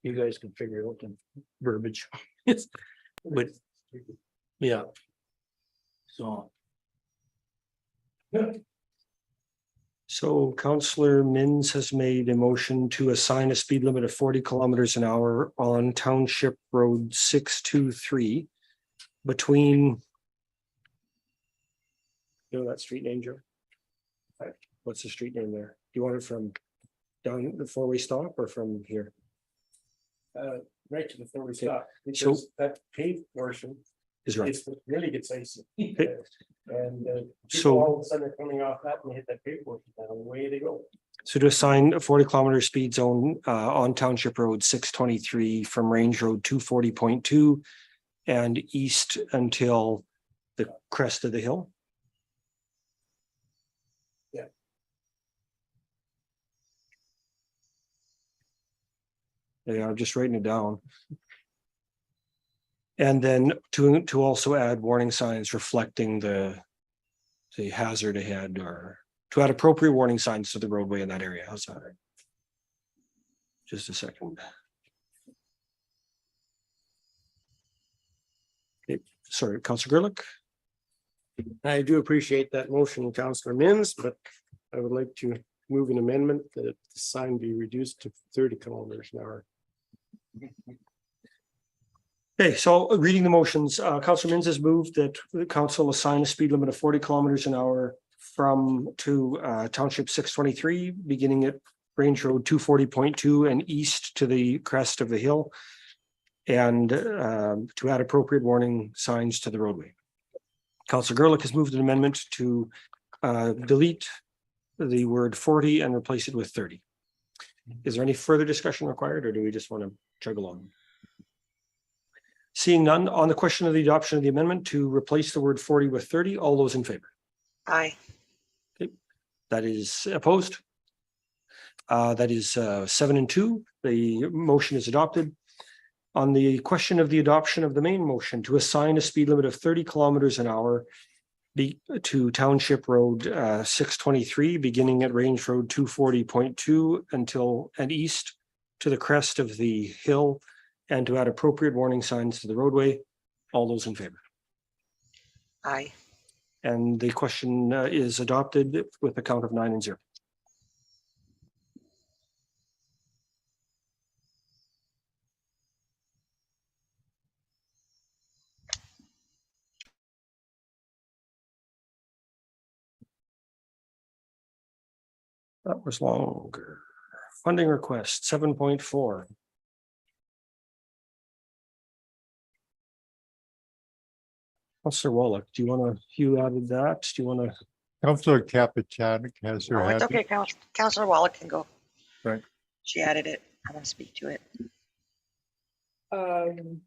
[SPEAKER 8] you guys can figure out the verbiage. But yeah. So.
[SPEAKER 2] So Councillor Minns has made a motion to assign a speed limit of 40 kilometers an hour on Township Road 623 between. You know that street name, Joe? What's the street name there? Do you want it from down the four-way stop or from here?
[SPEAKER 9] Right to the four-way stop,
[SPEAKER 2] So-
[SPEAKER 9] because that paved portion
[SPEAKER 2] Is right.
[SPEAKER 9] is what really gets icy.
[SPEAKER 2] Okay.
[SPEAKER 9] And
[SPEAKER 2] So-
[SPEAKER 9] people all of a sudden are coming off that and they hit that paved portion, and away they go.
[SPEAKER 2] So to assign a 40-kilometer speed zone on Township Road 623 from Range Road 240.2 and east until the crest of the hill.
[SPEAKER 9] Yeah.
[SPEAKER 2] Yeah, I'm just writing it down. And then to also add warning signs reflecting the hazard ahead, or to add appropriate warning signs to the roadway in that area. How's that? Just a second. Okay, sorry, Councillor Gerlich.
[SPEAKER 9] I do appreciate that motion, Councillor Minns, but I would like to move an amendment that the sign be reduced to 30 kilometers an hour.
[SPEAKER 2] Okay, so reading the motions, Councillor Minns has moved that the council assign a speed limit of 40 kilometers an hour to Township 623, beginning at Range Road 240.2 and east to the crest of the hill, and to add appropriate warning signs to the roadway. Councillor Gerlich has moved an amendment to delete the word 40 and replace it with 30. Is there any further discussion required, or do we just want to chug along? Seeing none, on the question of the adoption of the amendment to replace the word 40 with 30, all those in favor?
[SPEAKER 1] Aye.
[SPEAKER 2] Okay, that is opposed. That is 7-2. The motion is adopted. On the question of the adoption of the main motion to assign a speed limit of 30 kilometers an hour to Township Road 623, beginning at Range Road 240.2 and east to the crest of the hill, and to add appropriate warning signs to the roadway. All those in favor?
[SPEAKER 1] Aye.
[SPEAKER 2] And the question is adopted with a count of 9-0. That was longer. Funding request 7.4. Councillor Wallach, do you want to, you added that? Do you want to?
[SPEAKER 6] Councillor Capitanic has her
[SPEAKER 1] Oh, it's
[SPEAKER 6] hand.
[SPEAKER 1] okay, Councillor Wallach can go.
[SPEAKER 2] Right.
[SPEAKER 1] She added it. I want to speak to it.
[SPEAKER 3] I don't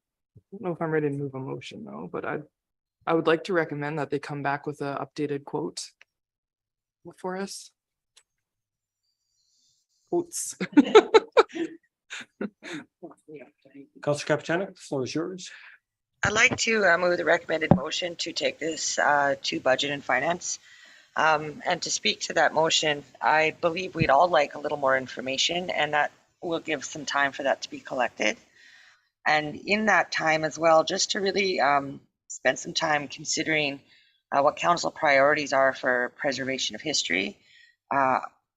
[SPEAKER 3] know if I'm ready to move a motion though, but I would like to recommend that they come back with an updated quote for us. Quotes.
[SPEAKER 2] Councillor Capitanic, the floor is yours.
[SPEAKER 1] I'd like to move the recommended motion to take this to Budget and Finance. And to speak to that motion, I believe we'd all like a little more information, and that will give some time for that to be collected. And in that time as well, just to really spend some time considering what council priorities are for preservation of history.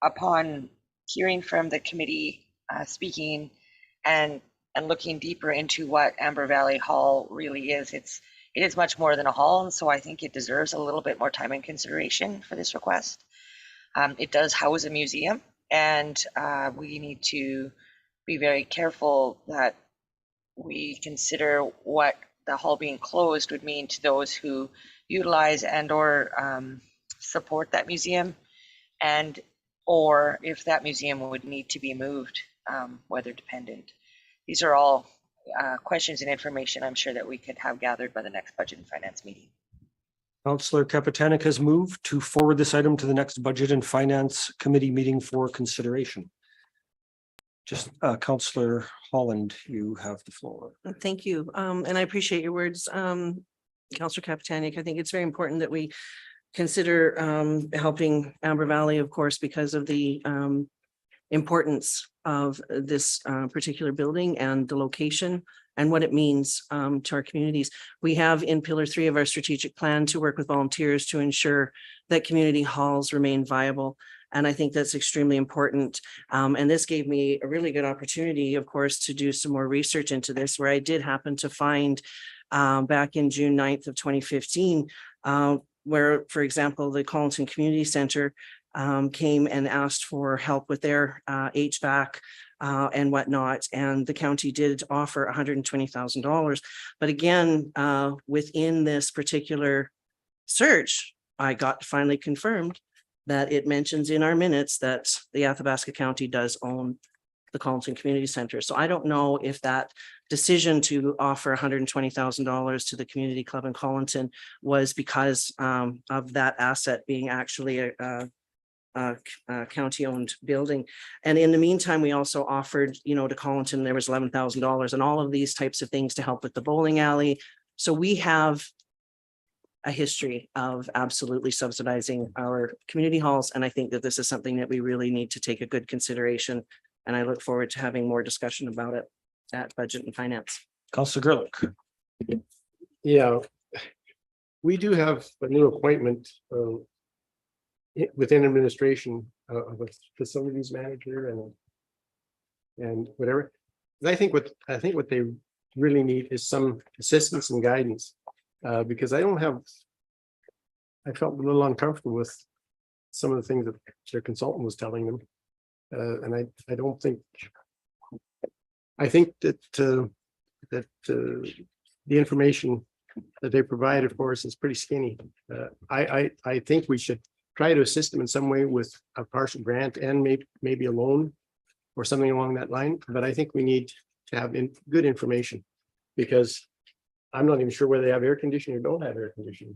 [SPEAKER 1] Upon hearing from the committee speaking and looking deeper into what Amber Valley Hall really is, it is much more than a hall, and so I think it deserves a little bit more time and consideration for this request. It does house a museum, and we need to be very careful that we consider what the hall being closed would mean to those who utilize and or support that museum, and or if that museum would need to be moved, weather dependent. These are all questions and information I'm sure that we could have gathered by the next Budget and Finance meeting.
[SPEAKER 2] Councillor Kapitanek has moved to forward this item to the next Budget and Finance Committee meeting for consideration. Just Councillor Holland, you have the floor.
[SPEAKER 4] Thank you. And I appreciate your words, Councillor Kapitanek. I think it's very important that we consider helping Amber Valley, of course, because of the importance of this particular building and the location and what it means to our communities. We have in Pillar 3 of our strategic plan to work with volunteers to ensure that community halls remain viable. And I think that's extremely important. And this gave me a really good opportunity, of course, to do some more research into this, where I did happen to find back in June 9th of 2015, where, for example, the Collinton Community Center came and asked for help with their HVAC and whatnot. And the county did offer $120,000. But again, within this particular search, I got finally confirmed that it mentions in our minutes that the Athabasca County does own the Collinton Community Center. So I don't know if that decision to offer $120,000 to the community club in Collinton was because of that asset being actually a county-owned building. And in the meantime, we also offered, to Collinton, there was $11,000 and all of these types of things to help with the bowling alley. So we have a history of absolutely subsidizing our community halls. And I think that this is something that we really need to take a good consideration. And I look forward to having more discussion about it at Budget and Finance.
[SPEAKER 2] Councillor Grlick.
[SPEAKER 9] Yeah, we do have a new appointment within administration of a facilities manager and whatever. I think what they really need is some assistance and guidance, because I felt a little uncomfortable with some of the things that their consultant was telling them. And I think that the information that they provide for us is pretty skinny. I think we should try to assist them in some way with a partial grant and maybe a loan or something along that line. But I think we need to have good information, because I'm not even sure whether they have air conditioning or don't have air conditioning.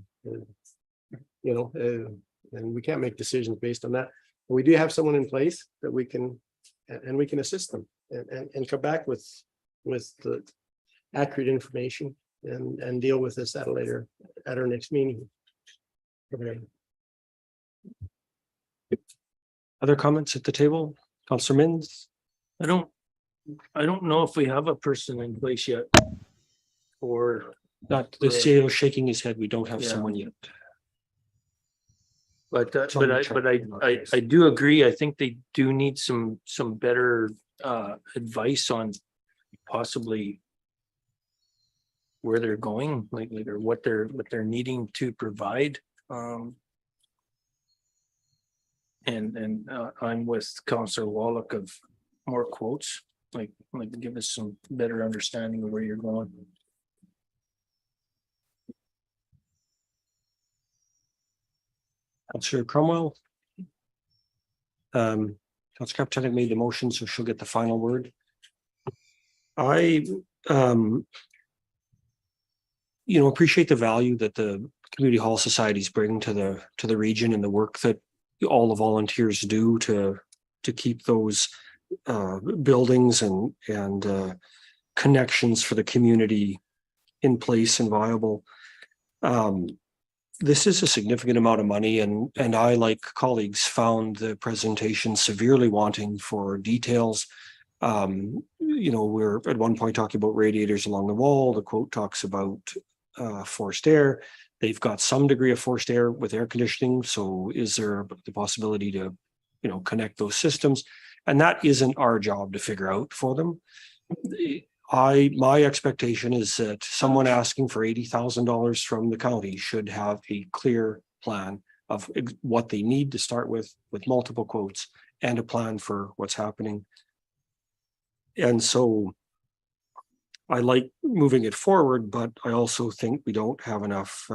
[SPEAKER 9] And we can't make decisions based on that. But we do have someone in place that we can assist them and come back with the accurate information and deal with this at our next meeting.
[SPEAKER 2] Other comments at the table? Councillor Mins?
[SPEAKER 8] I don't know if we have a person in place yet. Or
[SPEAKER 2] Not the CEO shaking his head. We don't have
[SPEAKER 8] Yeah.
[SPEAKER 2] someone yet.
[SPEAKER 8] But
[SPEAKER 2] It's on the
[SPEAKER 8] I do agree. I think they do need some better advice on possibly where they're going, like or what they're needing to provide. And I'm with Councillor Wallach of more quotes, like give us some better understanding of where you're going.
[SPEAKER 2] Councillor Cromwell. Councillor Kapitanek made the motion, so she'll get the final word. I appreciate the value that the community hall societies bring to the region and the work that all the volunteers do to keep those buildings and connections for the community in place and viable. This is a significant amount of money, and I, like colleagues, found the presentation severely wanting for details. We're at one point talking about radiators along the wall. The quote talks about forced air. They've got some degree of forced air with air conditioning. So is there the possibility to, connect those systems? And that isn't our job to figure out for them. My expectation is that someone asking for $80,000 from the county should have a clear plan of what they need to start with multiple quotes and a plan for what's happening. And so I like moving it forward, but I also think we don't have enough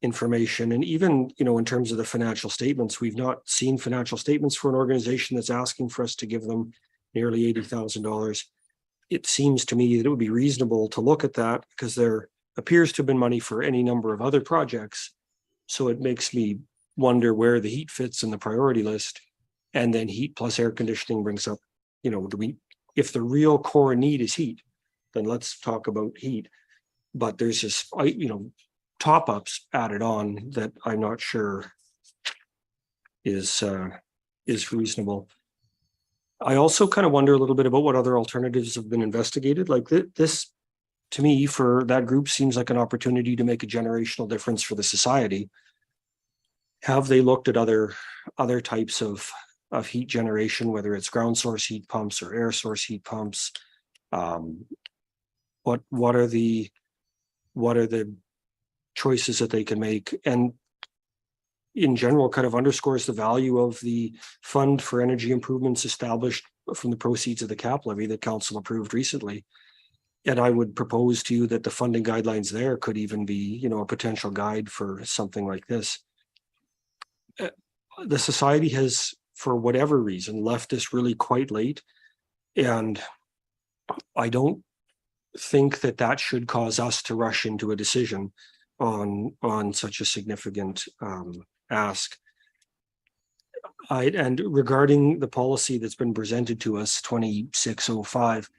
[SPEAKER 2] information. And even, in terms of the financial statements, we've not seen financial statements for an organization that's asking for us to give them nearly $80,000. It seems to me that it would be reasonable to look at that because there appears to have been money for any number of other projects. So it makes me wonder where the heat fits in the priority list. And then heat plus air conditioning brings up, if the real core need is heat, then let's talk about heat. But there's this, top ups added on that I'm not sure is reasonable. I also kind of wonder a little bit about what other alternatives have been investigated. Like this, to me, for that group seems like an opportunity to make a generational difference for the society. Have they looked at other types of heat generation, whether it's ground source heat pumps or air source heat pumps? What are the choices that they can make? And in general, kind of underscores the value of the fund for energy improvements established from the proceeds of the cap levy that council approved recently. And I would propose to you that the funding guidelines there could even be, a potential guide for something like this. The society has, for whatever reason, left this really quite late. And I don't think that should cause us to rush into a decision on such a significant ask. And regarding the policy that's been presented to us, 2605,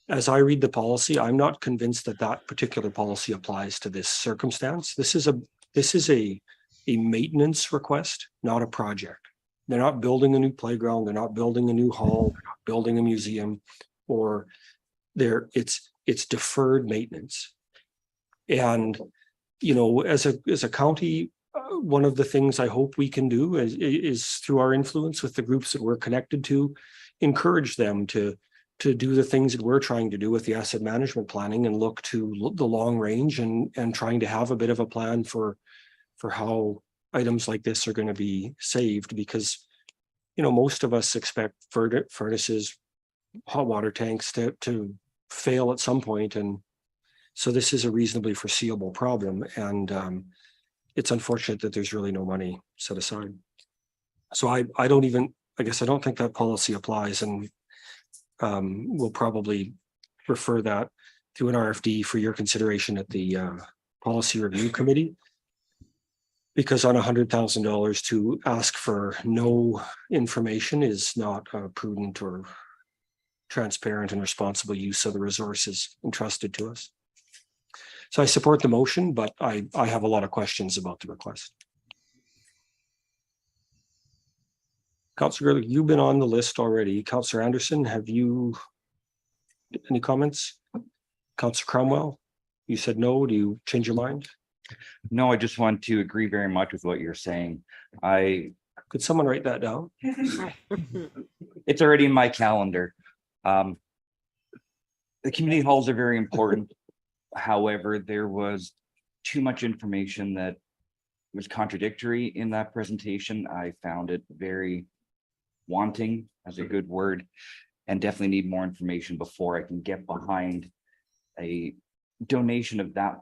[SPEAKER 2] as I read the policy, I'm not convinced that particular policy applies to this circumstance. This is a maintenance request, not a project. They're not building a new playground, they're not building a new hall, they're not building a museum, or it's deferred maintenance. And as a county, one of the things I hope we can do is through our influence with the groups that we're connected to, encourage them to do the things that we're trying to do with the asset management planning and look to the long range and trying to have a bit of a plan for how items like this are going to be saved, because most of us expect furnaces, hot water tanks to fail at some point, and so this is a reasonably foreseeable problem, and it's unfortunate that there's really no money set aside. So I don't think that policy applies, and we'll probably refer that to an RFD for your consideration at the policy review committee. Because on $100,000 to ask for no information is not a prudent or transparent and responsible use of the resources entrusted to us. So I support the motion, but I have a lot of questions about the request. Councillor Gerlich, you've been on the list already. Councillor Anderson, have you any comments? Councillor Cromwell, you said no. Do you change your mind?
[SPEAKER 10] No, I just want to agree very much with what you're saying.
[SPEAKER 2] Could someone write that down?
[SPEAKER 10] It's already in my calendar. The community halls are very important. However, there was too much information that was contradictory in that presentation. I found it very wanting, as a good word, and definitely need more information before I can get behind a donation of that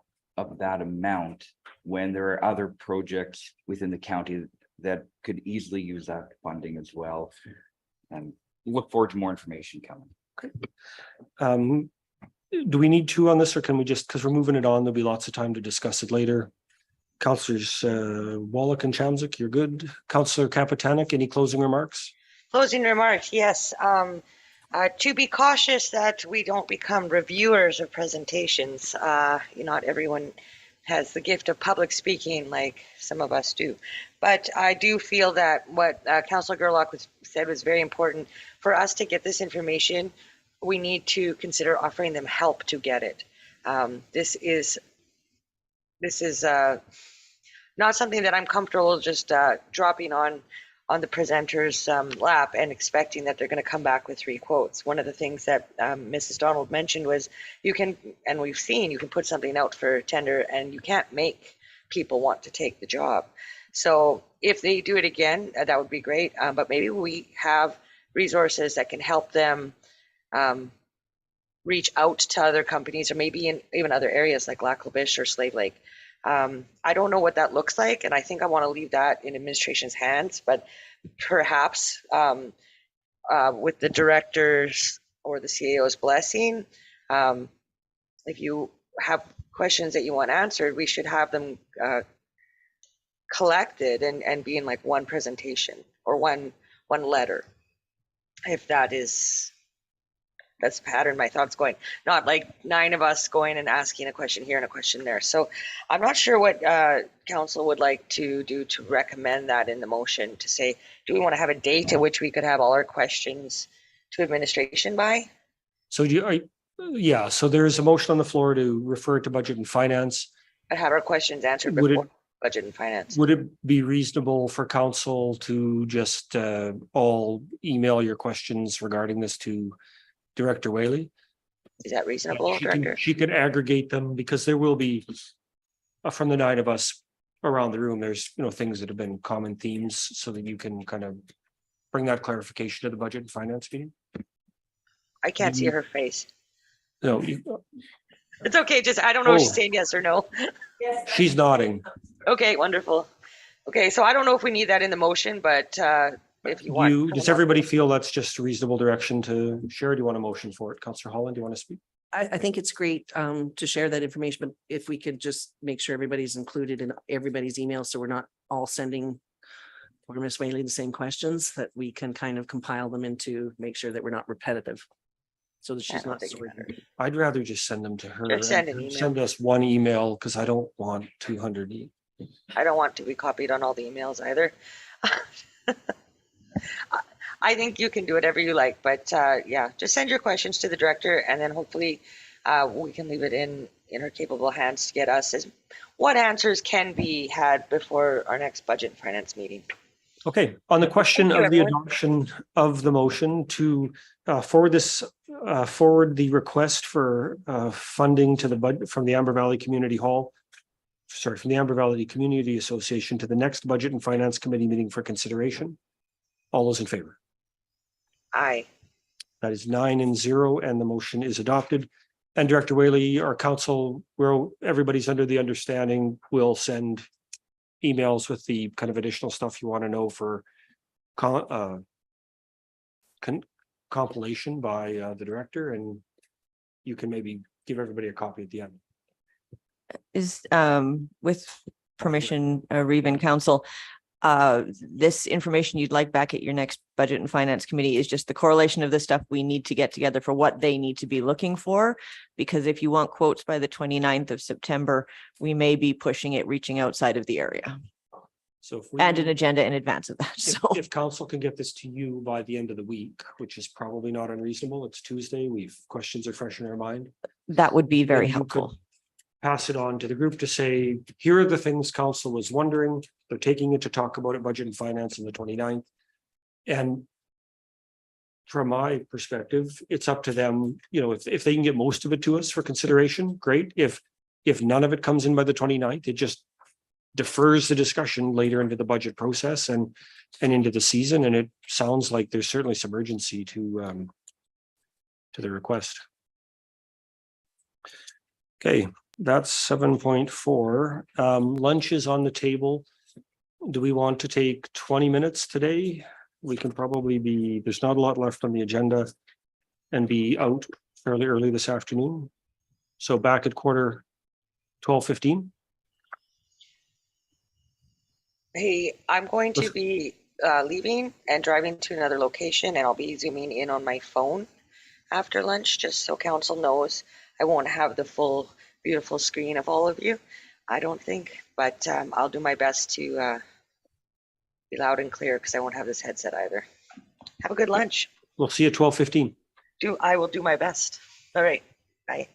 [SPEAKER 10] amount when there are other projects within the county that could easily use that funding as well. And look forward to more information coming.
[SPEAKER 2] Okay. Do we need two on this, or can we just, because we're moving it on, there'll be lots of time to discuss it later. Councillors Wallach and Chamzik, you're good. Councillor Kapitanek, any closing remarks?
[SPEAKER 1] Closing remarks, yes. To be cautious that we don't become reviewers of presentations. Not everyone has the gift of public speaking like some of us do. But I do feel that what Councillor Gerlach said was very important. For us to get this information, we need to consider offering them help to get it. This is this is not something that I'm comfortable just dropping on the presenter's lap and expecting that they're going to come back with 3 quotes. One of the things that Mrs. Donald mentioned was you can, and we've seen, you can put something out for tender and you can't make people want to take the job. So if they do it again, that would be great. But maybe we have resources that can help them reach out to other companies, or maybe in even other areas like Lac La Biche or Slave Lake. I don't know what that looks like, and I think I want to leave that in administration's hands, but perhaps with the directors or the CAO's blessing, if you have questions that you want answered, we should have them collected and be in like one presentation or one letter. If that's the pattern my thoughts going, not like 9 of us going and asking a question here and a question there. So I'm not sure what council would like to do to recommend that in the motion, to say, do we want to have a date at which we could have all our questions to administration by?
[SPEAKER 2] So yeah, so there's a motion on the floor to refer to budget and finance.
[SPEAKER 1] And have our questions answered
[SPEAKER 2] Would it-
[SPEAKER 1] before budget and finance.
[SPEAKER 2] Would it be reasonable for council to just all email your questions regarding this to Director Whaley?
[SPEAKER 1] Is that reasonable,
[SPEAKER 2] She
[SPEAKER 1] Director?
[SPEAKER 2] she could aggregate them, because there will be, from the 9 of us around the room, there's, things that have been common themes, so that you can kind of bring that clarification to the budget and finance meeting.
[SPEAKER 1] I can't see her face.
[SPEAKER 2] No,
[SPEAKER 1] It's okay, just, I don't know if she's
[SPEAKER 2] Oh.
[SPEAKER 1] saying yes or no.
[SPEAKER 2] she's nodding.
[SPEAKER 1] Okay, wonderful. Okay, so I don't know if we need that in the motion, but if you want.
[SPEAKER 2] Does everybody feel that's just a reasonable direction to share? Do you want a motion for it? Councillor Holland, do you want to speak?
[SPEAKER 4] I think it's great to share that information, but if we could just make sure everybody's included in everybody's email, so we're not all sending or Ms. Whaley the same questions, that we can kind of compile them into, make sure that we're not repetitive. So that she's
[SPEAKER 1] Yeah,
[SPEAKER 4] not.
[SPEAKER 1] I think
[SPEAKER 4] sorting.
[SPEAKER 2] I'd rather just send them to her.
[SPEAKER 1] Just send an email.
[SPEAKER 2] Send us one email, because I don't want 200.
[SPEAKER 1] I don't want to be copied on all the emails either. I think you can do whatever you like, but yeah, just send your questions to the director, and then hopefully we can leave it in her capable hands to get us what answers can be had before our next budget and finance meeting.
[SPEAKER 2] Okay, on the question
[SPEAKER 1] Thank you,
[SPEAKER 2] of the
[SPEAKER 1] everyone.
[SPEAKER 2] adoption of the motion to forward the request for funding to the budget from the Amber Valley Community Hall, from the Amber Valley Community Association to the next Budget and Finance Committee meeting for consideration. All those in favor?
[SPEAKER 1] Aye.
[SPEAKER 2] That is 9-0, and the motion is adopted. And Director Whaley, our council, everybody's under the understanding, we'll send emails with the kind of additional stuff you want to know for compilation by the director, and you can maybe give everybody a copy at the end.
[SPEAKER 12] Is, with permission, Reeve and council, this information you'd like back at your next budget and finance committee is just the correlation of the stuff we need to get together for what they need to be looking for. Because if you want quotes by the 29th of September, we may be pushing it, reaching outside of the area,
[SPEAKER 2] So if we,
[SPEAKER 12] and an agenda in advance of that. So
[SPEAKER 2] if council can get this to you by the end of the week, which is probably not unreasonable, it's Tuesday, questions are fresh in our mind.
[SPEAKER 12] that would be very
[SPEAKER 2] Then you could
[SPEAKER 12] helpful.
[SPEAKER 2] Pass it on to the group to say, here are the things council was wondering. They're taking it to talk about it, budget and finance on the 29th. And from my perspective, it's up to them, if they can get most of it to us for consideration, great. If none of it comes in by the 29th, it just defers the discussion later into the budget process and into the season. And it sounds like there's certainly some urgency to the request. Okay. That's 7.4. Lunch is on the table. Do we want to take 20 minutes today? We can probably there's not a lot left on the agenda, and be out fairly early this afternoon. So back at 12:15.
[SPEAKER 1] Hey, I'm going to be leaving and driving to another location, and I'll be zooming in on my phone after lunch, just so council knows. I won't have the full beautiful screen of all of you, I don't think, but I'll do my best to be loud and clear, because I won't have this headset either. Have a good lunch.
[SPEAKER 2] We'll see you at 12:15.
[SPEAKER 1] I will do my best. All right, bye.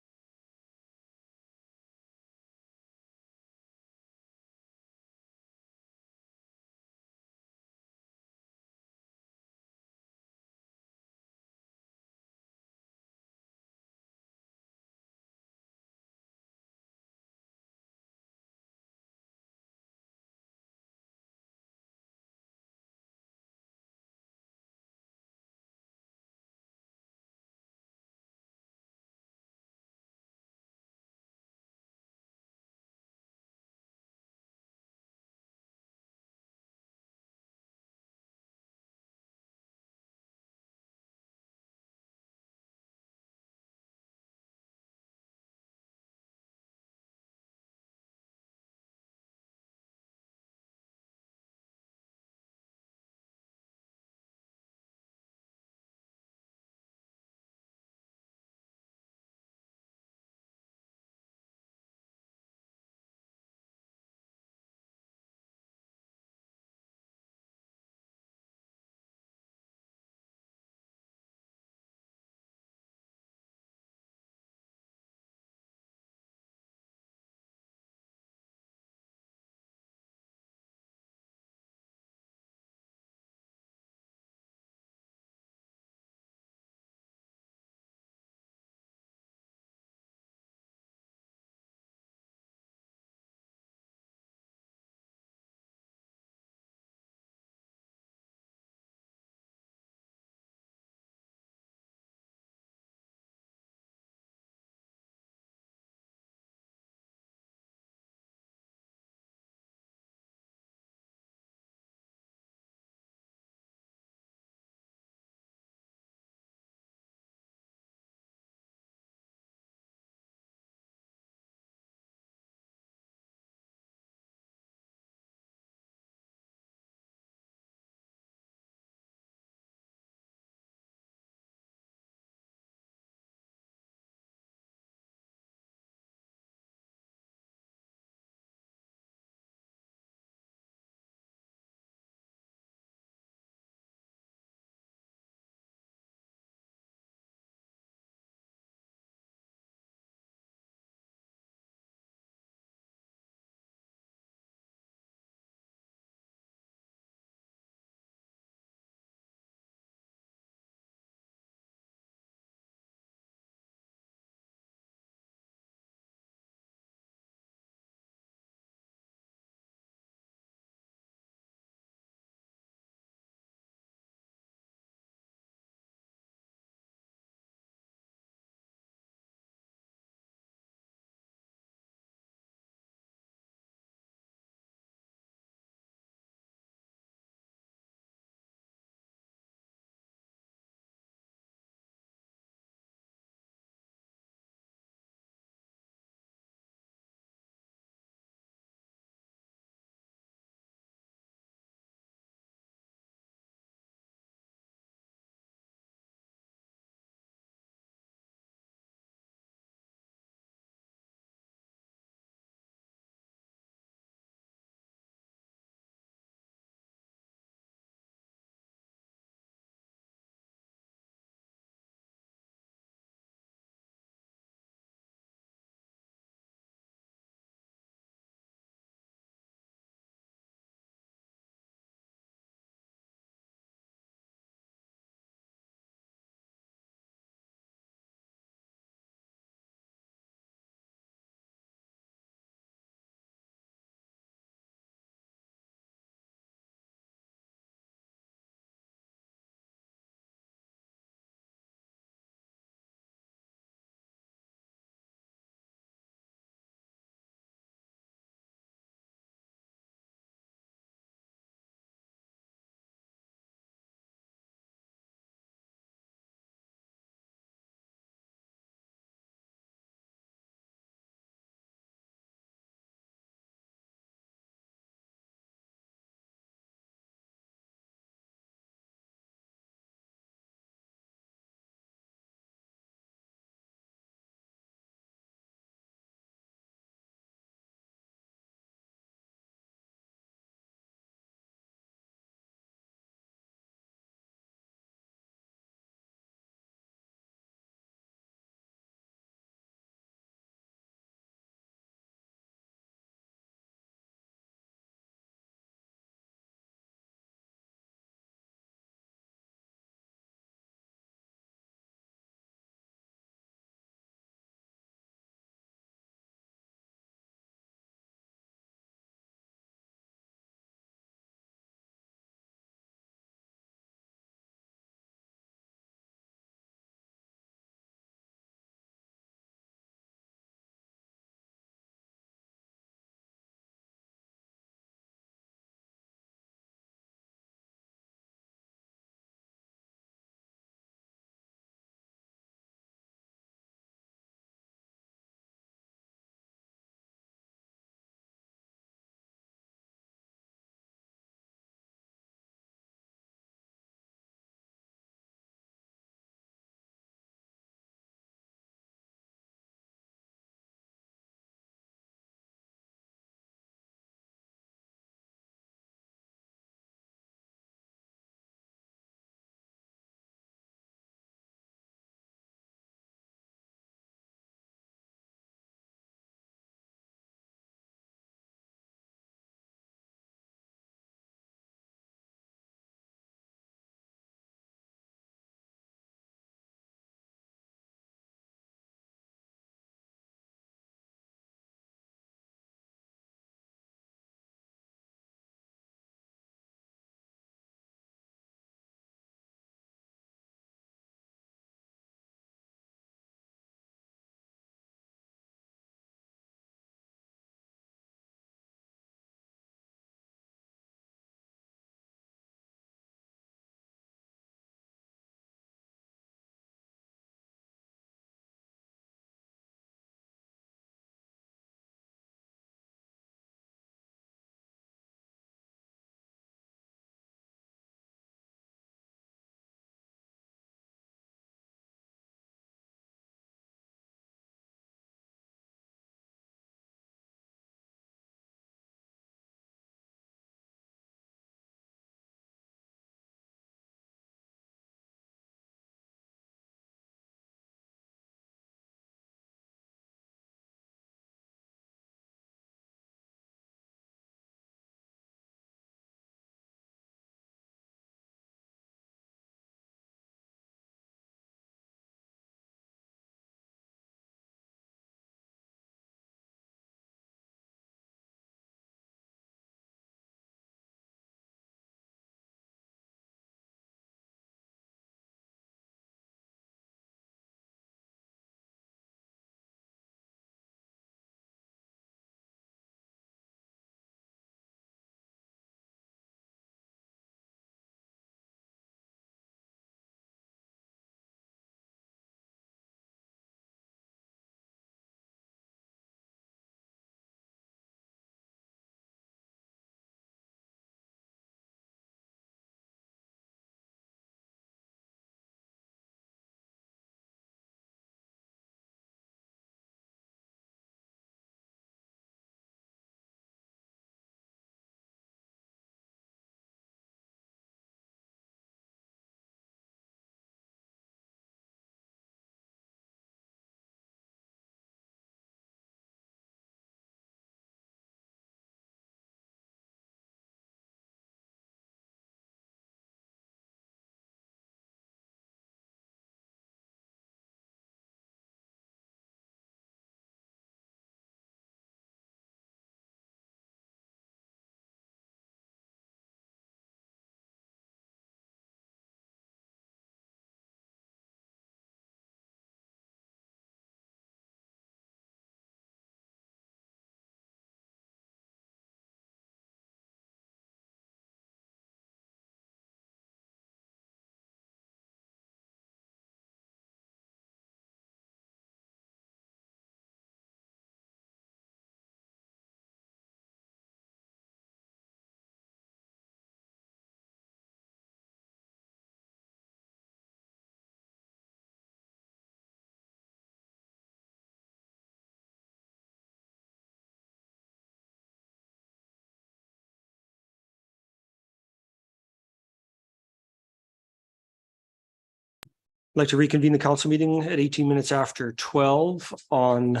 [SPEAKER 2] I'd like to reconvene the council meeting at 18 minutes after 12 on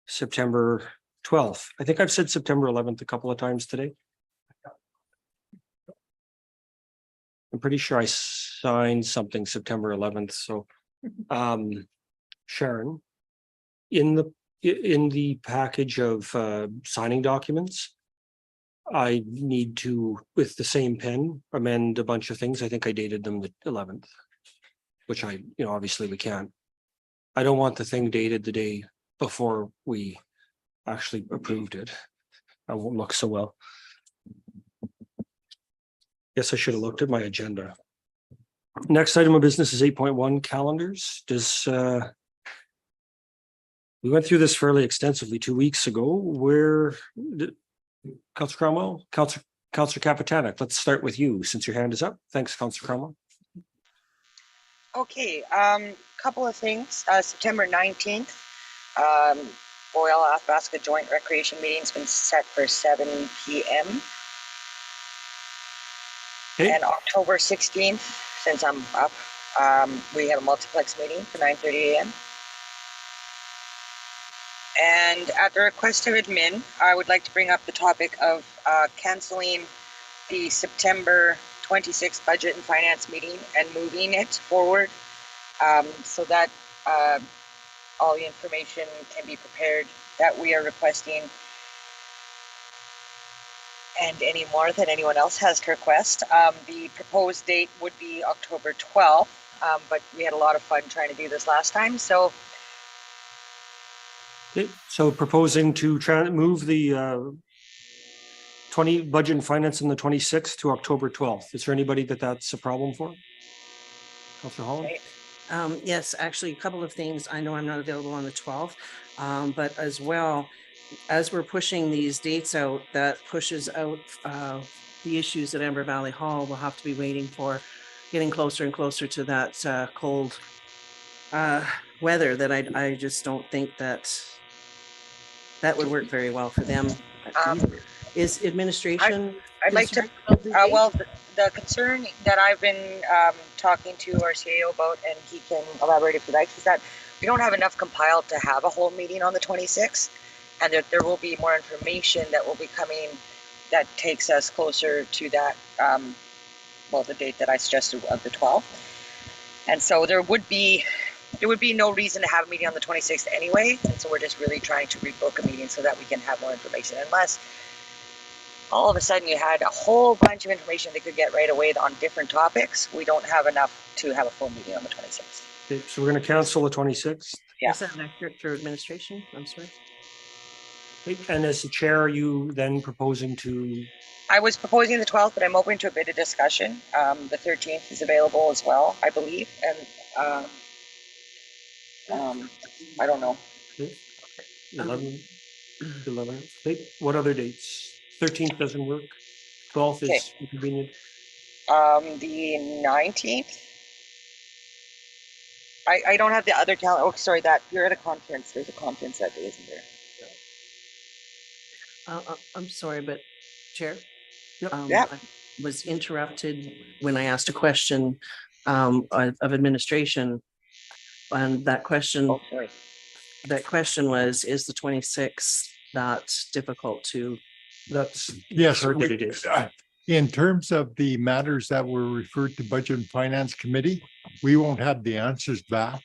[SPEAKER 2] September 12th. I think I've said September 11th a couple of times today. I'm pretty sure I signed something September 11th, so Sharon, in the package of signing documents, I need to, with the same pen, amend a bunch of things. I think I dated them the 11th, which obviously we can't. I don't want the thing dated the day before we actually approved it. I won't look so well. Guess I should have looked at my agenda. Next item of business is 8.1 calendars. We went through this fairly extensively 2 weeks ago. Councillor Cromwell, Councillor Kapatanek, let's start with you since your hand is up. Thanks, Councillor Cromwell.
[SPEAKER 1] Okay, couple of things. September 19th, Boyle Athabasca Joint Recreation Meeting's been set for 7 p.m.
[SPEAKER 2] Okay.
[SPEAKER 1] And October 16th, since I'm up, we have a multiplex meeting for 9:30 a.m. And at the request of admin, I would like to bring up the topic of canceling the September 26th Budget and Finance meeting and moving it forward so that all the information can be prepared that we are requesting, and any more that anyone else has to request. The proposed date would be October 12th, but we had a lot of fun trying to do this last time. So
[SPEAKER 2] Okay, so proposing to move the 20 budget and finance on the 26th to October 12th. Is there anybody that's a problem for? Councillor Holland?
[SPEAKER 4] Yes, actually, a couple of things. I know I'm not available on the 12th, but as well, as we're pushing these dates out, that pushes out the issues at Amber Valley Hall. We'll have to be waiting for getting closer and closer to that cold weather that I just don't think that would work very well for them. Is administration?
[SPEAKER 1] I'd like to, well, the concern that I've been talking to our CAO about, and he can elaborate if he likes, is that we don't have enough compiled to have a whole meeting on the 26th, and that there will be more information that will be coming that takes us closer to that, well, the date that I suggested of the 12th. And so there would be no reason to have a meeting on the 26th anyway, and so we're just really trying to rebook a meeting so that we can have more information. Unless all of a sudden you had a whole bunch of information they could get right away on different topics, we don't have enough to have a full meeting on the 26th.
[SPEAKER 2] Okay, so we're going to cancel the 26th.
[SPEAKER 1] Yeah.
[SPEAKER 4] Is that accurate for administration? I'm sorry.
[SPEAKER 2] Okay, and as the chair, are you then proposing to?
[SPEAKER 1] I was proposing the 12th, but I'm open to a bit of discussion. The 13th is available as well, I believe, and I don't know.
[SPEAKER 2] 11. Okay, what other dates? 13th doesn't work. 12th is inconvenient.
[SPEAKER 1] The 19th. I don't have the other calendar. Oh, sorry, that you're at a conference. There's a conference that day, isn't there?
[SPEAKER 4] I'm sorry, but Chair?
[SPEAKER 1] Yeah.
[SPEAKER 4] I was interrupted when I asked a question of administration. And that question, was, is the 26th that difficult to?
[SPEAKER 2] That's
[SPEAKER 6] Yes,
[SPEAKER 2] heard that it is.
[SPEAKER 6] in terms of the matters that were referred to Budget and Finance Committee, we won't have the answers back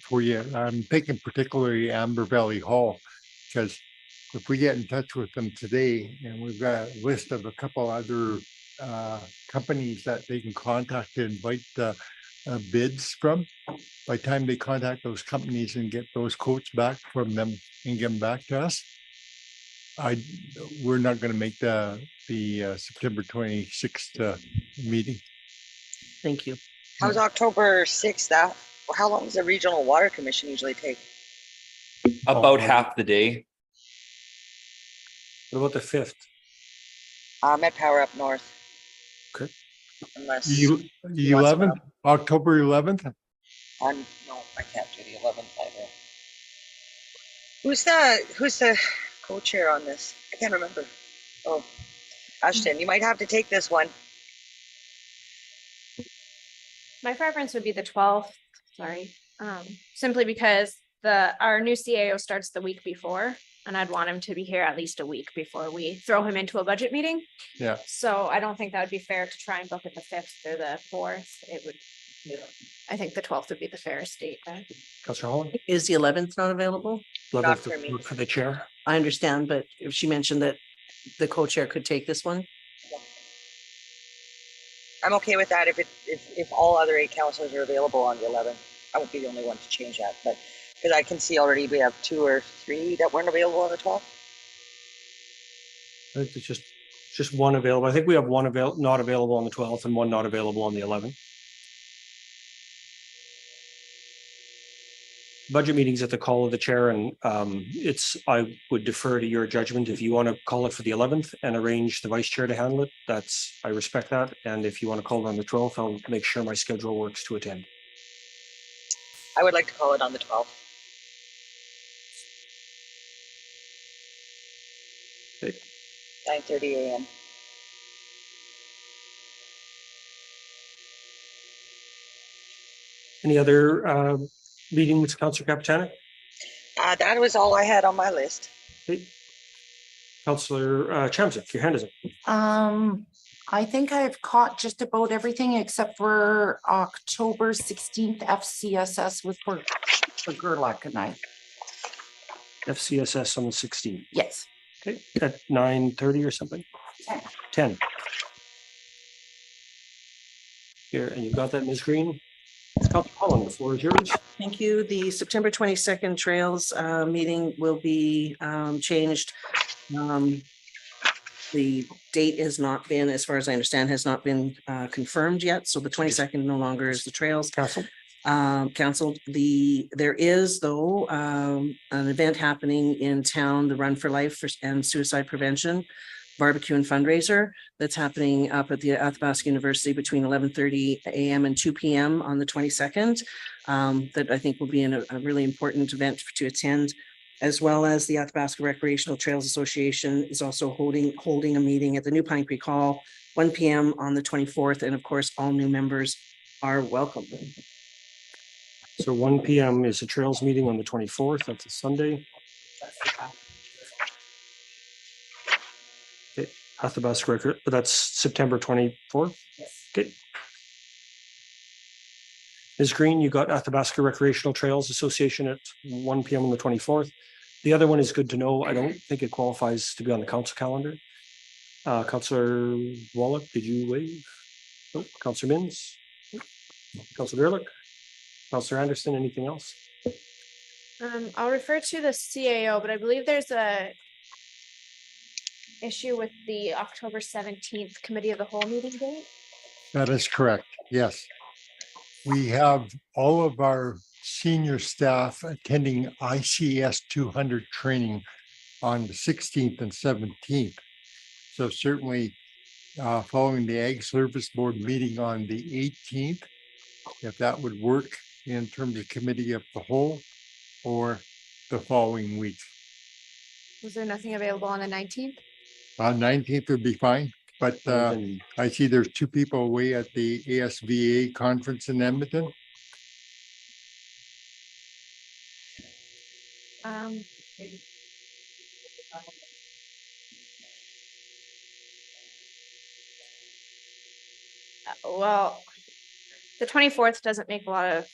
[SPEAKER 6] for you. I'm thinking particularly Amber Valley Hall, because if we get in touch with them today, and we've got a list of a couple other companies that they can contact to invite bids from, by the time they contact those companies and get those quotes back from them and get them back to us, we're not going to make the September 26th meeting.
[SPEAKER 4] Thank you.
[SPEAKER 1] How's October 6th? How long does the Regional Water Commission usually take?
[SPEAKER 10] About half the day.
[SPEAKER 2] What about the 5th?
[SPEAKER 1] Met Power up north.
[SPEAKER 2] Okay.
[SPEAKER 1] Unless
[SPEAKER 6] The 11th, October 11th.
[SPEAKER 1] no, I can't do the 11th either. Who's the co-chair on this? I can't remember. Oh, Ashton, you might have to take this one.
[SPEAKER 11] My preference would be the 12th, Sorry, simply because our new CAO starts the week before, and I'd want him to be here at least a week before we throw him into a budget meeting.
[SPEAKER 6] Yeah.
[SPEAKER 11] So I don't think that would be fair to try and book it the 5th or the 4th. It would, I think the 12th would be the fairest date then.
[SPEAKER 2] Councillor Holland,
[SPEAKER 4] Is the 11th not available?
[SPEAKER 2] 11th
[SPEAKER 1] for me.
[SPEAKER 2] for the chair.
[SPEAKER 4] I understand, but if she mentioned that the co-chair could take this one.
[SPEAKER 1] I'm okay with that if all other 8 councillors are available on the 11th. I won't be the only one to change that, but because I can see already we have 2 or 3 that weren't available on the 12th.
[SPEAKER 2] I think it's just one available. I think we have one not available on the 12th and one not available on the 11th. Budget meetings at the call of the chair, and I would defer to your judgment. If you want to call it for the 11th and arrange the vice chair to handle it, I respect that. And if you want to call it on the 12th, I'll make sure my schedule works to attend.
[SPEAKER 1] I would like to call it on the 12th.
[SPEAKER 2] Okay.
[SPEAKER 1] 9:30 a.m.
[SPEAKER 2] Any other meeting with Councillor Capitano?
[SPEAKER 1] That was all I had on my list.
[SPEAKER 2] Okay. Councillor Chamzik, your hand is up.
[SPEAKER 5] I think I've caught just about everything except for October 16th FCSS for Gerlach and I.
[SPEAKER 2] FCSS on the 16th.
[SPEAKER 5] Yes.
[SPEAKER 2] Okay, at 9:30 or something? 10. Here, and you've got that, Ms. Green? Councillor Holland, the floor is yours.
[SPEAKER 4] Thank you. The September 22nd Trails meeting will be changed. The date has not been, as far as I understand, has not been confirmed yet. So the 22nd no longer is the Trails canceled. There is though an event happening in town, the Run for Life and Suicide Prevention barbecue and fundraiser that's happening up at the Athabasca University between 11:30 a.m. and 2 p.m. on the 22nd. That I think will be a really important event to attend, as well as the Athabasca Recreational Trails Association is also holding a meeting at the New Pine Creek Hall, 1 p.m. on the 24th. And of course, all new members are welcome.
[SPEAKER 2] So 1 p.m. is a Trails meeting on the 24th. That's a Sunday. Okay, Athabasca record, but that's September 24th. Okay. Ms. Green, you got Athabasca Recreational Trails Association at 1 p.m. on the 24th. The other one is good to know. I don't think it qualifies to be on the council calendar. Councillor Wallach, did you waive? Nope. Councillor Mins? Councillor Ehrlich? Councillor Anderson, anything else?
[SPEAKER 11] I'll refer to the CAO, but I believe there's a issue with the October 17th Committee of the Whole meeting date.
[SPEAKER 6] That is correct. Yes. We have all of our senior staff attending ICS 200 training on the 16th and 17th. So certainly following the Ag Service Board meeting on the 18th, if that would work in terms of Committee of the Whole or the following week.
[SPEAKER 11] Was there nothing available on the 19th?
[SPEAKER 6] 19th would be fine, but I see there's 2 people away at the ASVA conference in Edmonton.
[SPEAKER 11] Well, the 24th doesn't make a lot of,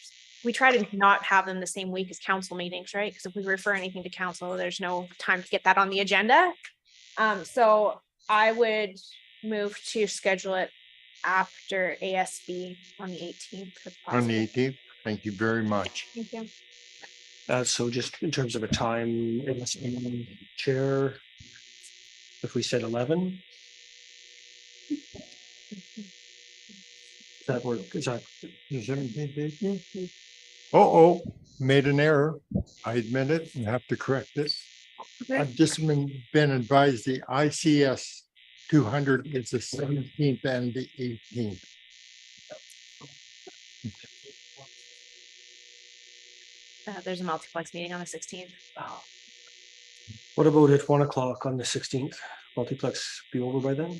[SPEAKER 11] we try to not have them the same week as council meetings, right? Because if we refer anything to council, there's no time to get that on the agenda. So I would move to schedule it after ASB on the 18th. if
[SPEAKER 6] On the
[SPEAKER 11] possible.
[SPEAKER 6] 18th. Thank you very much.
[SPEAKER 11] Thank you.
[SPEAKER 2] So just in terms of a time, chair, if we said 11. That work, is that?
[SPEAKER 6] The 17th, 18th? Oh, made an error. I admit it and have to correct it. I've just been advised the ICS 200 is the 17th and the 18th.
[SPEAKER 11] There's a multiplex meeting on the 16th.
[SPEAKER 2] What about at 1 o'clock on the 16th? Multiplex be over by then?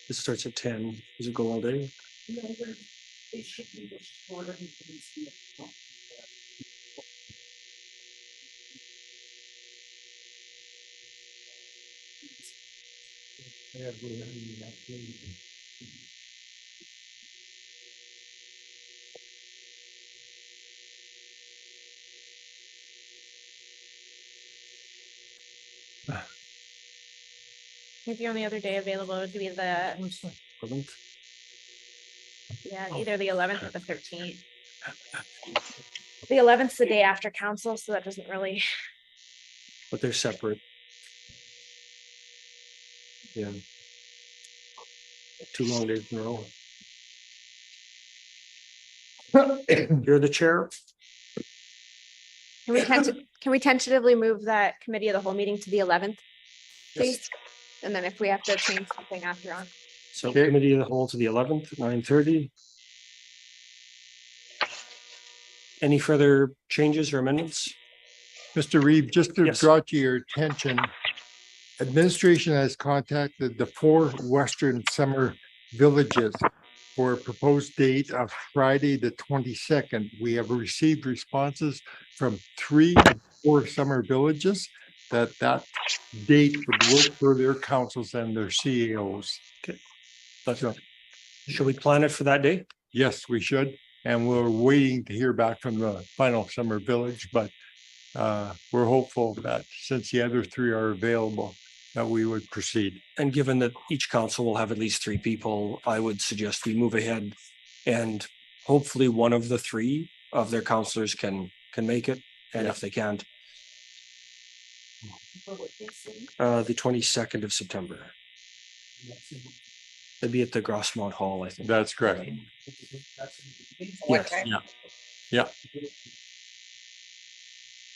[SPEAKER 2] It starts at 10. Does it go all day?
[SPEAKER 11] I think the only other day available would be the, either the 11th or the 13th. The 11th is the day after council, so that doesn't really.
[SPEAKER 2] But they're separate. Yeah. 2 long days in a row. You're the chair.
[SPEAKER 11] Can we tentatively move that committee of the whole meeting to the 11th? Please? And then if we have to change something after on.
[SPEAKER 2] So committee of the whole to the 11th, 9:30. Any further changes or amendments?
[SPEAKER 6] Mr. Reeve, just to
[SPEAKER 2] Yes.
[SPEAKER 6] draw to your attention, administration has contacted the 4 Western Summer Villages for a proposed date of Friday, the 22nd. We have received responses from 3 of 4 summer villages that date would work for their councils and their CAOs.
[SPEAKER 2] That's right. Should we plan it for that day?
[SPEAKER 6] Yes, we should. And we're waiting to hear back from the final summer village, but we're hopeful that since the other 3 are available, that we would proceed.
[SPEAKER 2] And given that each council will have at least 3 people, I would suggest we move ahead and hopefully one of the 3 of their councillors can make it. And if they can't, the 22nd of September. They'd be at the Grossmont Hall, I think.
[SPEAKER 6] That's correct.
[SPEAKER 1] What time?
[SPEAKER 6] Yeah.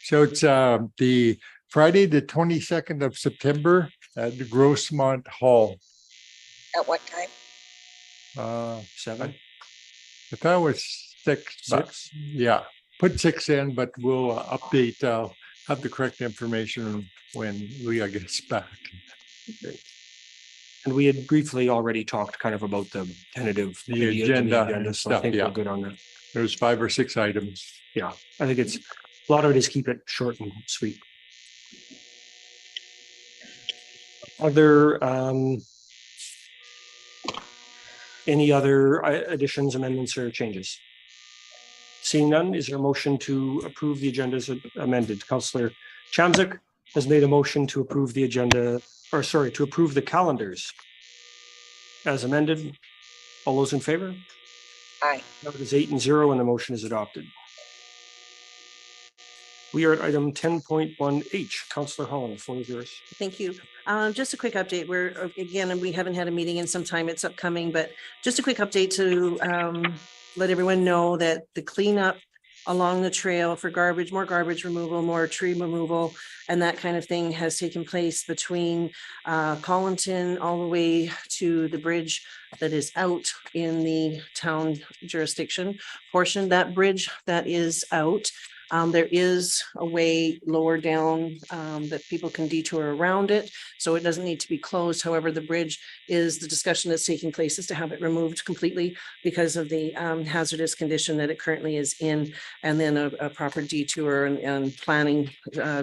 [SPEAKER 6] So it's the Friday, the 22nd of September at the Grossmont Hall.
[SPEAKER 1] At what time?
[SPEAKER 2] 7.
[SPEAKER 6] I thought it was 6, but
[SPEAKER 2] 6.
[SPEAKER 6] yeah, put 6 in, but we'll update, have the correct information when Leah gets back.
[SPEAKER 2] And we had briefly already talked kind of about the tentative.
[SPEAKER 6] The
[SPEAKER 2] committee
[SPEAKER 6] agenda and
[SPEAKER 2] so I
[SPEAKER 6] stuff,
[SPEAKER 2] think
[SPEAKER 6] yeah.
[SPEAKER 2] we're good on that.
[SPEAKER 6] There's 5 or 6 items.
[SPEAKER 2] Yeah, I think it's, a lot of it is keep it short and sweet. Are there any other additions, amendments, or changes? Seeing none, is there a motion to approve the agenda as amended? Councillor Chamzik has made a motion to approve the agenda, or sorry, to approve the calendars as amended. All those in favor?
[SPEAKER 1] Aye.
[SPEAKER 2] That is 8-0 and the motion is adopted. We are at item 10.1H. Councillor Holland, the floor is yours.
[SPEAKER 4] Thank you. Just a quick update. We're, again, we haven't had a meeting in some time. It's upcoming, but just a quick update to let everyone know that the cleanup along the trail for garbage, more garbage removal, more tree removal, and that kind of thing has taken place between Collinton all the way to the bridge that is out in the town jurisdiction portion. That bridge that is out, there is a way lower down that people can detour around it, so it doesn't need to be closed. However, the bridge is, the discussion that's taking place is to have it removed completely because of the hazardous condition that it currently is in, and then a proper detour and planning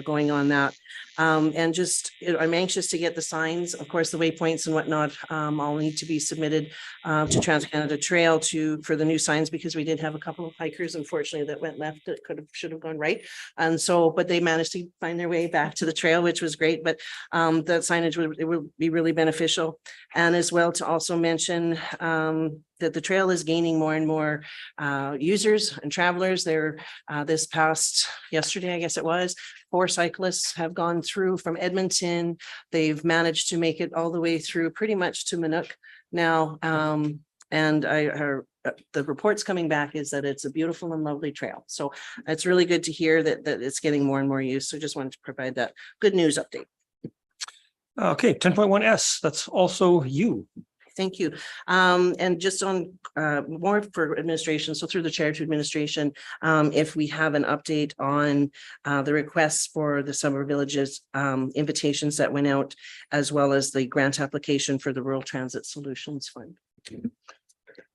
[SPEAKER 4] going on that. And just, I'm anxious to get the signs. Of course, the waypoints and whatnot all need to be submitted to Trans-Canada Trail for the new signs, because we did have a couple of hikers, unfortunately, that went left that should have gone right. And so, but they managed to find their way back to the trail, which was great. But that signage would be really beneficial. And as well to also mention that the trail is gaining more and more users and travelers. There, this past yesterday, I guess it was, 4 cyclists have gone through from Edmonton. They've managed to make it all the way through pretty much to Minuk now. And the reports coming back is that it's a beautiful and lovely trail. So it's really good to hear that it's getting more and more use. So just wanted to provide that good news update.
[SPEAKER 2] Okay, 10.1S, that's also you.
[SPEAKER 4] Thank you. And just on more for administration, so through the chair to administration, if we have an update on the requests for the summer villages invitations that went out, as well as the grant application for the Rural Transit Solutions Fund.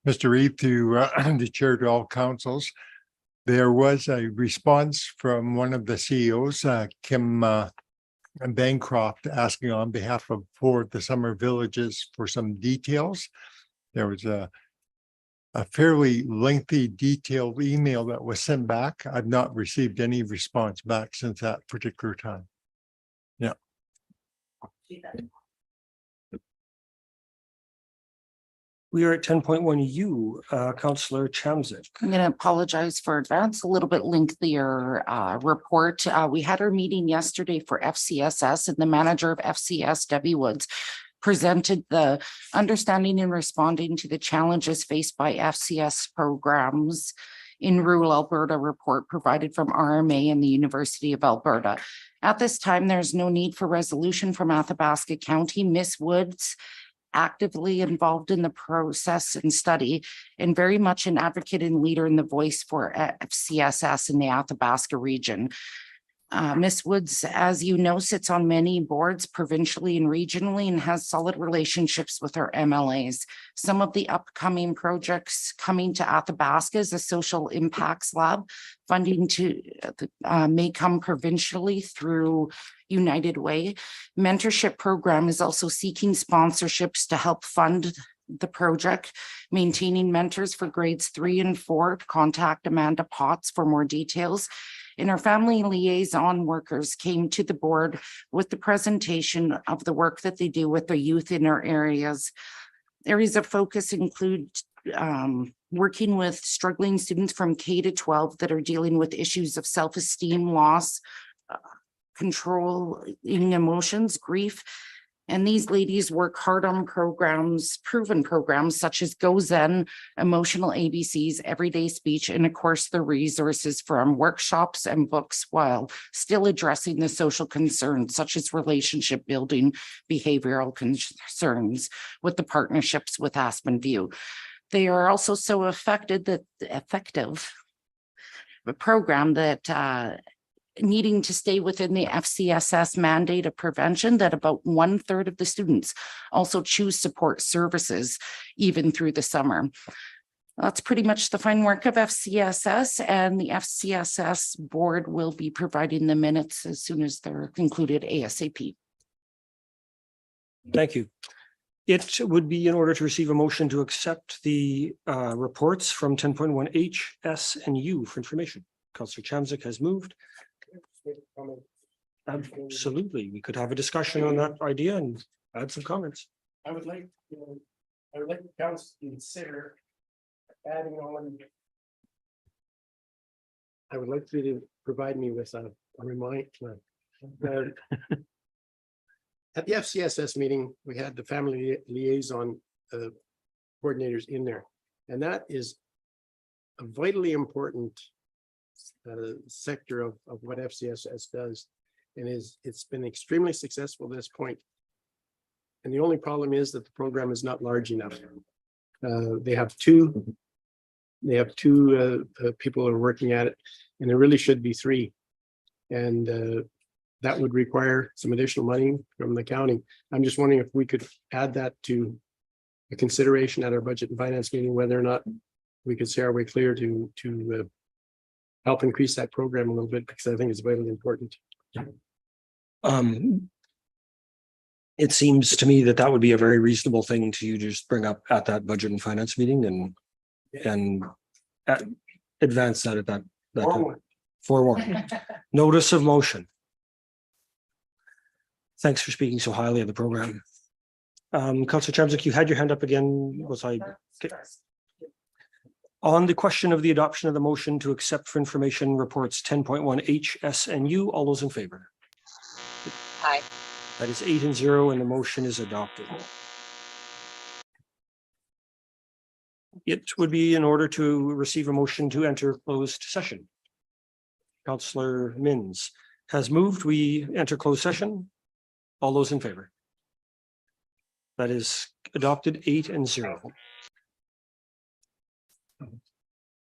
[SPEAKER 6] Mr. Reeve, to the chair to all councils. There was a response from one of the CEOs, Kim Bancroft, asking on behalf of four of the summer villages for some details. There was a fairly lengthy, detailed email that was sent back. I've not received any response back since that particular time. Yeah.
[SPEAKER 2] We are at 10.1U, Councillor Chamzik.
[SPEAKER 5] I'm going to apologize for advance, a little bit lengthier report. We had our meeting yesterday for FCSS, and the manager of FCS, Debbie Woods, presented the understanding and responding to the challenges faced by FCS programs in rural Alberta report provided from RMA and the University of Alberta. At this time, there's no need for resolution from Athabasca County. Ms. Woods actively involved in the process and study, and very much an advocate and leader in the voice for FCSS in the Athabasca region. Ms. Woods, as you know, sits on many boards provincially and regionally and has solid relationships with our MLAs. Some of the upcoming projects coming to Athabasca is a social impacts lab. Funding may come provincially through United Way. Mentorship program is also seeking sponsorships to help fund the project. Maintaining mentors for grades 3 and 4. Contact Amanda Potts for more details. And our family liaison workers came to the board with the presentation of the work that they do with the youth in our areas. Areas of focus include working with struggling students from K to 12 that are dealing with issues of self-esteem loss, controlling emotions, grief. And these ladies work hard on programs, proven programs such as Go Zen, Emotional ABCs, Everyday Speech, and of course the resources from workshops and books, while still addressing the social concerns such as relationship building, behavioral concerns with the partnerships with Aspen View. They are also so effective, the program that needing to stay within the FCSS mandate of prevention, that about 1/3 of the students also choose support services even through the summer. That's pretty much the fine work of FCSS, and the FCSS board will be providing the minutes as soon as they're concluded ASAP.
[SPEAKER 2] Thank you. It would be in order to receive a motion to accept the reports from 10.1H, S, and U for information. Councillor Chamzik has moved. Absolutely. We could have a discussion on that idea and add some comments.
[SPEAKER 9] I would like the council to consider adding on. I would like you to provide me with a reminder. At the FCSS meeting, we had the family liaison coordinators in there, and that is a vitally important sector of what FCSS does, and it's been extremely successful at this point. And the only problem is that the program is not large enough. They have two people who are working at it, and there really should be 3. And that would require some additional money from the county. I'm just wondering if we could add that to a consideration at our budget and finance meeting, whether or not we could see our way clear to help increase that program a little bit, because I think it's vitally important.
[SPEAKER 2] It seems to me that that would be a very reasonable thing to just bring up at that budget and finance meeting and advance that at that time. Notice of motion. Thanks for speaking so highly of the program. Councillor Chamzik, you had your hand up again. Was I? Okay. On the question of the adoption of the motion to accept for information reports 10.1H, S, and U, all those in favor?
[SPEAKER 1] Aye.
[SPEAKER 2] That is 8-0, and the motion is adopted. It would be in order to receive a motion to enter closed session. Councillor Mins has moved. We enter closed session. All those in favor? That is adopted 8-0.